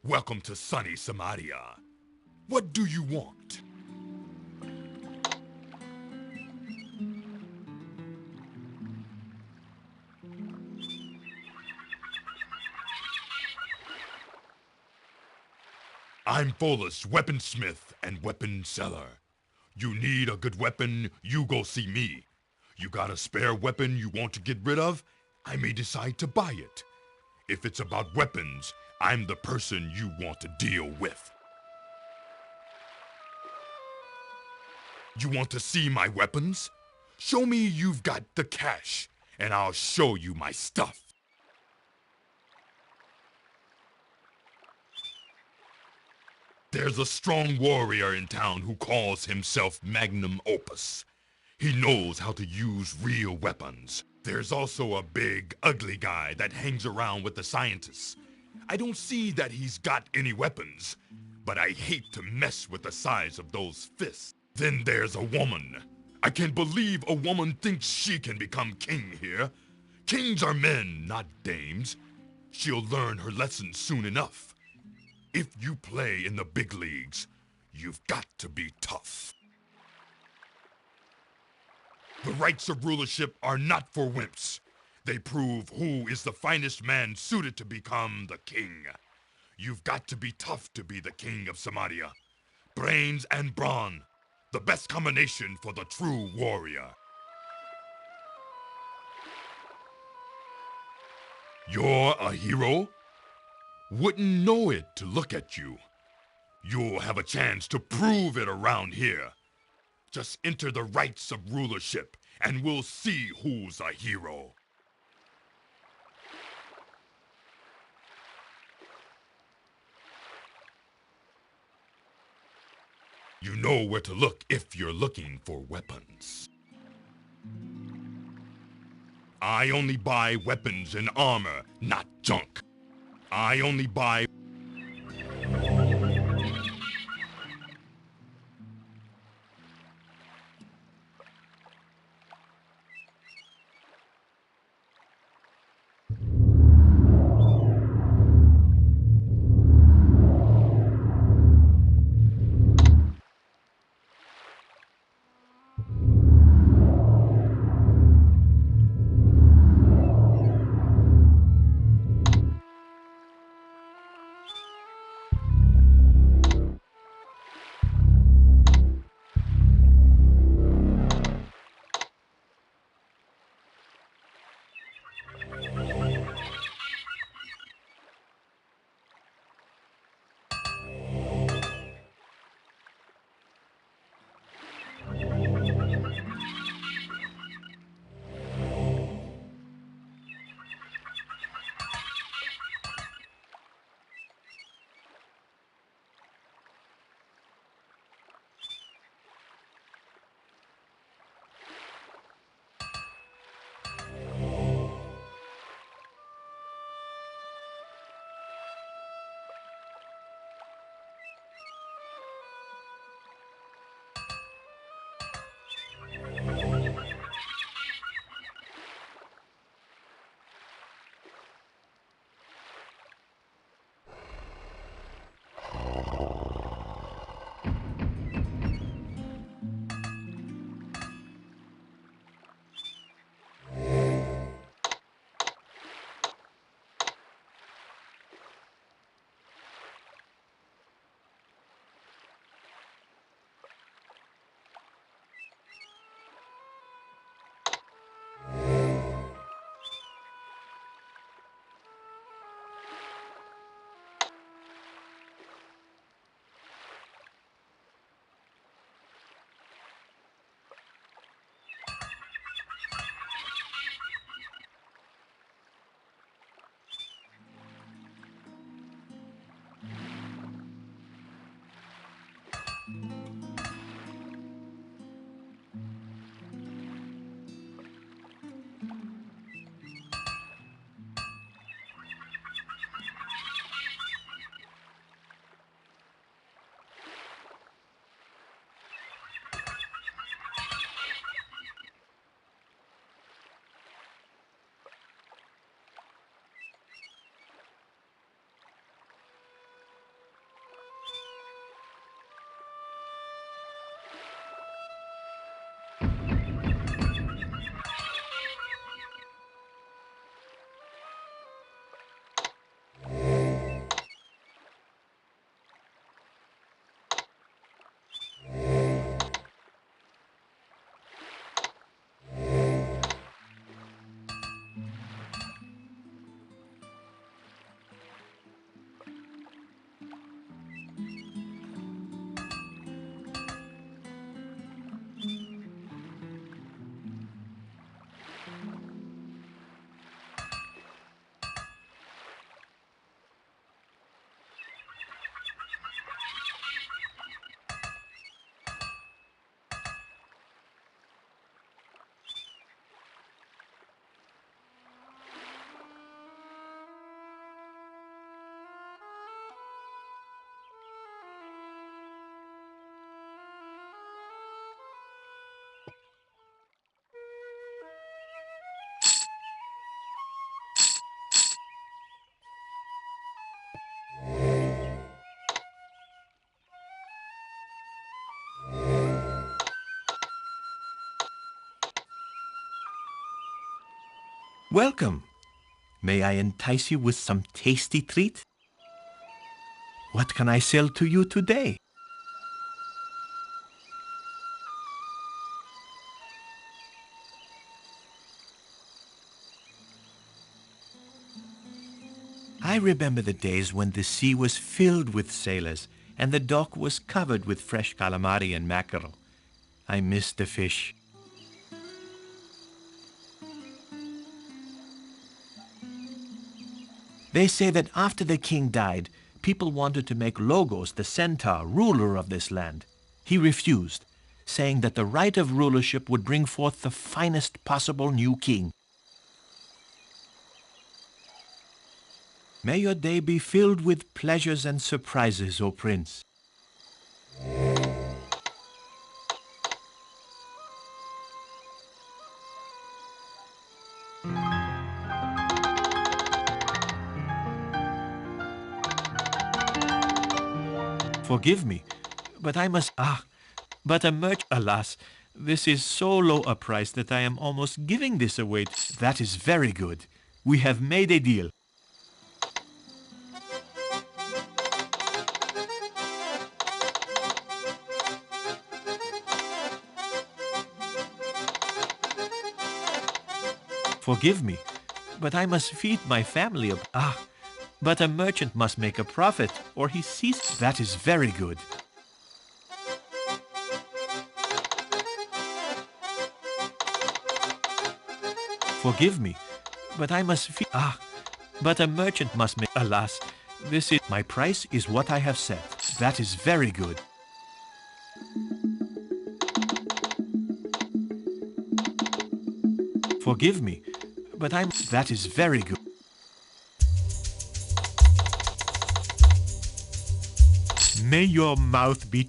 welcome to sunny Samaria. What do you want? I'm Pholus, weaponsmith and weapon seller. You need a good weapon, you go see me. You got a spare weapon you want to get rid of? I may decide to buy it. If it's about weapons, I'm the person you want to deal with. You want to see my weapons? Show me you've got the cash, and I'll show you my stuff. There's a strong warrior in town who calls himself Magnum Opus. He knows how to use real weapons. There's also a big, ugly guy that hangs around with the scientists. I don't see that he's got any weapons, but I hate to mess with the size of those fists. Then there's a woman. I can't believe a woman thinks she can become king here. Kings are men, not dames. She'll learn her lesson soon enough. If you play in the big leagues, you've got to be tough. The rights of rulership are not for wimps. They prove who is the finest man suited to become the king. You've got to be tough to be the king of Samaria. Brains and brawn, the best combination for the true warrior. You're a hero? Wouldn't know it to look at you. You'll have a chance to prove it around here. Just enter the rights of rulership, and we'll see who's a hero. You know where to look if you're looking for weapons. I only buy weapons and armor, not junk. I only buy... Welcome. May I entice you with some tasty treat? What can I sell to you today? I remember the days when the sea was filled with sailors and the dock was covered with fresh calamari and mackerel. I miss the fish. They say that after the king died, people wanted to make Logos the centaur ruler of this land. He refused, saying that the right of rulership would bring forth the finest possible new king. May your day be filled with pleasures and surprises, O Prince. Forgive me, but I must... Alas, this is so low a price that I am almost giving this away. That is very good. We have made a deal. Forgive me, but I must feed my family. But a merchant must make a profit, or he ceases. That is very good. Forgive me, but I must feed. But a merchant must make. Alas, this is. My price is what I have set. That is very good. Forgive me, but I'm. That is very good. May your mouth be...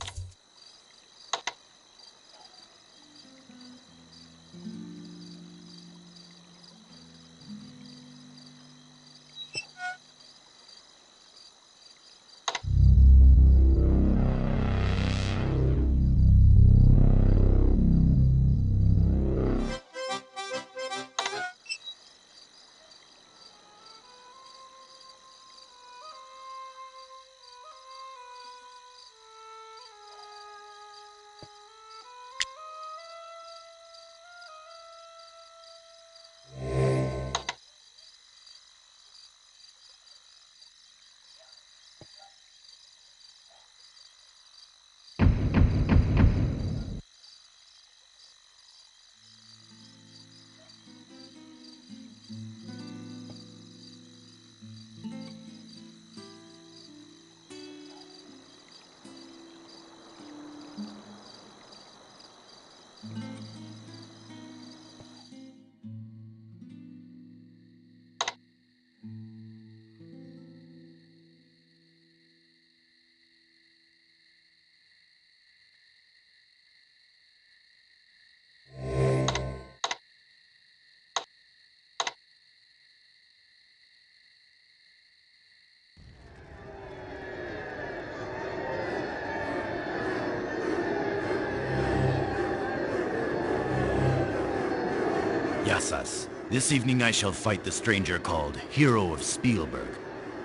Yassas. This evening I shall fight the stranger called Hero of Spielberg.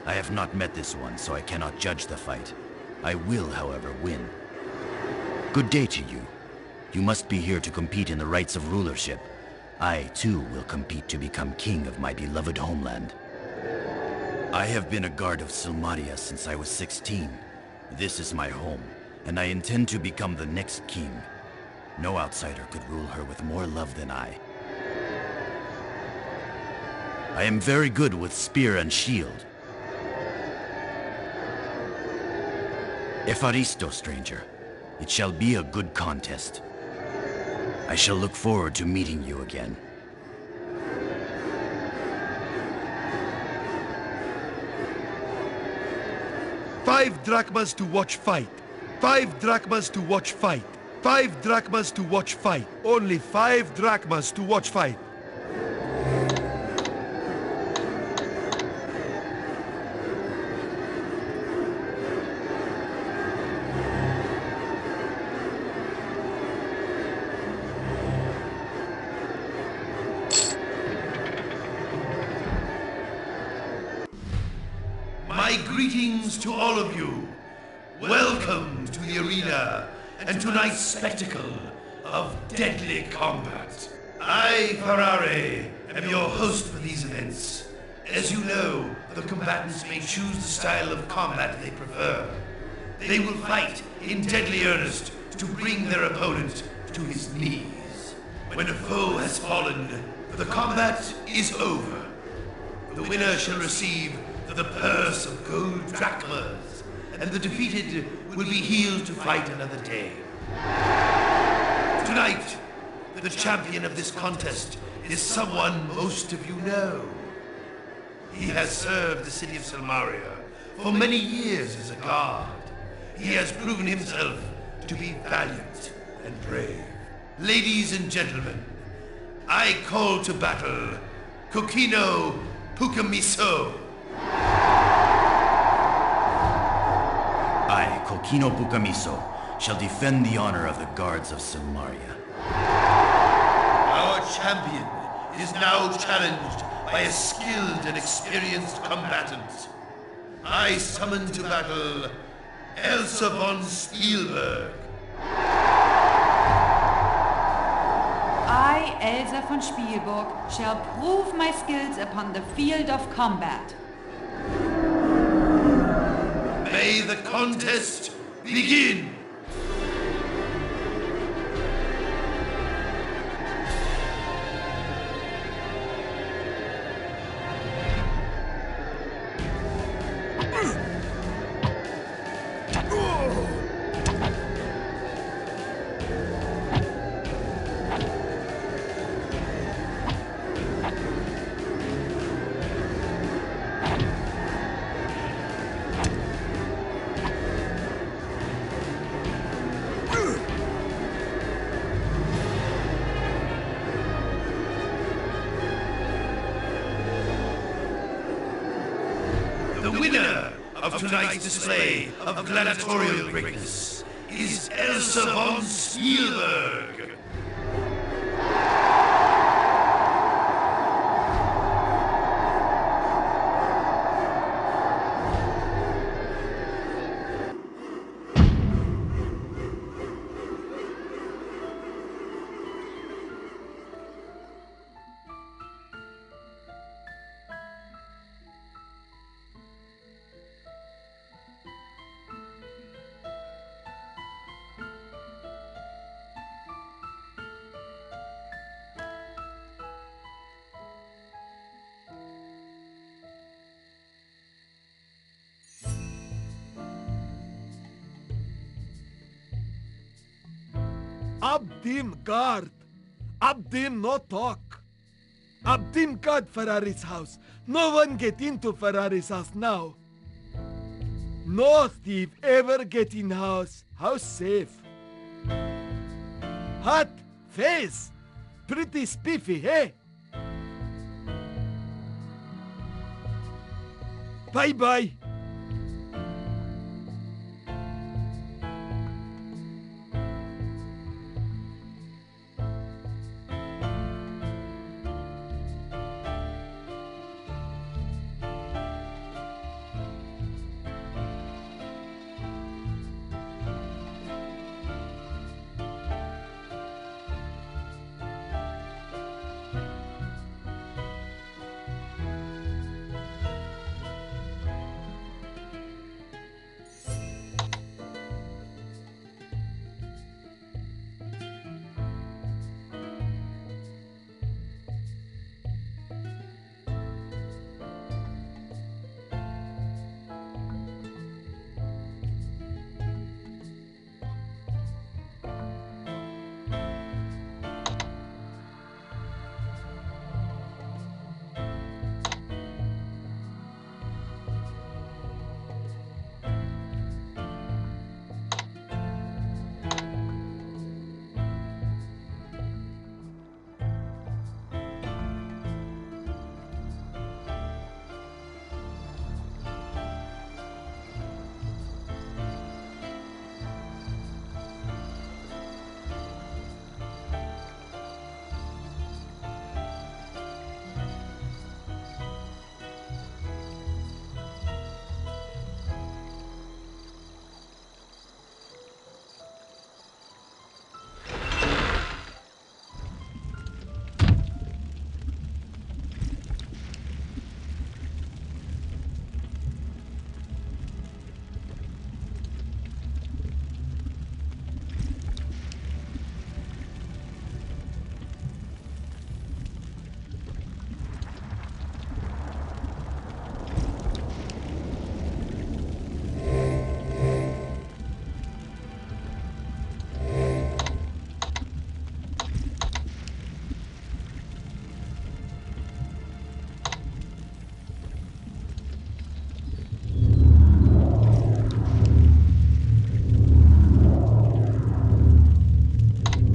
I have not met this one, so I cannot judge the fight. I will, however, win. Good day to you. You must be here to compete in the rights of rulership. I, too, will compete to become king of my beloved homeland. I have been a guard of Silmaria since I was 16. This is my home, and I intend to become the next king. No outsider could rule her with more love than I. I am very good with spear and shield. Efaristo, stranger. It shall be a good contest. I shall look forward to meeting you again. Five drachmas to watch fight. 5 drachmas to watch fight. 5 drachmas to watch fight. Only 5 drachmas to watch fight. greetings to all of you. Welcome to the arena and tonight's spectacle of deadly combat. I, Ferrari, am your host for these events. As you know, the combatants may choose the style of combat they prefer. They will fight in deadly earnest to bring their opponent to his knees. When a foe has fallen, the combat is over. The winner shall receive the purse of gold drachmas, and the defeated will be healed to fight another day. Tonight, the champion of this contest is someone most of you know. He has served the city of Silmaria for many years as a guard. He has proven himself to be valiant and brave. Ladies and gentlemen, I call to battle Kokino Pukamiso. I, Kokino Pukamiso, shall defend the honor of the guards of Silmaria. Our champion is now challenged by a skilled and experienced combatant. I summon to battle Elsa von Spielberg. I, Elsa von Spielberg, shall prove my skills upon the field of combat. May the contest begin! The winner of tonight's display of gladiatorial greatness is Elsa von Spielberg. Abdim guard. Abdim no talk. Abdim guard Ferrari's house. No one get into Ferrari's house now. No thief ever get in house. House safe. Hot face. Pretty spiffy, hey? Bye-bye.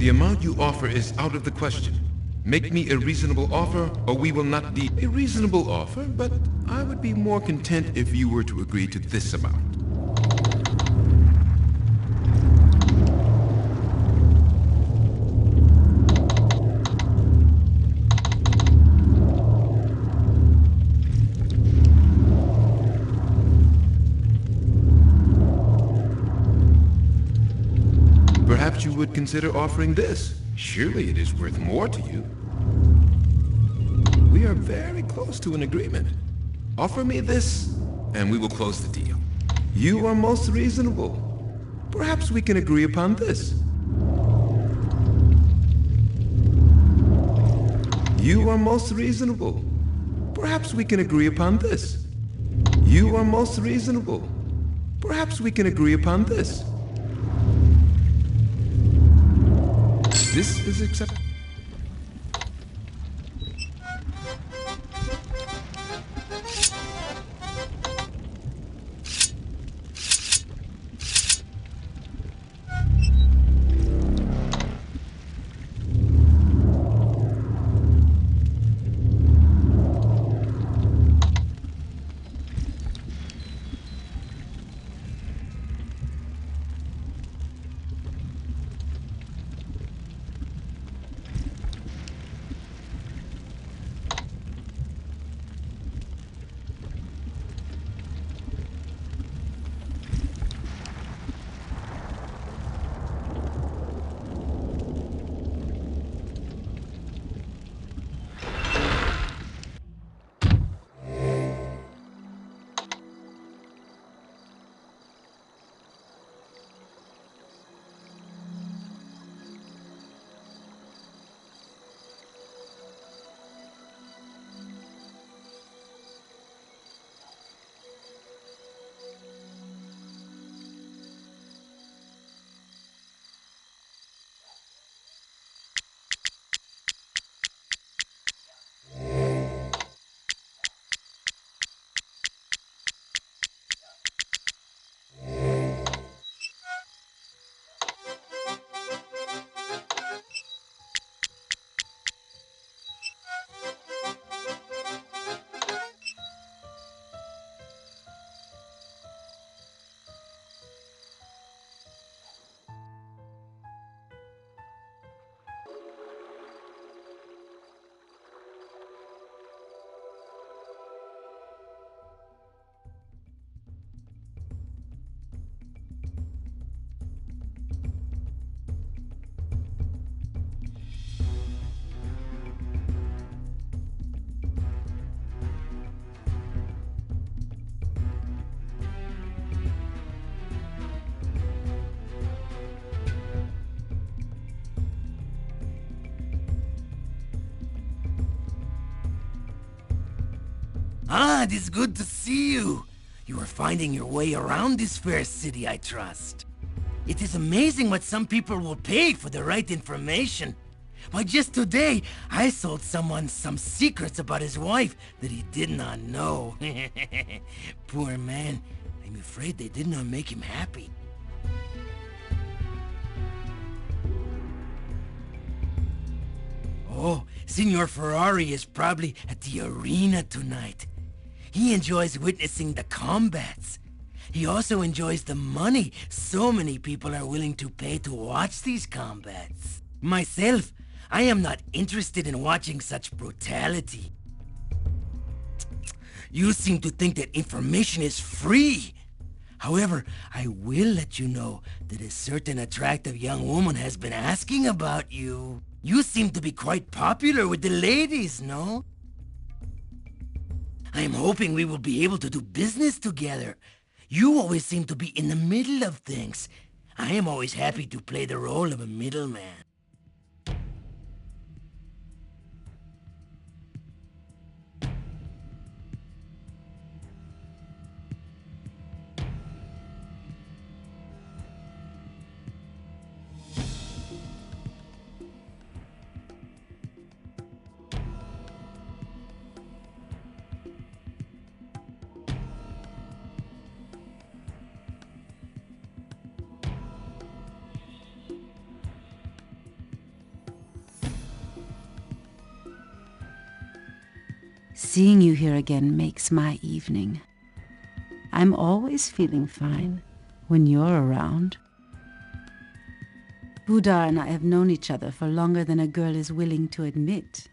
The amount you offer is out of the question. Make me a reasonable offer, or we will not deal. A reasonable offer, but I would be more content if you were to agree to this amount. Perhaps you would consider offering this. Surely it is worth more to you. We are very close to an agreement. Offer me this, and we will close the deal. You are most reasonable. Perhaps we can agree upon this. You are most reasonable. Perhaps we can agree upon this. You are most reasonable. Perhaps we can agree upon this. This is acceptable. Ah, it is good to see you. You are finding your way around this fair city, I trust. It is amazing what some people will pay for the right information. Why, just today, I sold someone some secrets about his wife that he did not know. Poor man. I'm afraid they did not make him happy. Oh, Signor Ferrari is probably at the arena tonight. He enjoys witnessing the combats. He also enjoys the money so many people are willing to pay to watch these combats. Myself, I am not interested in watching such brutality. You seem to think that information is free. However, I will let you know that a certain attractive young woman has been asking about you. You seem to be quite popular with the ladies, no? I am hoping we will be able to do business together. You always seem to be in the middle of things. I am always happy to play the role of a middleman. Seeing you here again makes my evening. I'm always feeling fine when you're around. Budar and I have known each other for longer than a girl is willing to admit.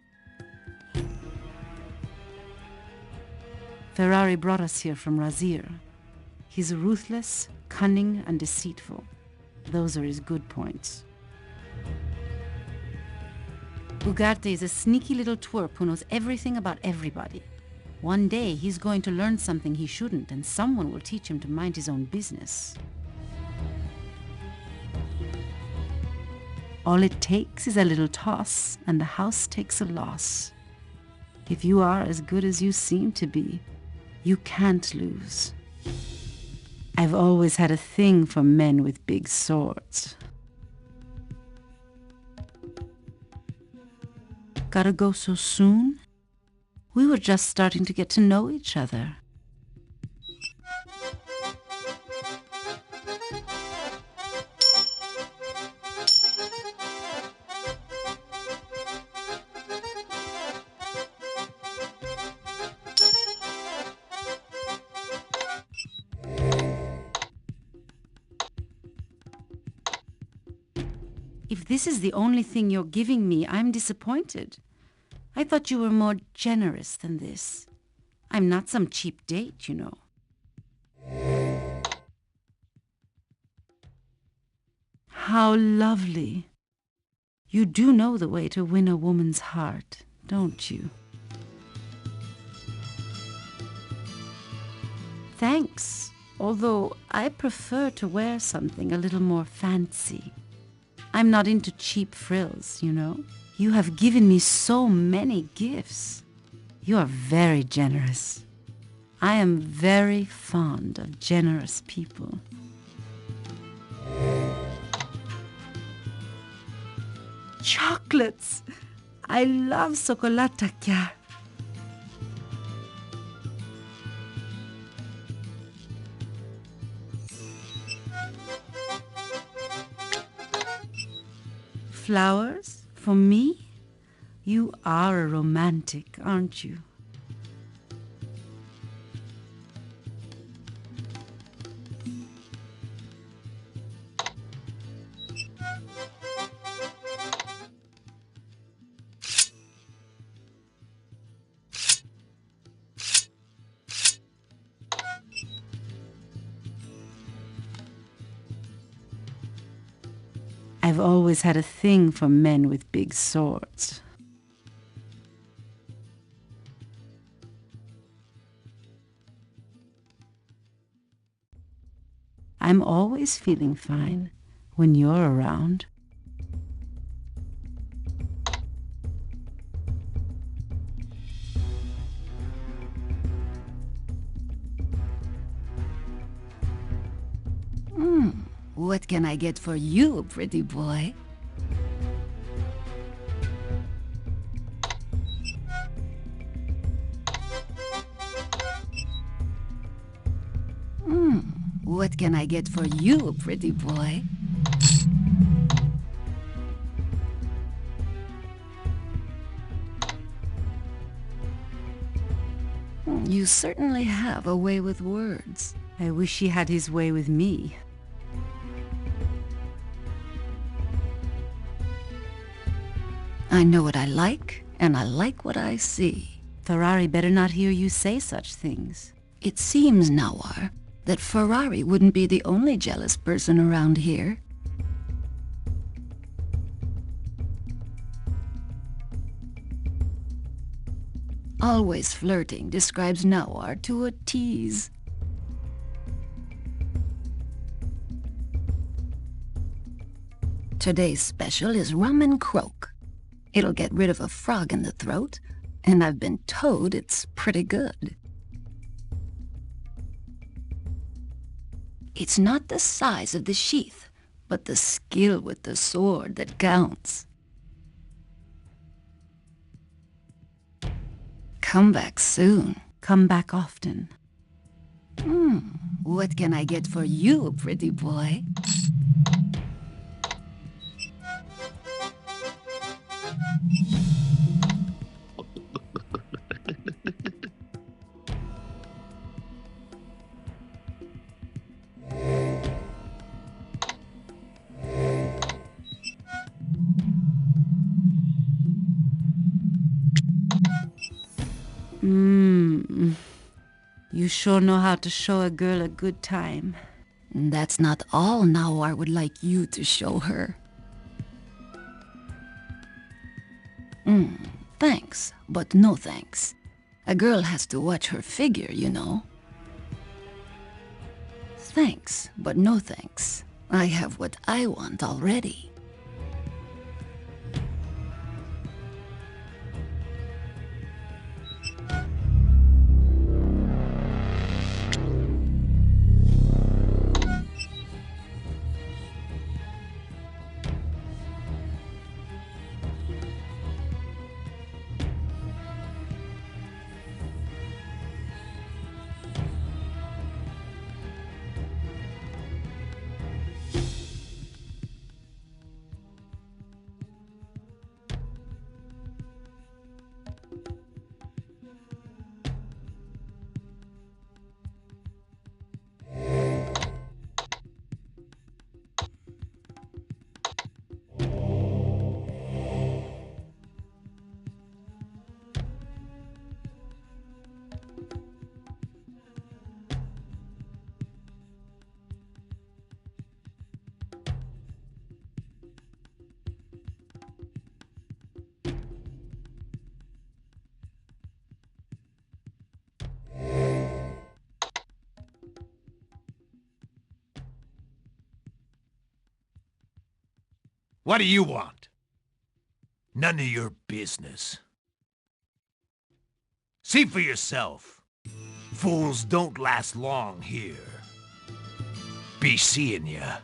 Ferrari brought us here from Razir. He's ruthless, cunning, and deceitful. Those are his good points. Ugarte is a sneaky little twerp who knows everything about everybody. One day he's going to learn something he shouldn't, and someone will teach him to mind his own business. All it takes is a little toss, and the house takes a loss. If you are as good as you seem to be, you can't lose. I've always had a thing for men with big swords. Gotta go so soon? We were just starting to get to know each other. If this is the only thing you're giving me, I'm disappointed. I thought you were more generous than this. I'm not some cheap date, you know. How lovely. You do know the way to win a woman's heart, don't you? Thanks, although I prefer to wear something a little more fancy. I'm not into cheap frills, you know. You have given me so many gifts. You are very generous. I am very fond of generous people. Chocolates! I love Sokolata Kya. Flowers? For me? You are a romantic, aren't you? I've always had a thing for men with big swords. I'm always feeling fine when you're around. What can I get for you, pretty boy? What can I get for you, pretty boy? You certainly have a way with words. I wish he had his way with me. I know what I like, and I like what I see. Ferrari better not hear you say such things. It seems, Nawar, that Ferrari wouldn't be the only jealous person around here. Always flirting describes Nawar to a tease. Today's special is rum and croak. It'll get rid of a frog in the throat, and I've been told it's pretty good. It's not the size of the sheath, but the skill with the sword that counts. Come back soon. Come back often. What can I get for you, pretty boy? You sure know how to show a girl a good time. That's not all Nawar would like you to show her. Thanks, but no thanks. A girl has to watch her figure, you know. Thanks, but no thanks. I have what I want already. What do you want? None of your business. See for yourself. Fools don't last long here. Be seeing ya.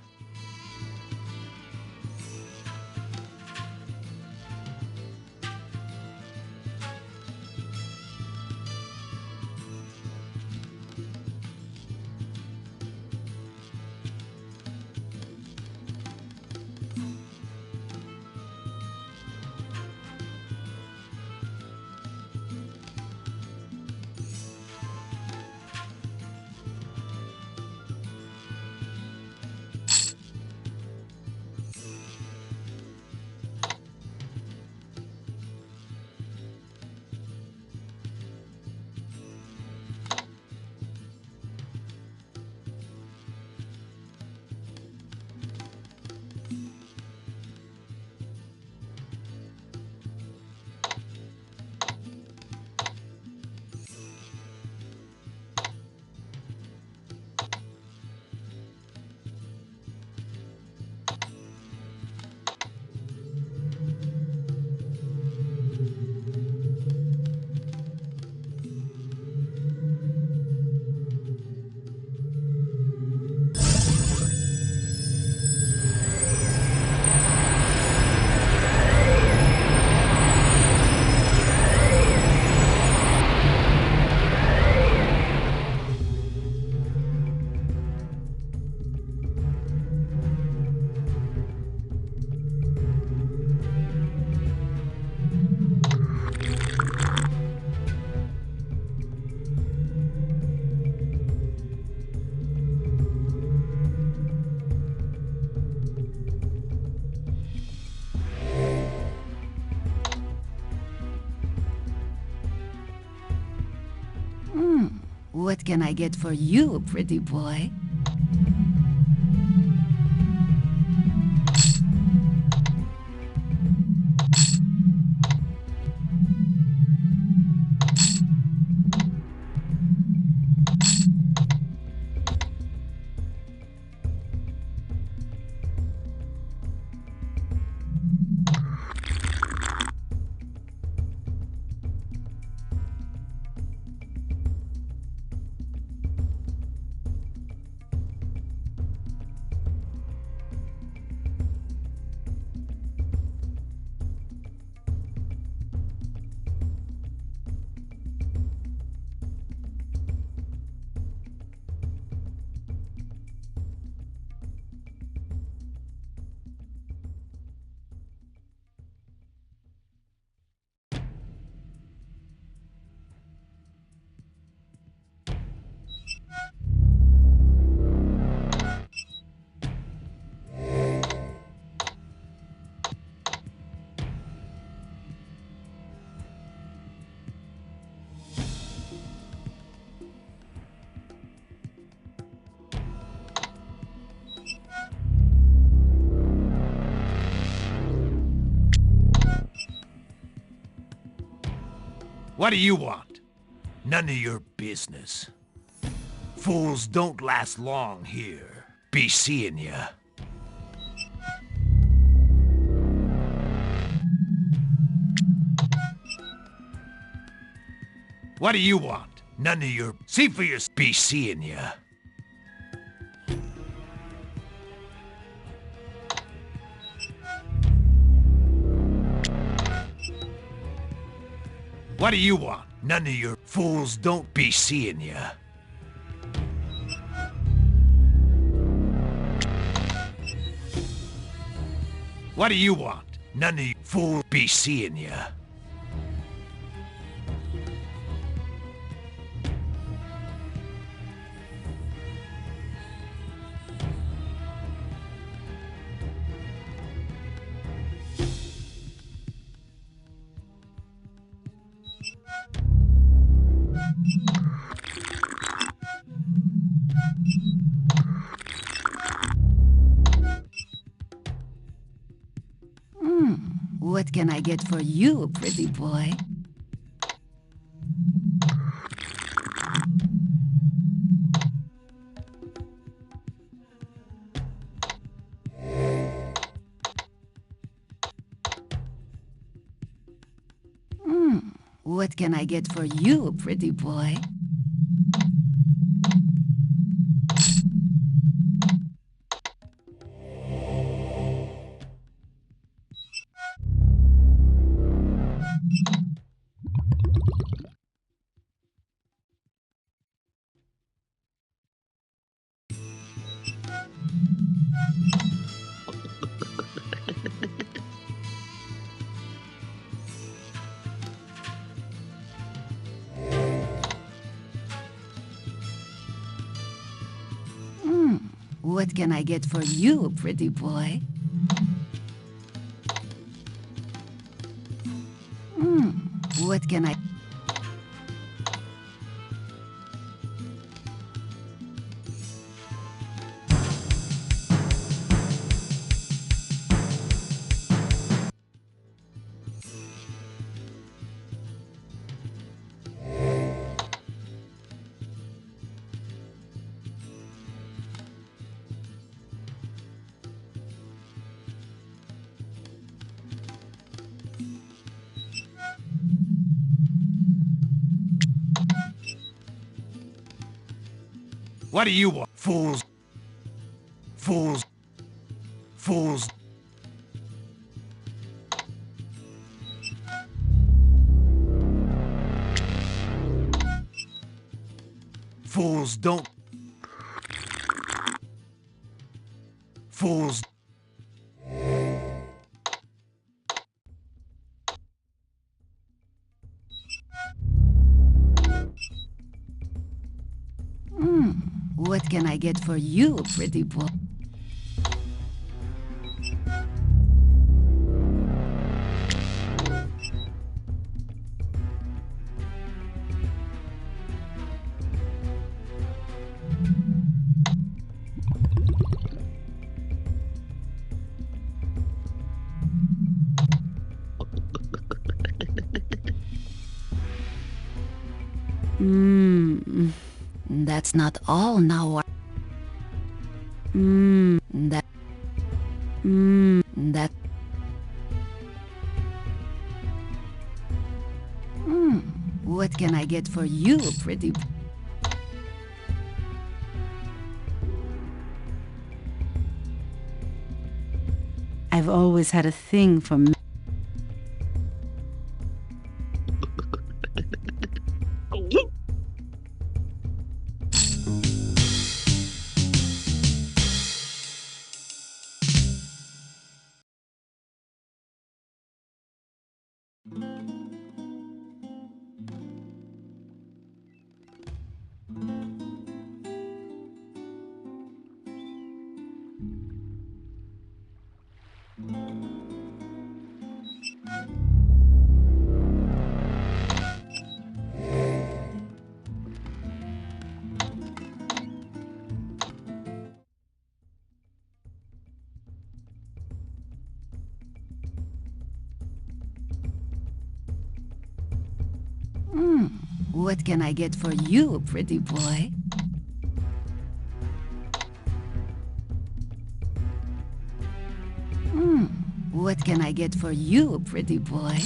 What can I get for you, pretty boy? What do you want? None of your business. Fools don't last long here. Be seeing ya. What do you want? None of your... See for your... Be seeing ya. What do you want? None of your... Fools don't be seeing ya. What do you want? None of you fools be seeing ya. What can I get for you, pretty boy? What can I get for you, pretty boy? What can I get for you, pretty boy? What can I... What do you want? Fools. Fools. Fools. Fools don't... Fools... What can I get for you, pretty boy? That's not all now. That. That. What can I get for you, pretty? I've always had a thing for What can I get for you, pretty boy? What can I get for you, pretty boy?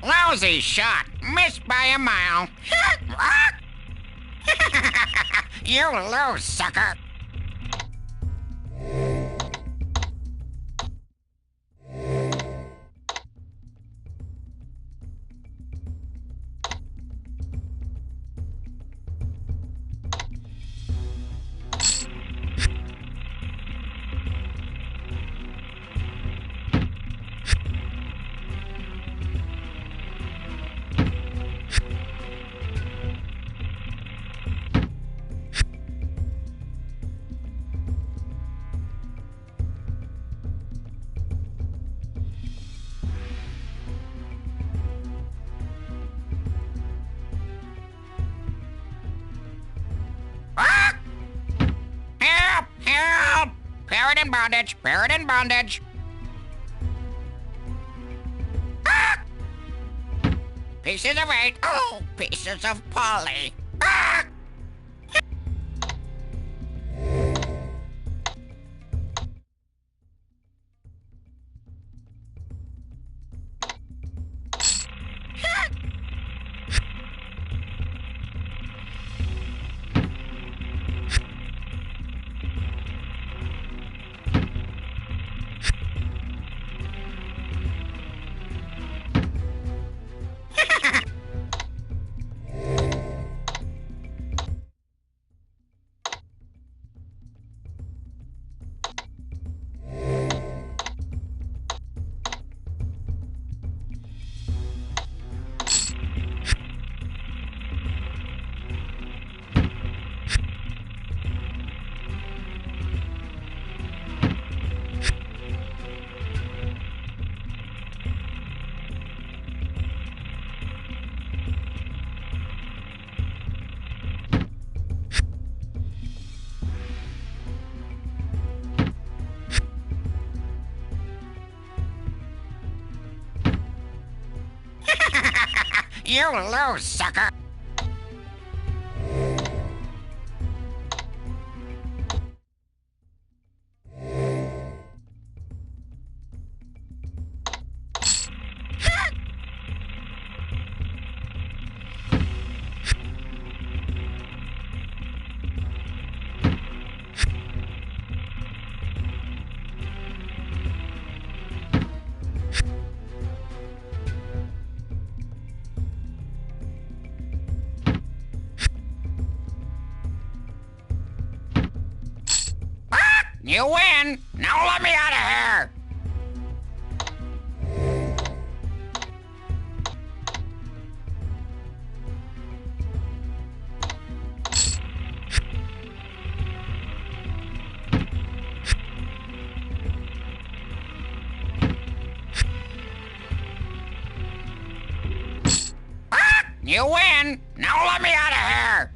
Lousy shot. Missed by a mile. You lose, sucker. Help! Help! Parrot in bondage! Parrot in bondage! Ah! Pieces of 8. Oh, pieces of Polly. Ah! You lose, sucker! You win! Now let me out of here! You win! Now let me out of here!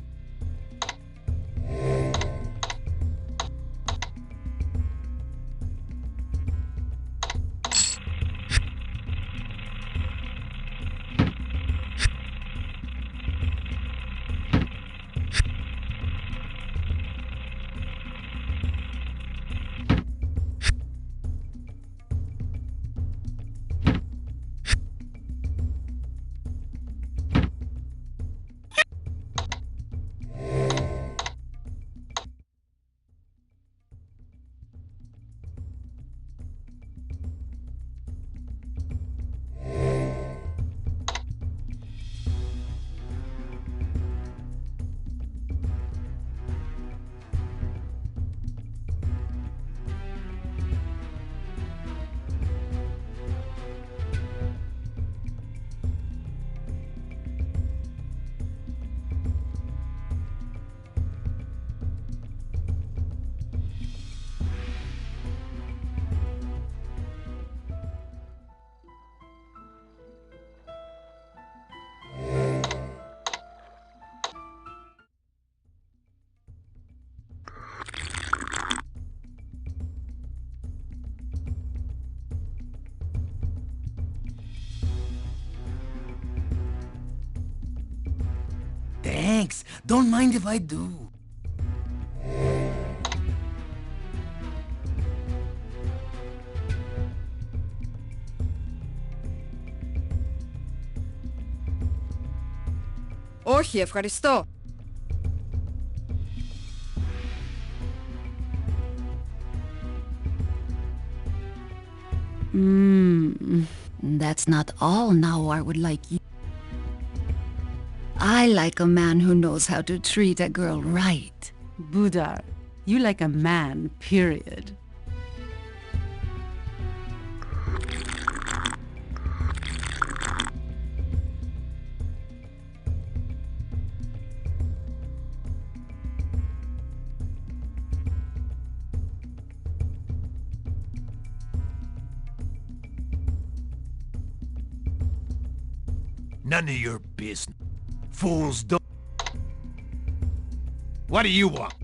Thanks. Don't mind if I do. Όχι, ευχαριστώ. That's not all Nawar would like you. I like a man who knows how to treat a girl right. Budar, you like a man, period. None of your business. Fools don't... What do you want?